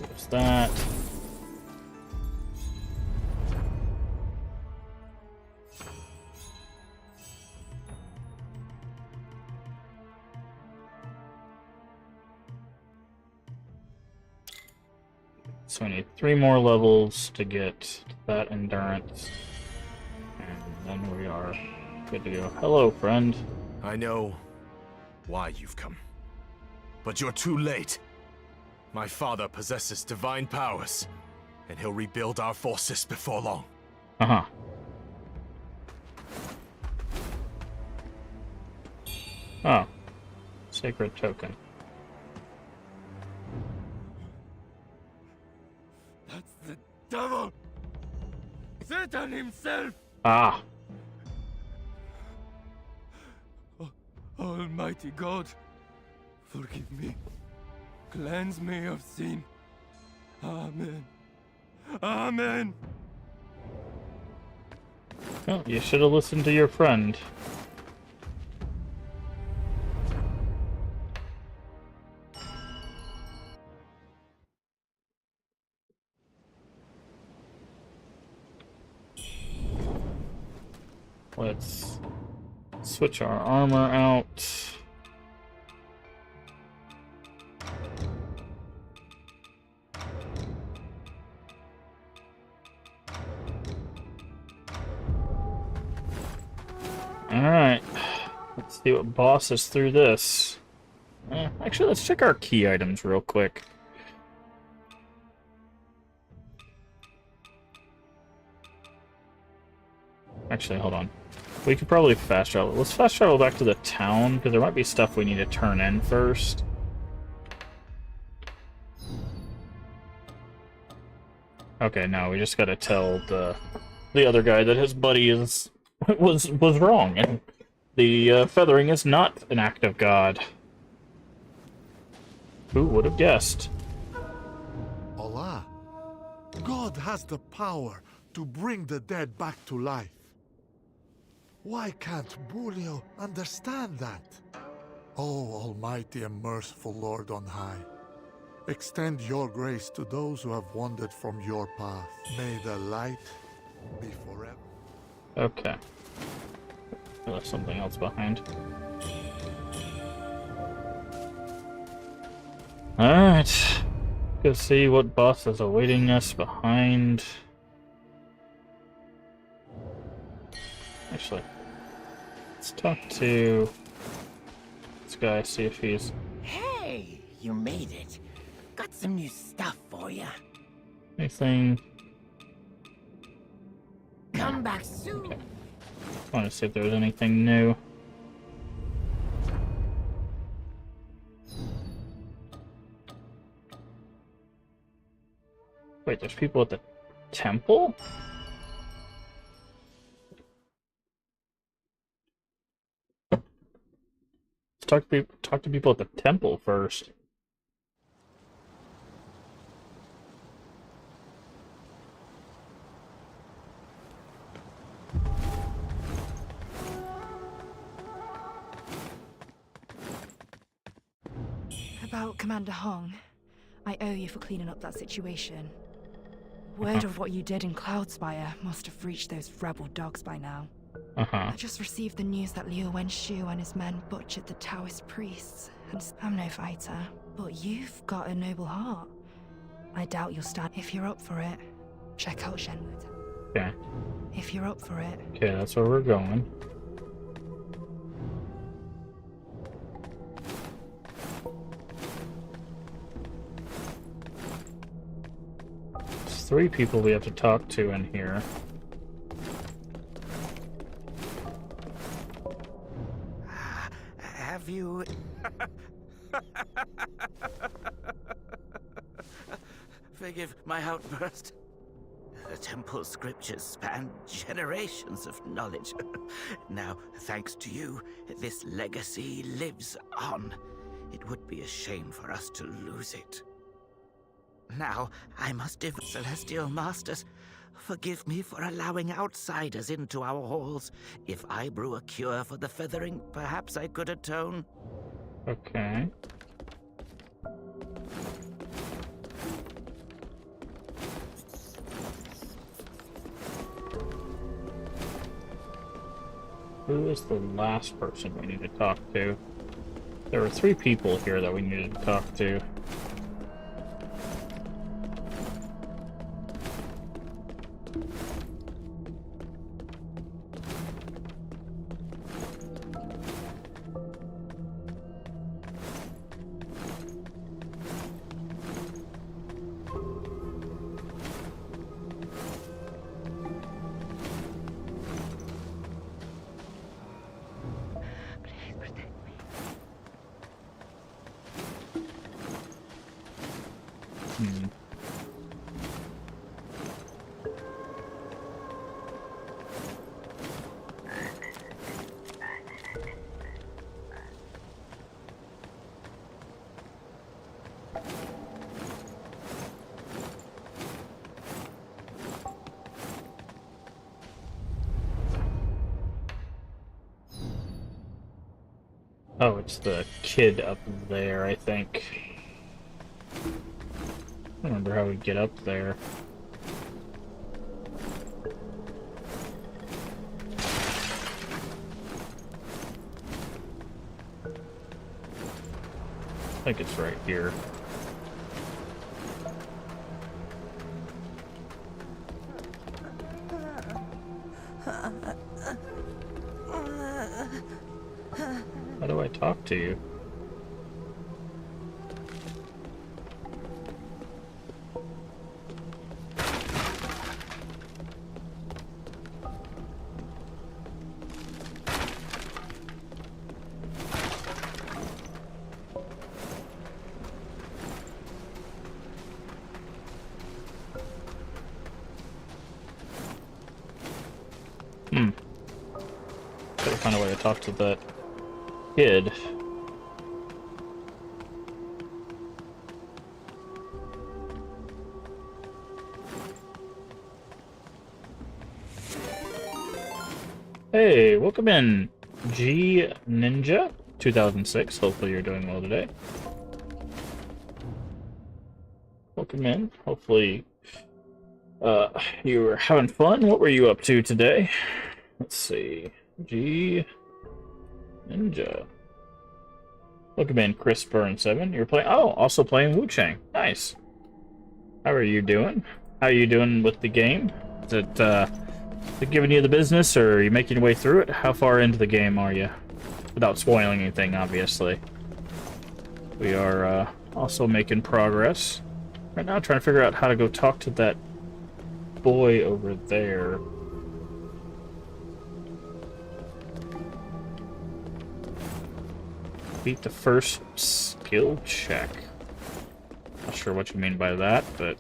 Use that. So we need 3 more levels to get that endurance. And then we are good to go. Hello, friend. I know why you've come. But you're too late. My father possesses divine powers, and he'll rebuild our forces before long. Uh-huh. Oh. Sacred token. Satan himself! Ah. Almighty God, forgive me. Cleanse me of sin. Amen. Amen. Well, you should have listened to your friend. Let's switch our armor out. Alright. Let's see what boss is through this. Actually, let's check our key items real quick. Actually, hold on. We could probably fast travel. Let's fast travel back to the town, because there might be stuff we need to turn in first. Okay, no, we just gotta tell the other guy that his buddy was wrong, and the feathering is not an act of God. Who would have guessed? Allah, God has the power to bring the dead back to life. Why can't Bulio understand that? Oh, almighty and merciful Lord on high, extend your grace to those who have wandered from your path. May the light be forever. Okay. I left something else behind. Alright. Go see what boss is awaiting us behind. Actually, let's talk to this guy, see if he's... Hey, you made it. Got some new stuff for you. anything. Come back soon. Okay. I want to see if there's anything new. Wait, there's people at the temple? Let's talk to people at the temple first. About Commander Hong, I owe you for cleaning up that situation. Word of what you did in Cloudspire must have reached those rebel dogs by now. I just received the news that Liu Wenshu and his men butchered the Taoist priests, and I'm no fighter, but you've got a noble heart. I doubt you'll stand. If you're up for it, check out Shenwu. Okay. If you're up for it. Okay, that's where we're going. There's 3 people we have to talk to in here. Have you... Forgive my outburst. The temple scriptures span generations of knowledge. Now, thanks to you, this legacy lives on. It would be a shame for us to lose it. Now, I must give Celestial Masters. Forgive me for allowing outsiders into our halls. If I brew a cure for the feathering, perhaps I could atone. Okay. Who is the last person we need to talk to? There were 3 people here that we needed to talk to. Oh, it's the kid up there, I think. I don't remember how we get up there. I think it's right here. How do I talk to you? Gotta find a way to talk to that kid. Hey, welcome in, G Ninja 2006. Hopefully you're doing well today. Welcome in. Hopefully you were having fun. What were you up to today? Let's see. G Ninja. Welcome in, Chris Burn 7. You're playing. Oh, also playing Wuchang. Nice. How are you doing? How are you doing with the game? Is it giving you the business, or are you making your way through it? How far into the game are you? Without spoiling anything, obviously. We are also making progress. Right now, trying to figure out how to go talk to that boy over there. Beat the first skill check. Not sure what you mean by that, but...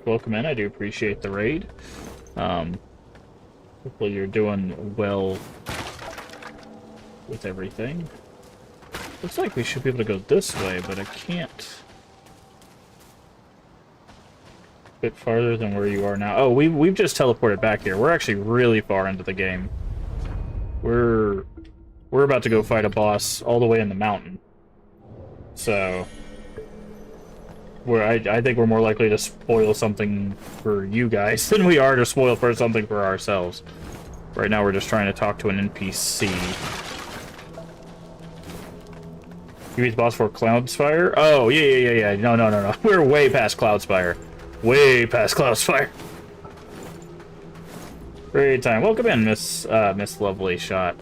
welcome in, I do appreciate the raid. Hopefully you're doing well with everything. Looks like we should be able to go this way, but I can't. A bit farther than where you are now. Oh, we've just teleported back here. We're actually really far into the game. We're about to go fight a boss all the way in the mountain. So I think we're more likely to spoil something for you guys than we are to spoil for something for ourselves. Right now we're just trying to talk to an NPC. You beat the boss for Cloudspire? Oh, yeah. No. We're way past Cloudspire. Way past Cloudspire. Great time. Welcome in, Miss Lovely Shot.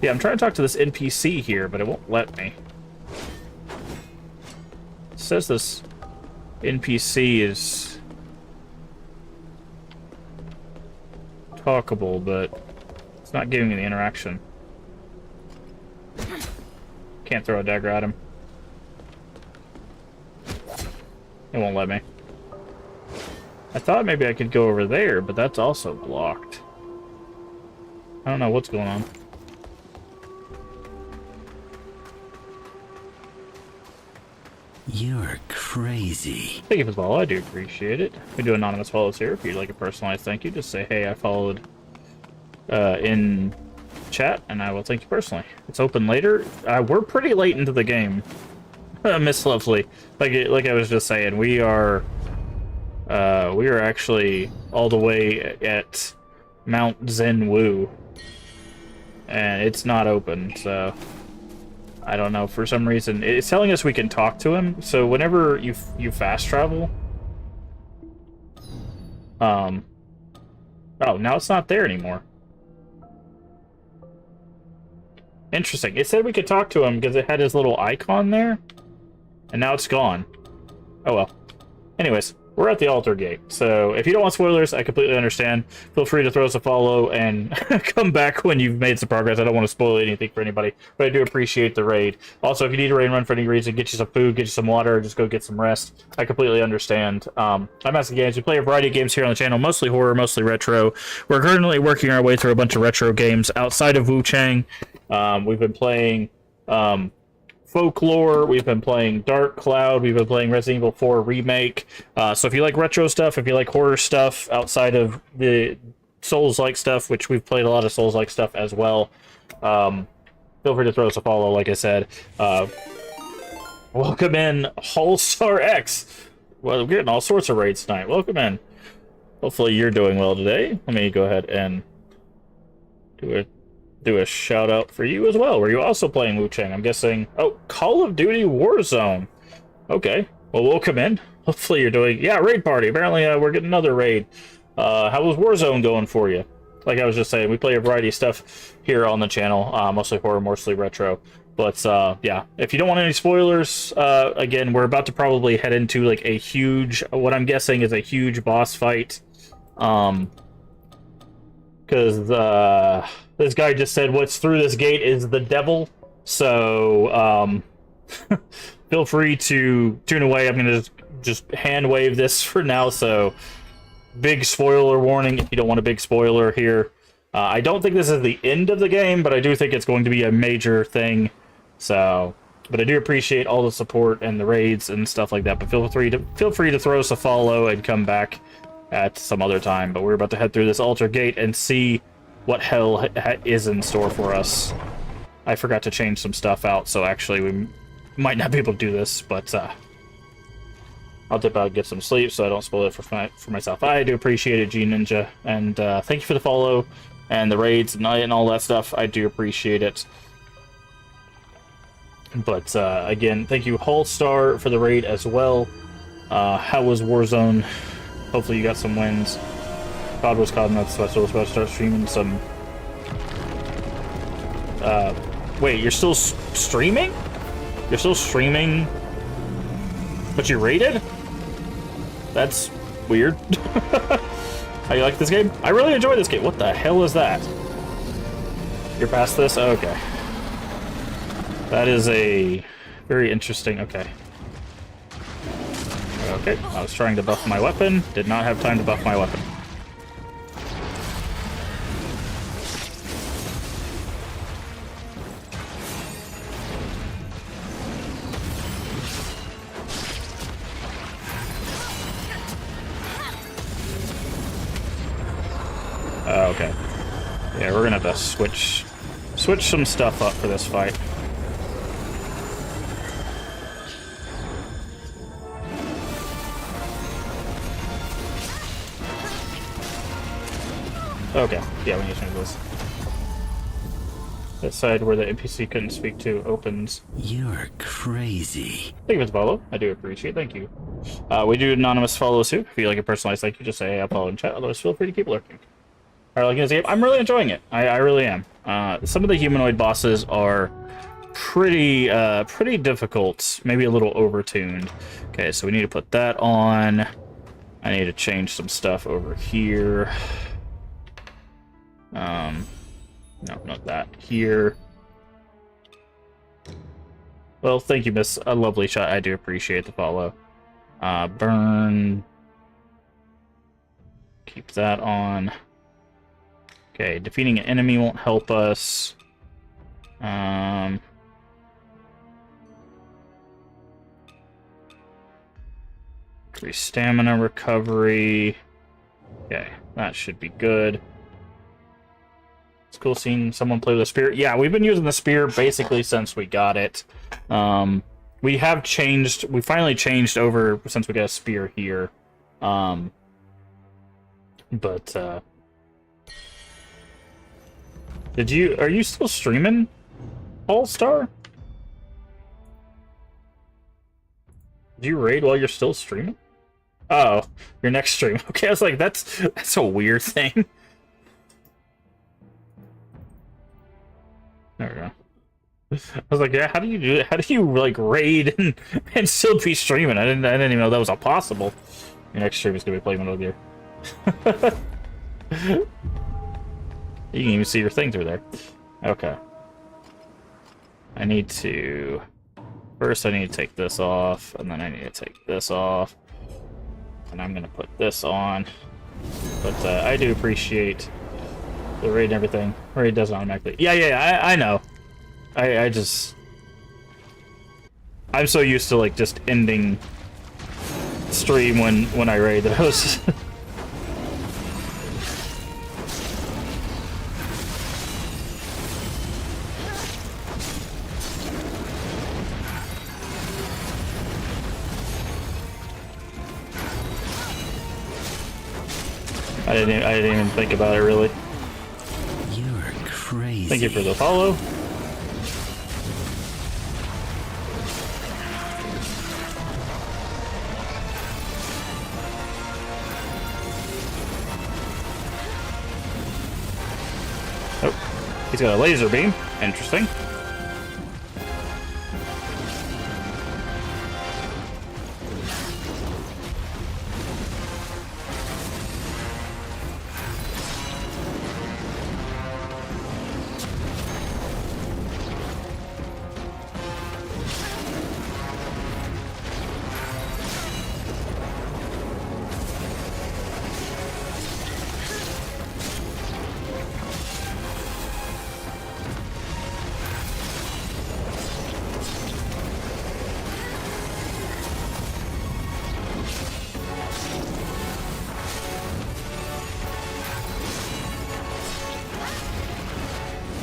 Yeah, I'm trying to talk to this NPC here, but it won't let me. It says this NPC is talkable, but it's not giving me the interaction. Can't throw a dagger at him. It won't let me. I thought maybe I could go over there, but that's also blocked. I don't know what's going on. You're crazy. Thank you for the follow, I do appreciate it. We do anonymous follows here. If you'd like a personalized thank you, just say, hey, I followed in chat, and I will thank you personally. It's open later. We're pretty late into the game, Miss Lovely. Like I was just saying, we are actually all the way at Mount Zenwu, and it's not open, so I don't know. For some reason, it's telling us we can talk to him. So whenever you fast travel, oh, now it's not there anymore. Interesting. It said we could talk to him because it had his little icon there, and now it's gone. Oh well. Anyways, we're at the altar gate, so if you don't want spoilers, I completely understand. Feel free to throw us a follow and come back when you've made some progress. I don't want to spoil anything for anybody, but I do appreciate the raid. Also, if you need a raid and run for any reason, get you some food, get you some water, or just go get some rest. I completely understand. I'm Asking Games. We play a variety of games here on the channel, mostly horror, mostly retro. We're currently working our way through a bunch of retro games outside of Wuchang. We've been playing Folklore, we've been playing Dark Cloud, we've been playing Resident Evil 4 Remake. So if you like retro stuff, if you like horror stuff outside of the Souls-like stuff, which we've played a lot of Souls-like stuff as well, feel free to throw us a follow, like I said. Welcome in, All-Star X. Well, we're getting all sorts of raids tonight. Welcome in. Hopefully you're doing well today. Let me go ahead and do a shout out for you as well. Were you also playing Wuchang? I'm guessing. Oh, Call of Duty Warzone. Okay. Well, welcome in. Hopefully you're doing. Yeah, raid party. Apparently we're getting another raid. How was Warzone going for you? Like I was just saying, we play a variety of stuff here on the channel. Mostly horror, mostly retro. But yeah, if you don't want any spoilers, again, we're about to probably head into like a huge, what I'm guessing is a huge boss fight. Because this guy just said what's through this gate is the devil. So feel free to tune away. I'm going to just hand wave this for now. So big spoiler warning if you don't want a big spoiler here. I don't think this is the end of the game, but I do think it's going to be a major thing. So, but I do appreciate all the support and the raids and stuff like that. But feel free to throw us a follow and come back at some other time. But we're about to head through this altar gate and see what hell is in store for us. I forgot to change some stuff out, so actually we might not be able to do this, but I'll dip out and get some sleep so I don't spoil it for myself. I do appreciate it, G Ninja, and thank you for the follow and the raids and all that stuff. I do appreciate it. But again, thank you, Hallstar, for the raid as well. How was Warzone? Hopefully you got some wins. COD was COD, not special. Supposed to start streaming some. Wait, you're still streaming? You're still streaming, but you rated? That's weird. How you like this game? I really enjoy this game. What the hell is that? You're past this? Okay. That is a very interesting. Okay. Okay, I was trying to buff my weapon. Did not have time to buff my weapon. Okay. Yeah, we're gonna have to switch some stuff up for this fight. Okay, yeah, we need to change this. That side where the NPC couldn't speak to opens. You're crazy. Thank you for the follow. I do appreciate it. Thank you. We do anonymous follows too. If you like a personalized thank you, just say, hey, I'll follow in chat. Otherwise, feel free to keep lurking. Alright, like this game, I'm really enjoying it. I really am. Some of the humanoid bosses are pretty difficult. Maybe a little overtuned. Okay, so we need to put that on. I need to change some stuff over here. No, not that. Here. Well, thank you, Miss. A lovely shot. I do appreciate the follow. Burn. Keep that on. Okay, defeating an enemy won't help us. Increase stamina recovery. Okay, that should be good. It's cool seeing someone play with the spear. Yeah, we've been using the spear basically since we got it. We have changed. We finally changed over since we got a spear here. But are you still streaming, All-Star? Did you raid while you're still streaming? Oh, your next stream. Okay, I was like, that's a weird thing. There we go. I was like, yeah, how do you do it? How do you like raid and still be streaming? I didn't even know that was possible. Your next stream is gonna be playing Metal Gear. You can even see your thing through there. Okay. First I need to take this off, and then I need to take this off. And I'm gonna put this on. But I do appreciate the raid and everything. Raid doesn't automatically. Yeah, I know. I just... I'm so used to like just ending stream when I raid those. I didn't even think about it really. You're crazy. Thank you for the follow. Oh, he's got a laser beam. Interesting.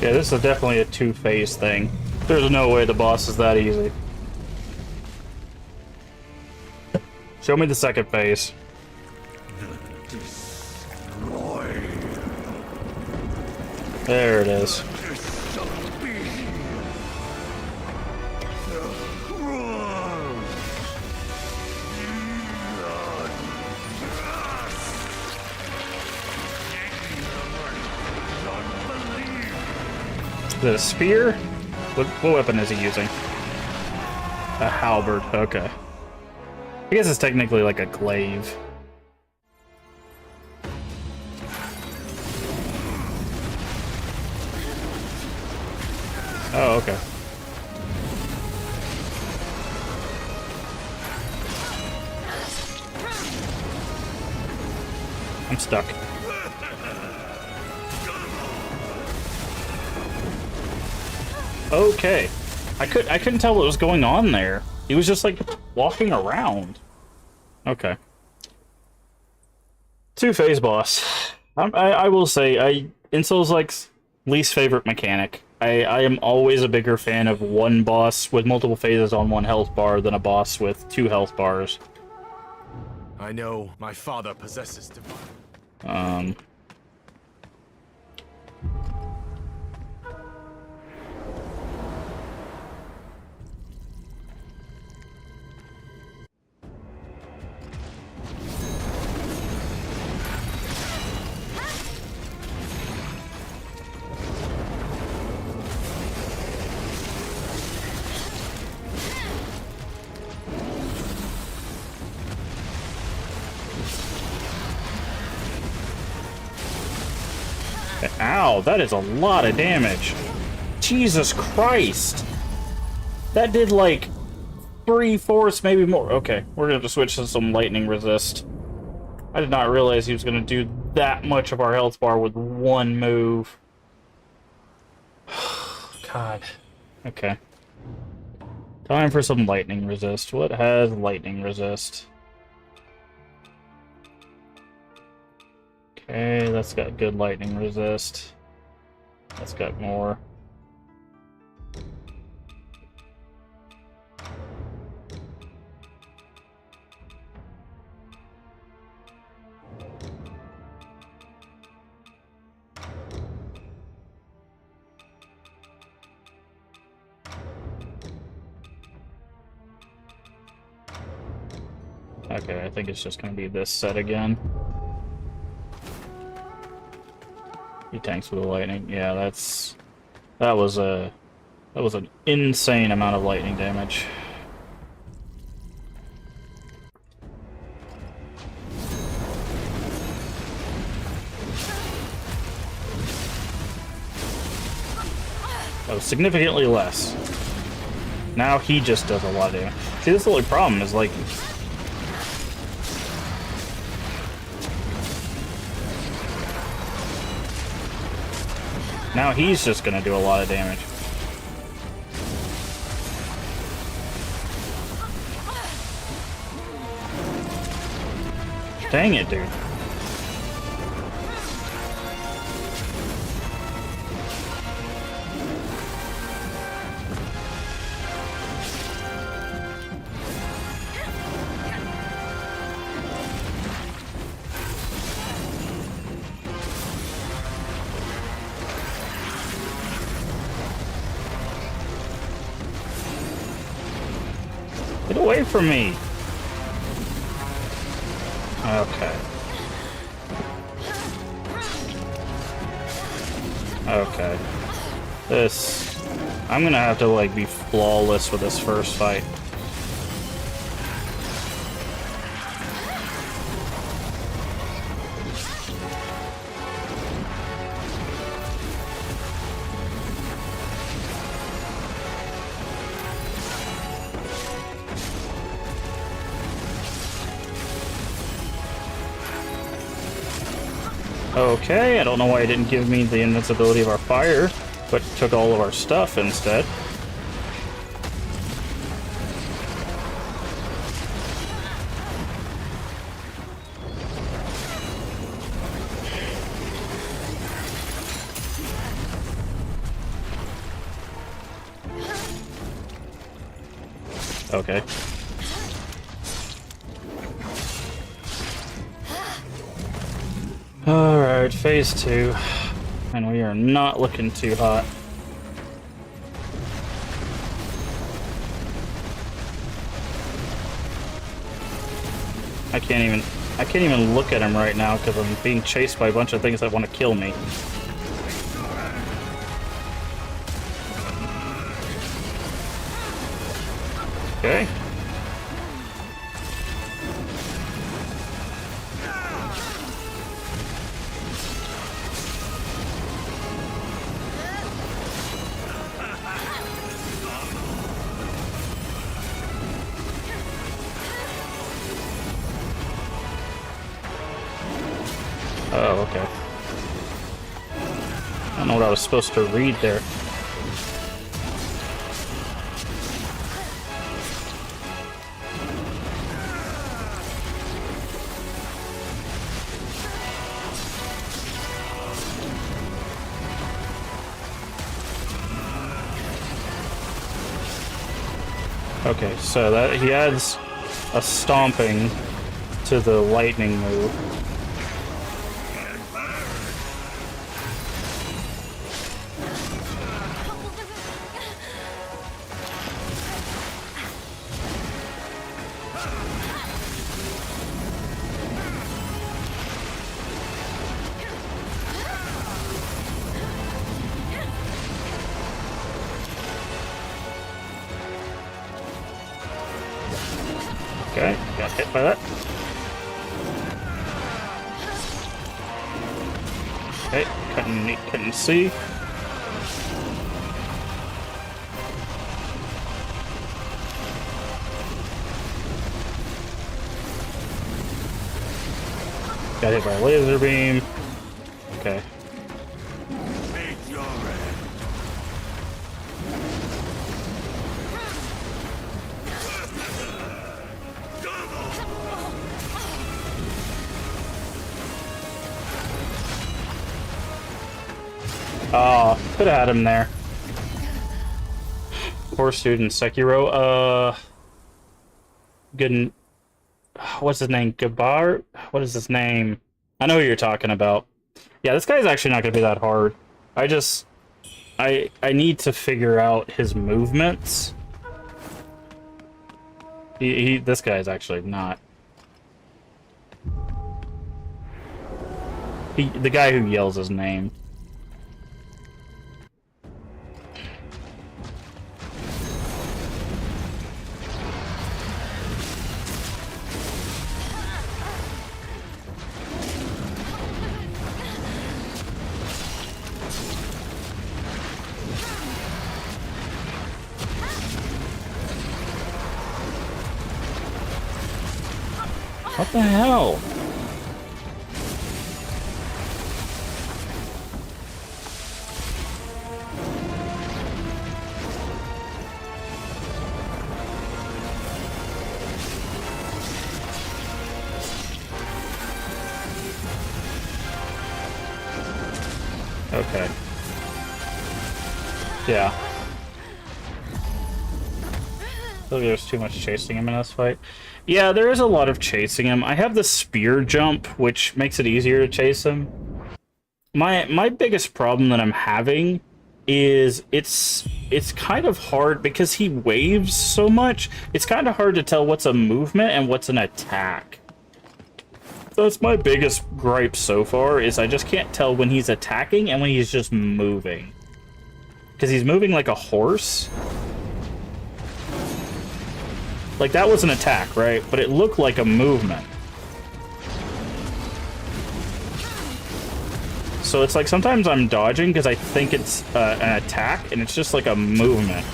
Yeah, this is definitely a two-phase thing. There's no way the boss is that easy. Show me the second phase. There it is. Is it a spear? What weapon is he using? A halberd, okay. I guess it's technically like a glaive. Oh, okay. I'm stuck. Okay. I couldn't tell what was going on there. He was just like walking around. Okay. Two-phase boss. I will say, in Souls-like's least favorite mechanic. I am always a bigger fan of one boss with multiple phases on one health bar than a boss with two health bars. I know my father possesses divine. Ow, that is a lot of damage. Jesus Christ. That did like 3/4, maybe more. Okay, we're gonna have to switch to some lightning resist. I did not realize he was gonna do that much of our health bar with one move. God. Okay. Time for some lightning resist. What has lightning resist? Okay, that's got good lightning resist. That's got more. Okay, I think it's just gonna be this set again. He tanks with the lightning. Yeah, that was an insane amount of lightning damage. That was significantly less. Now he just does a lot of damage. See, this is the only problem is like now he's just gonna do a lot of damage. Dang it, dude. Get away from me! Okay. Okay. This... I'm gonna have to, like, be flawless with this first fight. Okay, I don't know why it didn't give me the invincibility of our fire, but took all of our stuff instead. Okay. Alright, phase 2. And we are not looking too hot. I can't even look at him right now because I'm being chased by a bunch of things that want to kill me. Okay. Oh, okay. I don't know what I was supposed to read there. Okay, so that he adds a stomping to the lightning move. Okay, got hit by that. Okay, couldn't see. Got hit by a laser beam. Okay. Oh, could have had him there. Poor student, Sekiro. Good. What's his name? Gabar? What is his name? I know who you're talking about. Yeah, this guy's actually not gonna be that hard. I need to figure out his movements. This guy's actually not. The guy who yells his name. What the hell? Okay. Yeah. I feel like there's too much chasing him in this fight. Yeah, there is a lot of chasing him. I have the spear jump, which makes it easier to chase him. My biggest problem that I'm having is it's kind of hard because he waves so much. It's kind of hard to tell what's a movement and what's an attack. That's my biggest gripe so far, is I just can't tell when he's attacking and when he's just moving. Because he's moving like a horse. Like, that was an attack, right? But it looked like a movement. So it's like sometimes I'm dodging because I think it's an attack, and it's just like a movement.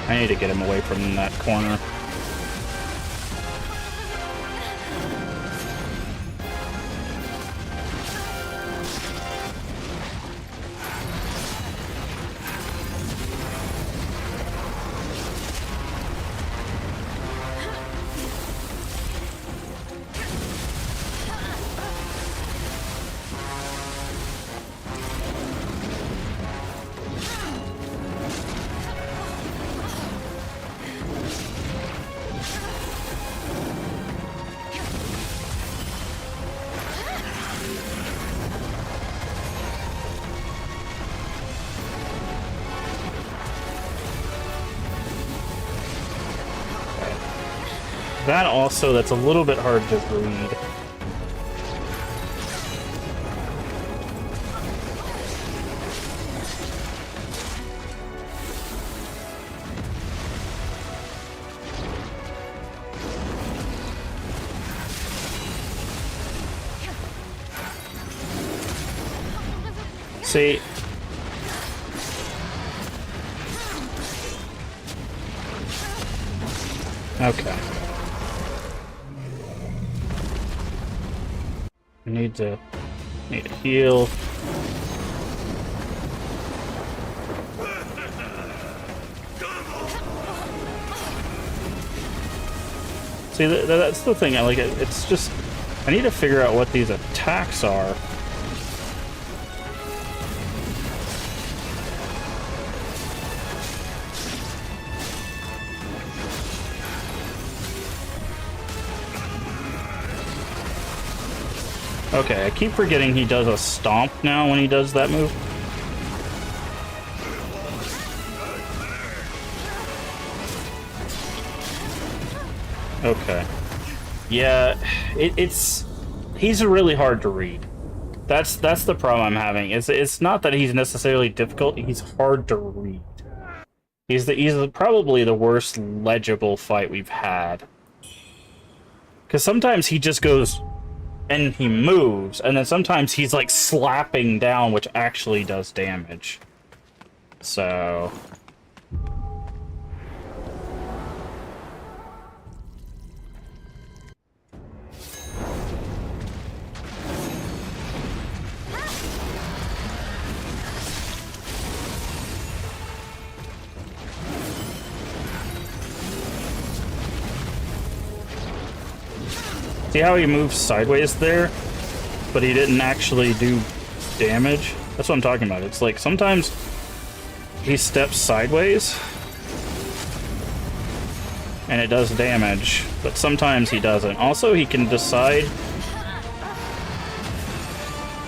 I need to get him away from that corner. That also, that's a little bit hard to read. See? Okay. Need to heal. See, that's the thing. It's just I need to figure out what these attacks are. Okay, I keep forgetting he does a stomp now when he does that move. Okay. Yeah, he's really hard to read. That's the problem I'm having. It's not that he's necessarily difficult, he's hard to read. He's probably the worst legible fight we've had. Because sometimes he just goes and he moves, and then sometimes he's like slapping down, which actually does damage. So see how he moves sideways there, but he didn't actually do damage? That's what I'm talking about. It's like sometimes he steps sideways and it does damage, but sometimes he doesn't. Also, he can decide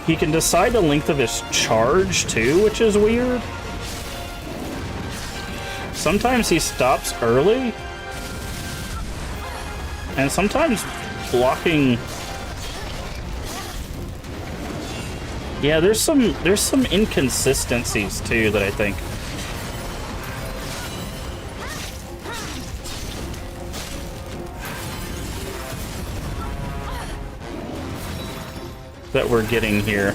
the length of his charge too, which is weird. Sometimes he stops early, and sometimes blocking. Yeah, there's some inconsistencies too that I think. That we're getting here.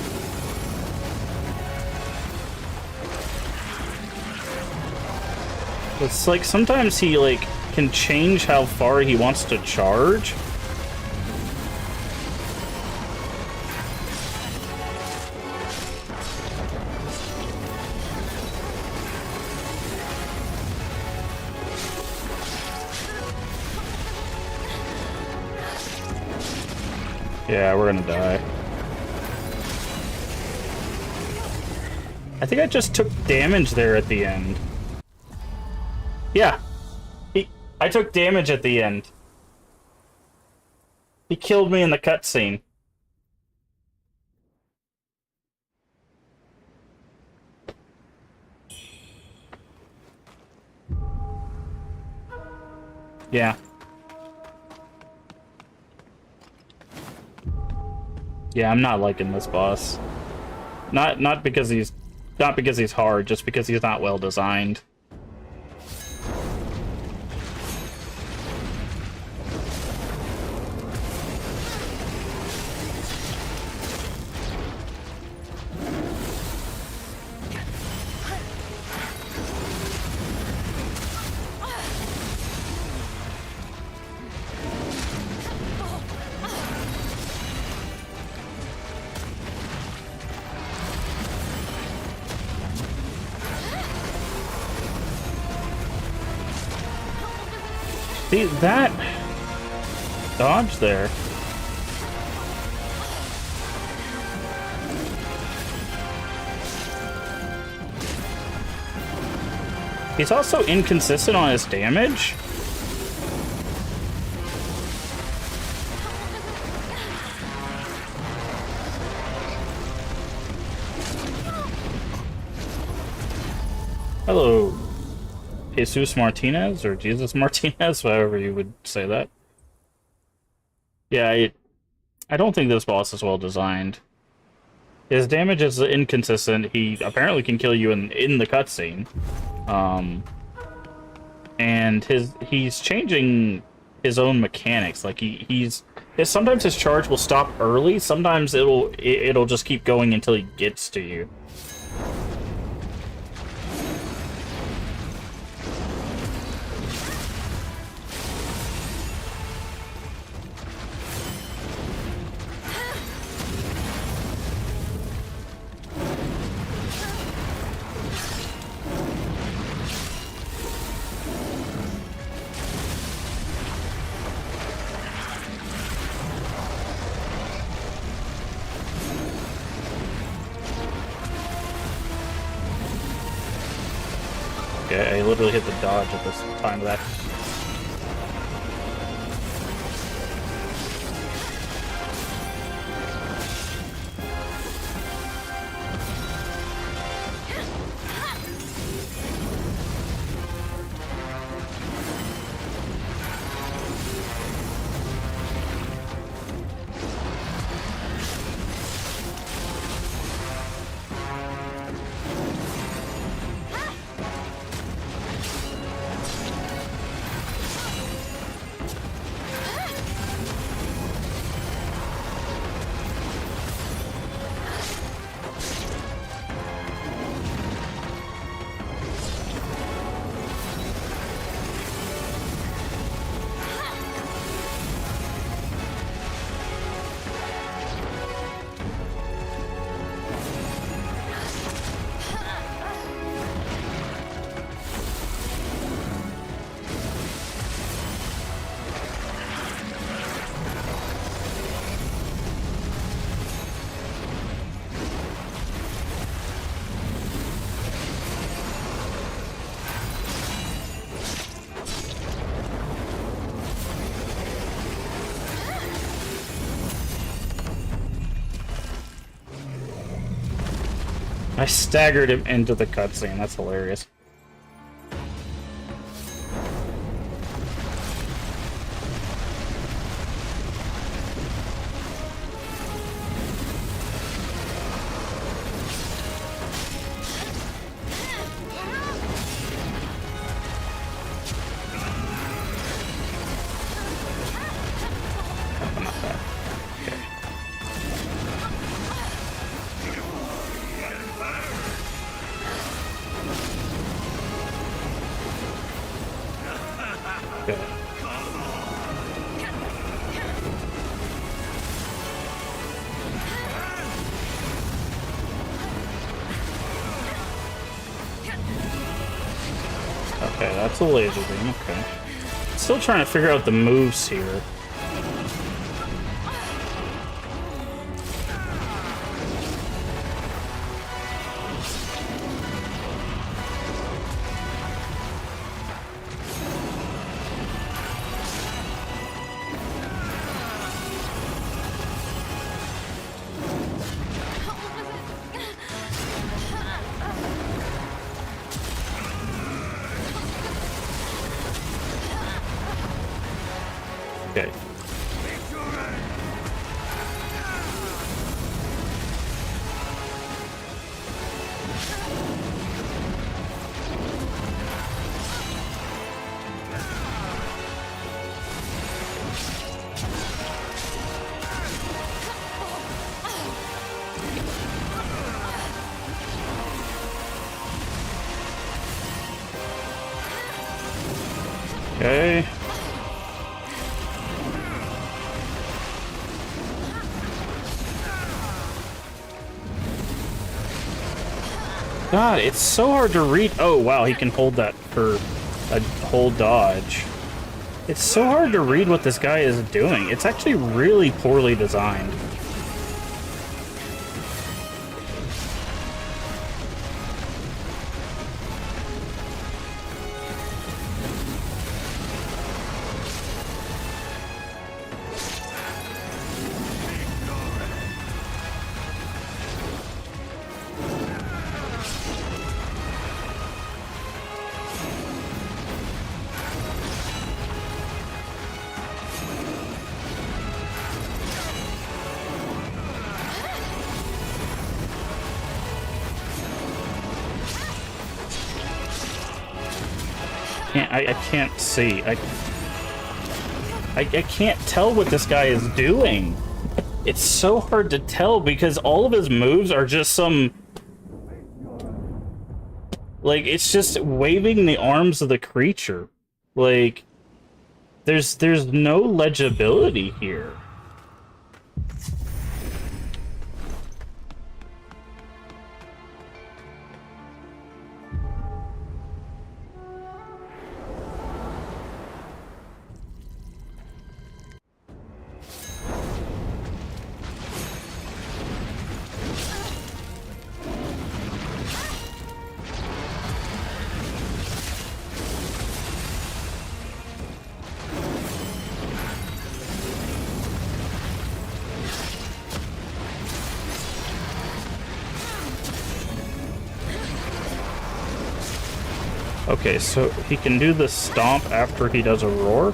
It's like sometimes he like can change how far he wants to charge. Yeah, we're gonna die. I think I just took damage there at the end. Yeah. I took damage at the end. He killed me in the cutscene. Yeah. Yeah, I'm not liking this boss. Not because he's hard, just because he's not well designed. See, that dodge there. He's also inconsistent on his damage. Hello, Jesus Martinez, or Jesus Martinez, however you would say that. Yeah, I don't think this boss is well designed. His damage is inconsistent. He apparently can kill you in the cutscene. And he's changing his own mechanics. Like sometimes his charge will stop early. Sometimes it'll just keep going until he gets to you. Okay, I literally hit the dodge at this time of that. I staggered him into the cutscene. That's hilarious. Okay, that's a laser beam, okay. Still trying to figure out the moves here. Okay. God, it's so hard to read. Oh, wow, he can hold that for a whole dodge. It's so hard to read what this guy is doing. It's actually really poorly designed. I can't see. I can't tell what this guy is doing. It's so hard to tell because all of his moves are just some... Like, it's just waving the arms of the creature. Like, there's no legibility here. Okay, so he can do the stomp after he does a roar?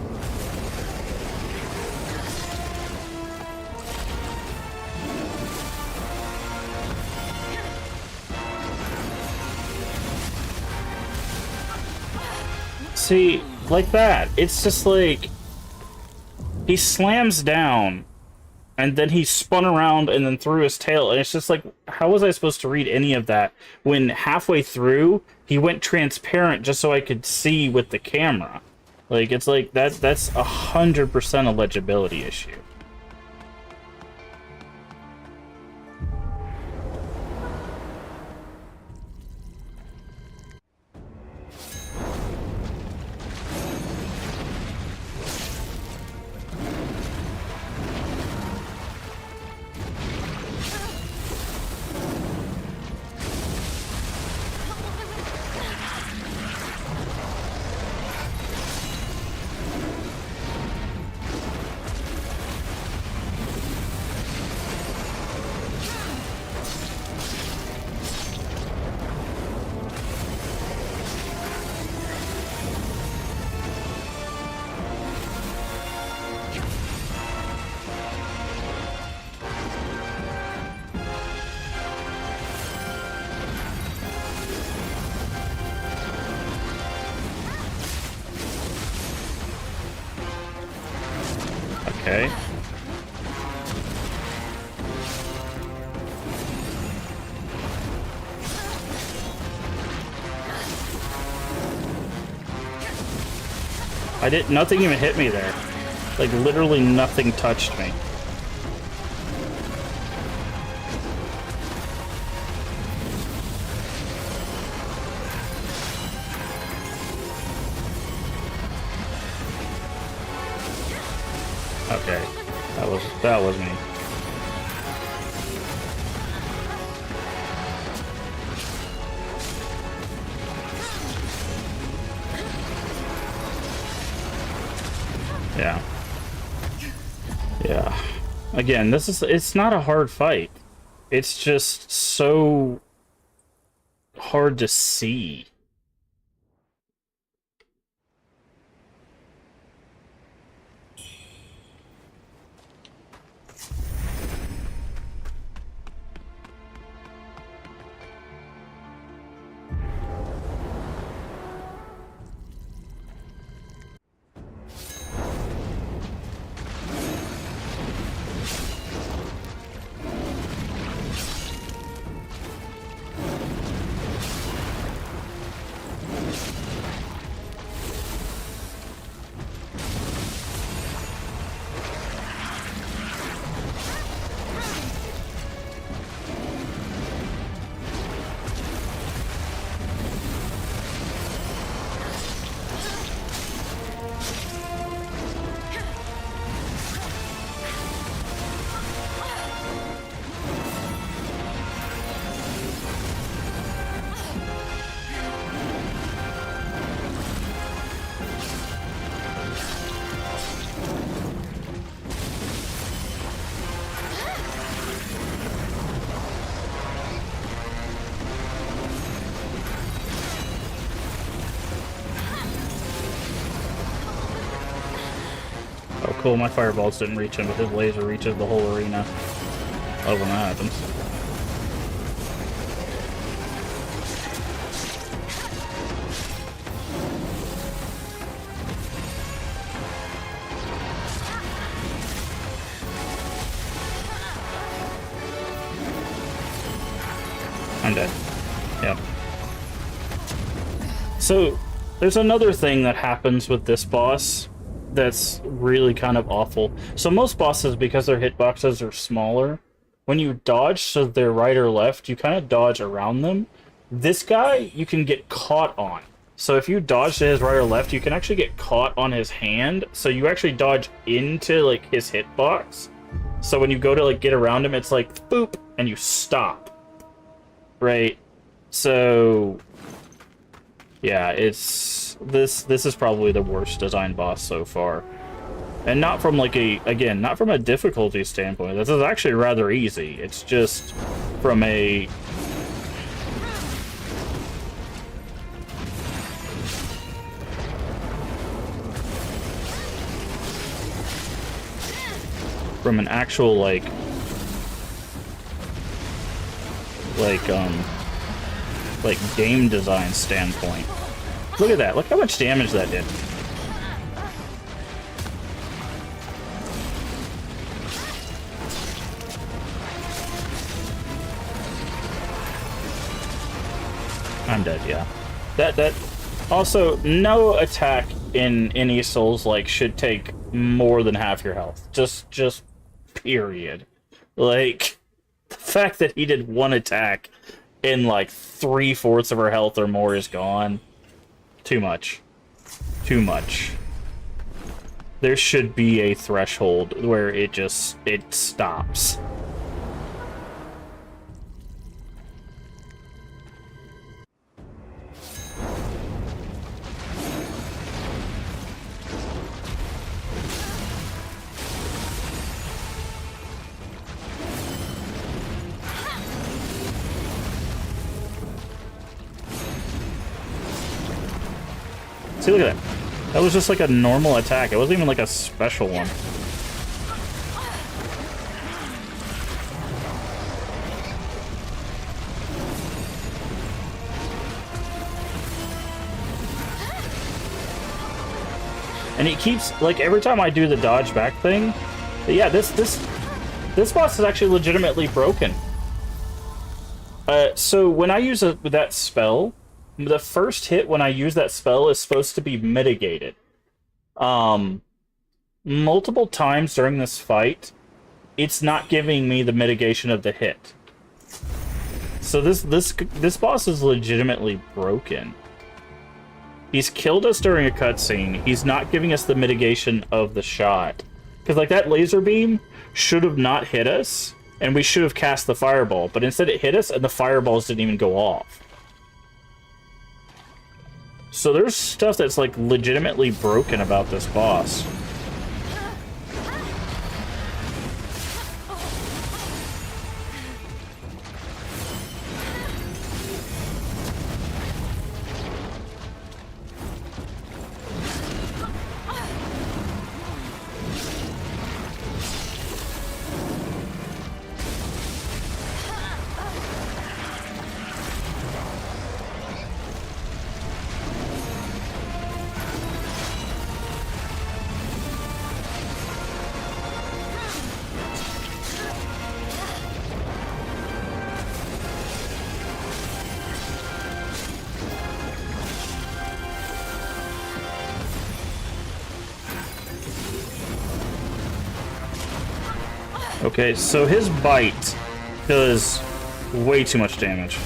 See, like that. It's just like... He slams down, and then he spun around and then threw his tail, and it's just like, how was I supposed to read any of that when halfway through he went transparent just so I could see with the camera? Like, it's like that's 100% a legibility issue. Okay. Nothing even hit me there. Like, literally nothing touched me. Okay. That was me. Yeah. Yeah. Again, it's not a hard fight. It's just so hard to see. cool. My fireballs didn't reach him, but his laser reaches the whole arena. Love when that happens. I'm dead. Yep. So, there's another thing that happens with this boss that's really kind of awful. So most bosses, because their hitboxes are smaller, when you dodge to their right or left, you kind of dodge around them. This guy, you can get caught on. So if you dodge to his right or left, you can actually get caught on his hand. So you actually dodge into, like, his hitbox. So when you go to, like, get around him, it's like, boop, and you stop. Right? So... yeah, it's... This is probably the worst design boss so far. And not from, like, again, not from a difficulty standpoint. This is actually rather easy. It's just from a... from an actual, like, game design standpoint. Look at that. Look how much damage that did. I'm dead, yeah. That also, no attack in any Souls-like should take more than half your health. Just period. Like, the fact that he did one attack and like 3/4 of her health or more is gone. Too much. Too much. There should be a threshold where it stops. See, look at that. That was just like a normal attack. It wasn't even like a special one. And he keeps, like, every time I do the dodge back thing, yeah, this boss is actually legitimately broken. So when I use that spell, the first hit when I use that spell is supposed to be mitigated. Multiple times during this fight, it's not giving me the mitigation of the hit. So this boss is legitimately broken. He's killed us during a cutscene. He's not giving us the mitigation of the shot. Because, like, that laser beam should have not hit us, and we should have cast the fireball. But instead it hit us, and the fireballs didn't even go off. So there's stuff that's, like, legitimately broken about this boss. Okay, so his bite does way too much damage.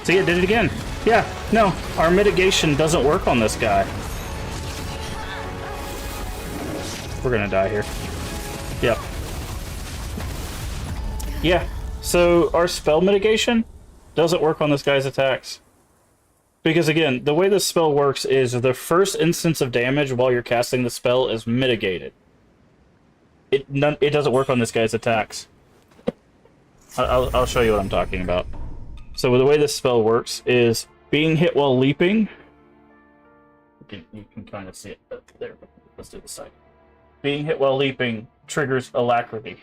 See, it did it again. Yeah, no, our mitigation doesn't work on this guy. We're gonna die here. Yep. Yeah. So our spell mitigation doesn't work on this guy's attacks. Because again, the way this spell works is the first instance of damage while you're casting the spell is mitigated. It doesn't work on this guy's attacks. I'll show you what I'm talking about. So the way this spell works is being hit while leaping. You can kind of see it there. Let's do the side. Being hit while leaping triggers alacrity.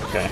Okay.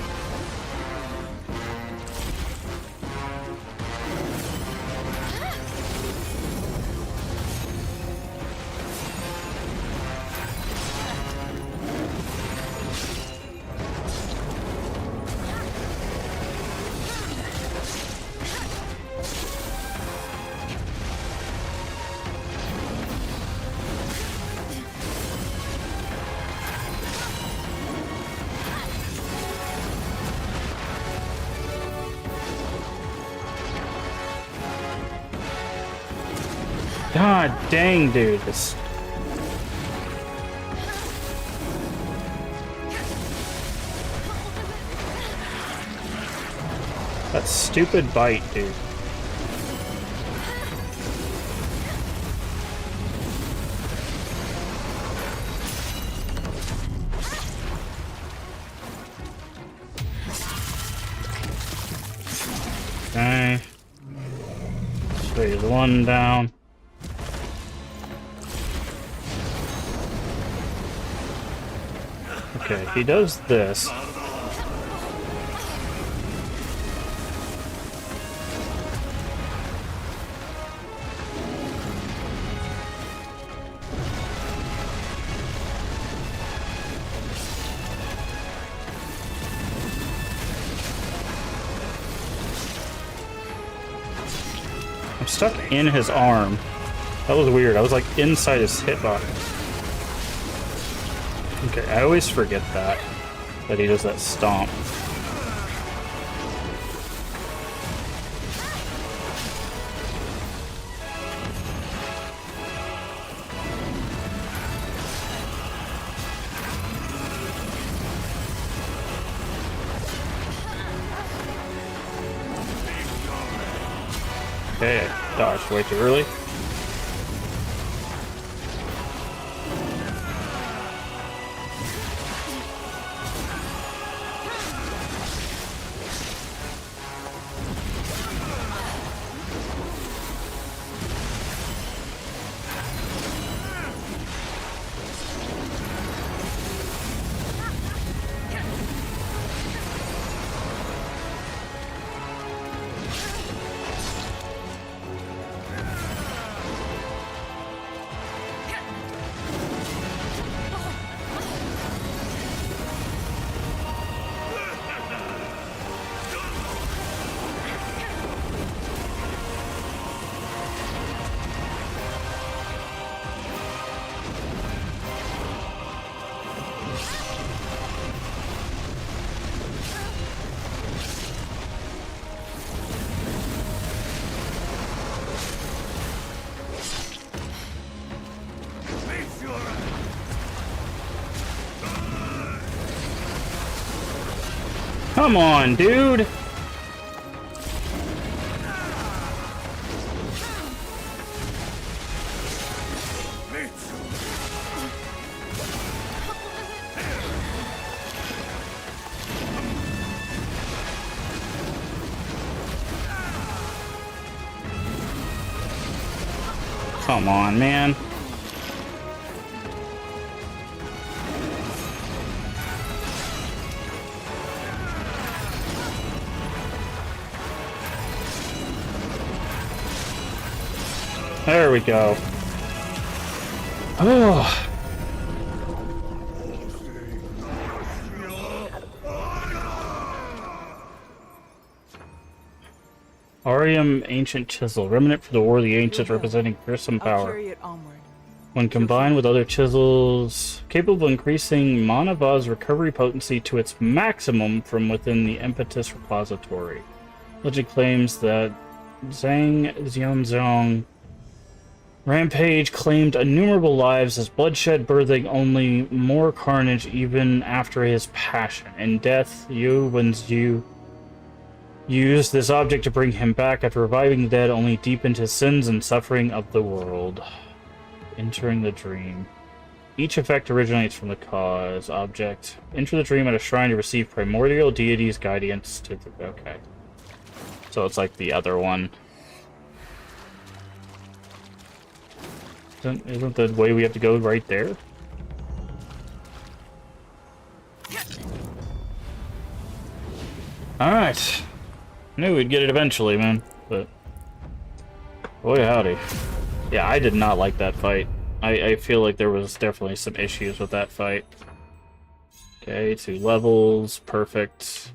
God dang, dude. This... That stupid bite, dude. Okay. Phase one down. Okay, he does this. I'm stuck in his arm. That was weird. I was like inside his hitbox. Okay, I always forget that he does that stomp. Okay, I dodged way too early. Come on, dude! Come on, man. There we go. Oh. Arium Ancient Chisel, remnant for the War of the Ancients, representing fearsome power. When combined with other chisels, capable of increasing Mana Va's recovery potency to its maximum from within the Impetus Repository. Legend claims that Zhang Xianzong Rampage claimed innumerable lives as bloodshed birthing only more carnage even after his passion. In death, Yu Wenzu used this object to bring him back after reviving the dead only deepened his sins and suffering of the world. Entering the dream. Each effect originates from the cause object. Enter the dream at a shrine to receive primordial deity's guidance to the... Okay. So it's like the other one. Isn't the way we have to go right there? Alright. Knew we'd get it eventually, man. But... boy howdy. Yeah, I did not like that fight. I feel like there was definitely some issues with that fight. Okay, 2 levels. Perfect.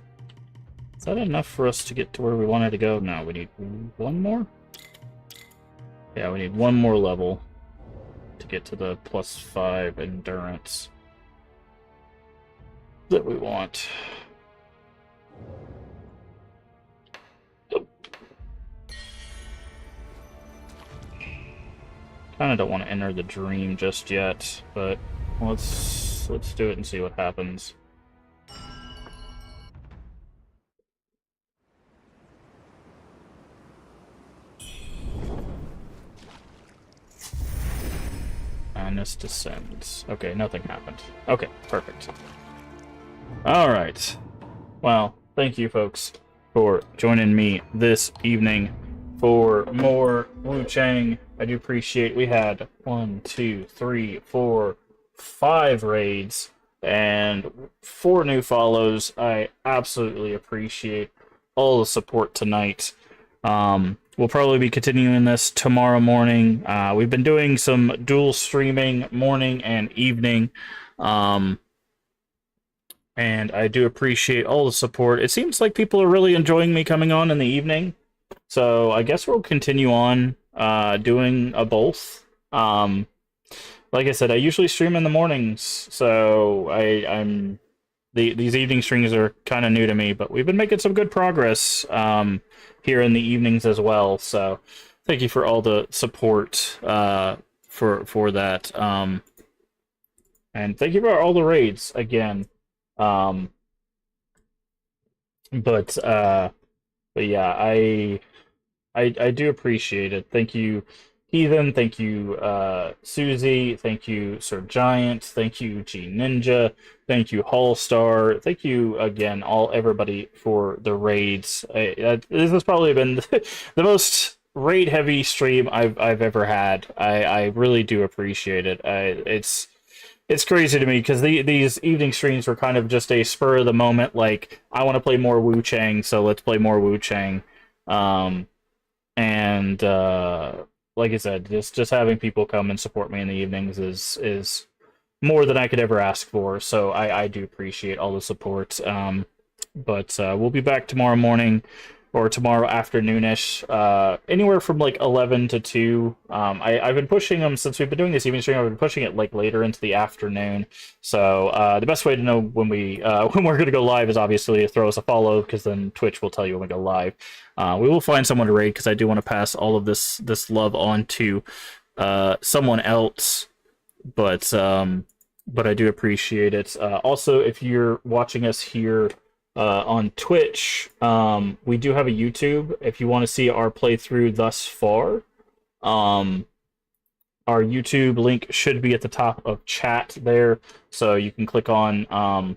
Is that enough for us to get to where we wanted to go? No, we need 1 more? Yeah, we need 1 more level to get to the +5 endurance that we want. Kind of don't want to enter the dream just yet, but let's do it and see what happens. Madness descends. Okay, nothing happened. Okay, perfect. Alright. Well, thank you folks for joining me this evening for more Wuchang. I do appreciate we had 1, 2, 3, 4, 5 raids and 4 new follows. I absolutely appreciate all the support tonight. We'll probably be continuing this tomorrow morning. We've been doing some dual streaming morning and evening. And I do appreciate all the support. It seems like people are really enjoying me coming on in the evening. So I guess we'll continue on doing both. Like I said, I usually stream in the mornings, so these evening streams are kind of new to me, but we've been making some good progress here in the evenings as well. So thank you for all the support for that, and thank you for all the raids again. But yeah, I do appreciate it. Thank you, Heathen. Thank you, Susie. Thank you, Sir Giant. Thank you, G Ninja. Thank you, Hallstar. Thank you again, everybody for the raids. This has probably been the most raid-heavy stream I've ever had. I really do appreciate it. It's crazy to me because these evening streams were kind of just a spur of the moment. Like, I want to play more Wuchang, so let's play more Wuchang. And like I said, just having people come and support me in the evenings is more than I could ever ask for. So I do appreciate all the support. But we'll be back tomorrow morning or tomorrow afternoonish, anywhere from like 11 to 2. I've been pushing them since we've been doing this evening stream. I've been pushing it like later into the afternoon. So the best way to know when we're going to go live is obviously to throw us a follow, because then Twitch will tell you when we go live. We will find someone to raid, because I do want to pass all of this love on to someone else. But I do appreciate it. Also, if you're watching us here on Twitch, we do have a YouTube. If you want to see our playthrough thus far, our YouTube link should be at the top of chat there, so you can click on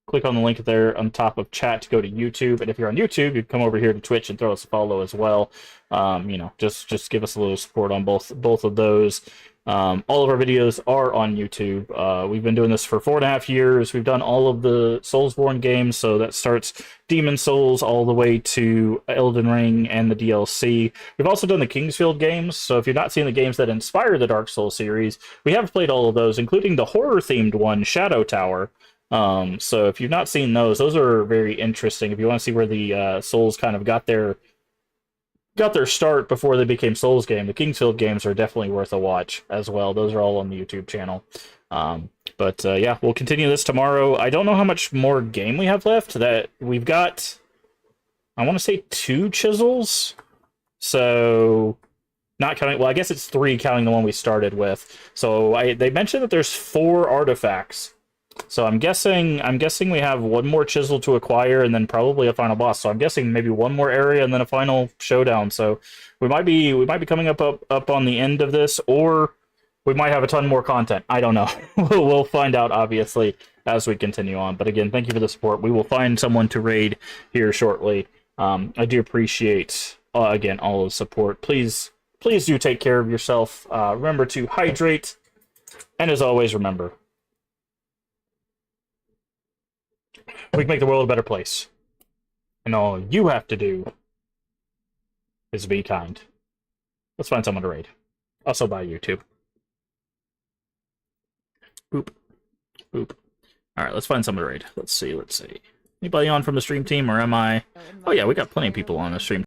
click on the link there on top of chat to go to YouTube. And if you're on YouTube, you can come over here to Twitch and throw us a follow as well. You know, just give us a little support on both of those. All of our videos are on YouTube. We've been doing this for 4.5 years. We've done all of the Soulsborne games, so that starts Demon Souls all the way to Elden Ring and the DLC. We've also done the Kingsfield games, so if you've not seen the games that inspire the Dark Souls series, we have played all of those, including the horror-themed one, Shadow Tower. So if you've not seen those are very interesting. If you want to see where the Souls kind of got their start before they became Souls game, the Kingsfield games are definitely worth a watch as well. Those are all on the YouTube channel. But yeah, we'll continue this tomorrow. I don't know how much more game we have left. That we've got, I want to say 2 chisels. So not counting, well, I guess it's 3 counting the one we started with. So they mentioned that there's 4 artifacts. So I'm guessing we have 1 more chisel to acquire and then probably a final boss. So I'm guessing maybe 1 more area and then a final showdown. So we might be coming up on the end of this, or we might have a ton more content. I don't know. We'll find out obviously as we continue on. But again, thank you for the support. We will find someone to raid here shortly. I do appreciate again all of the support. Please do take care of yourself. Remember to hydrate, and as always, remember, we can make the world a better place. And all you have to do is be kind. Let's find someone to raid. Also by YouTube. Boop. Boop. Alright, let's find someone to raid. Let's see. Anybody on from the stream team, or am I... Oh yeah, we got plenty of people on the stream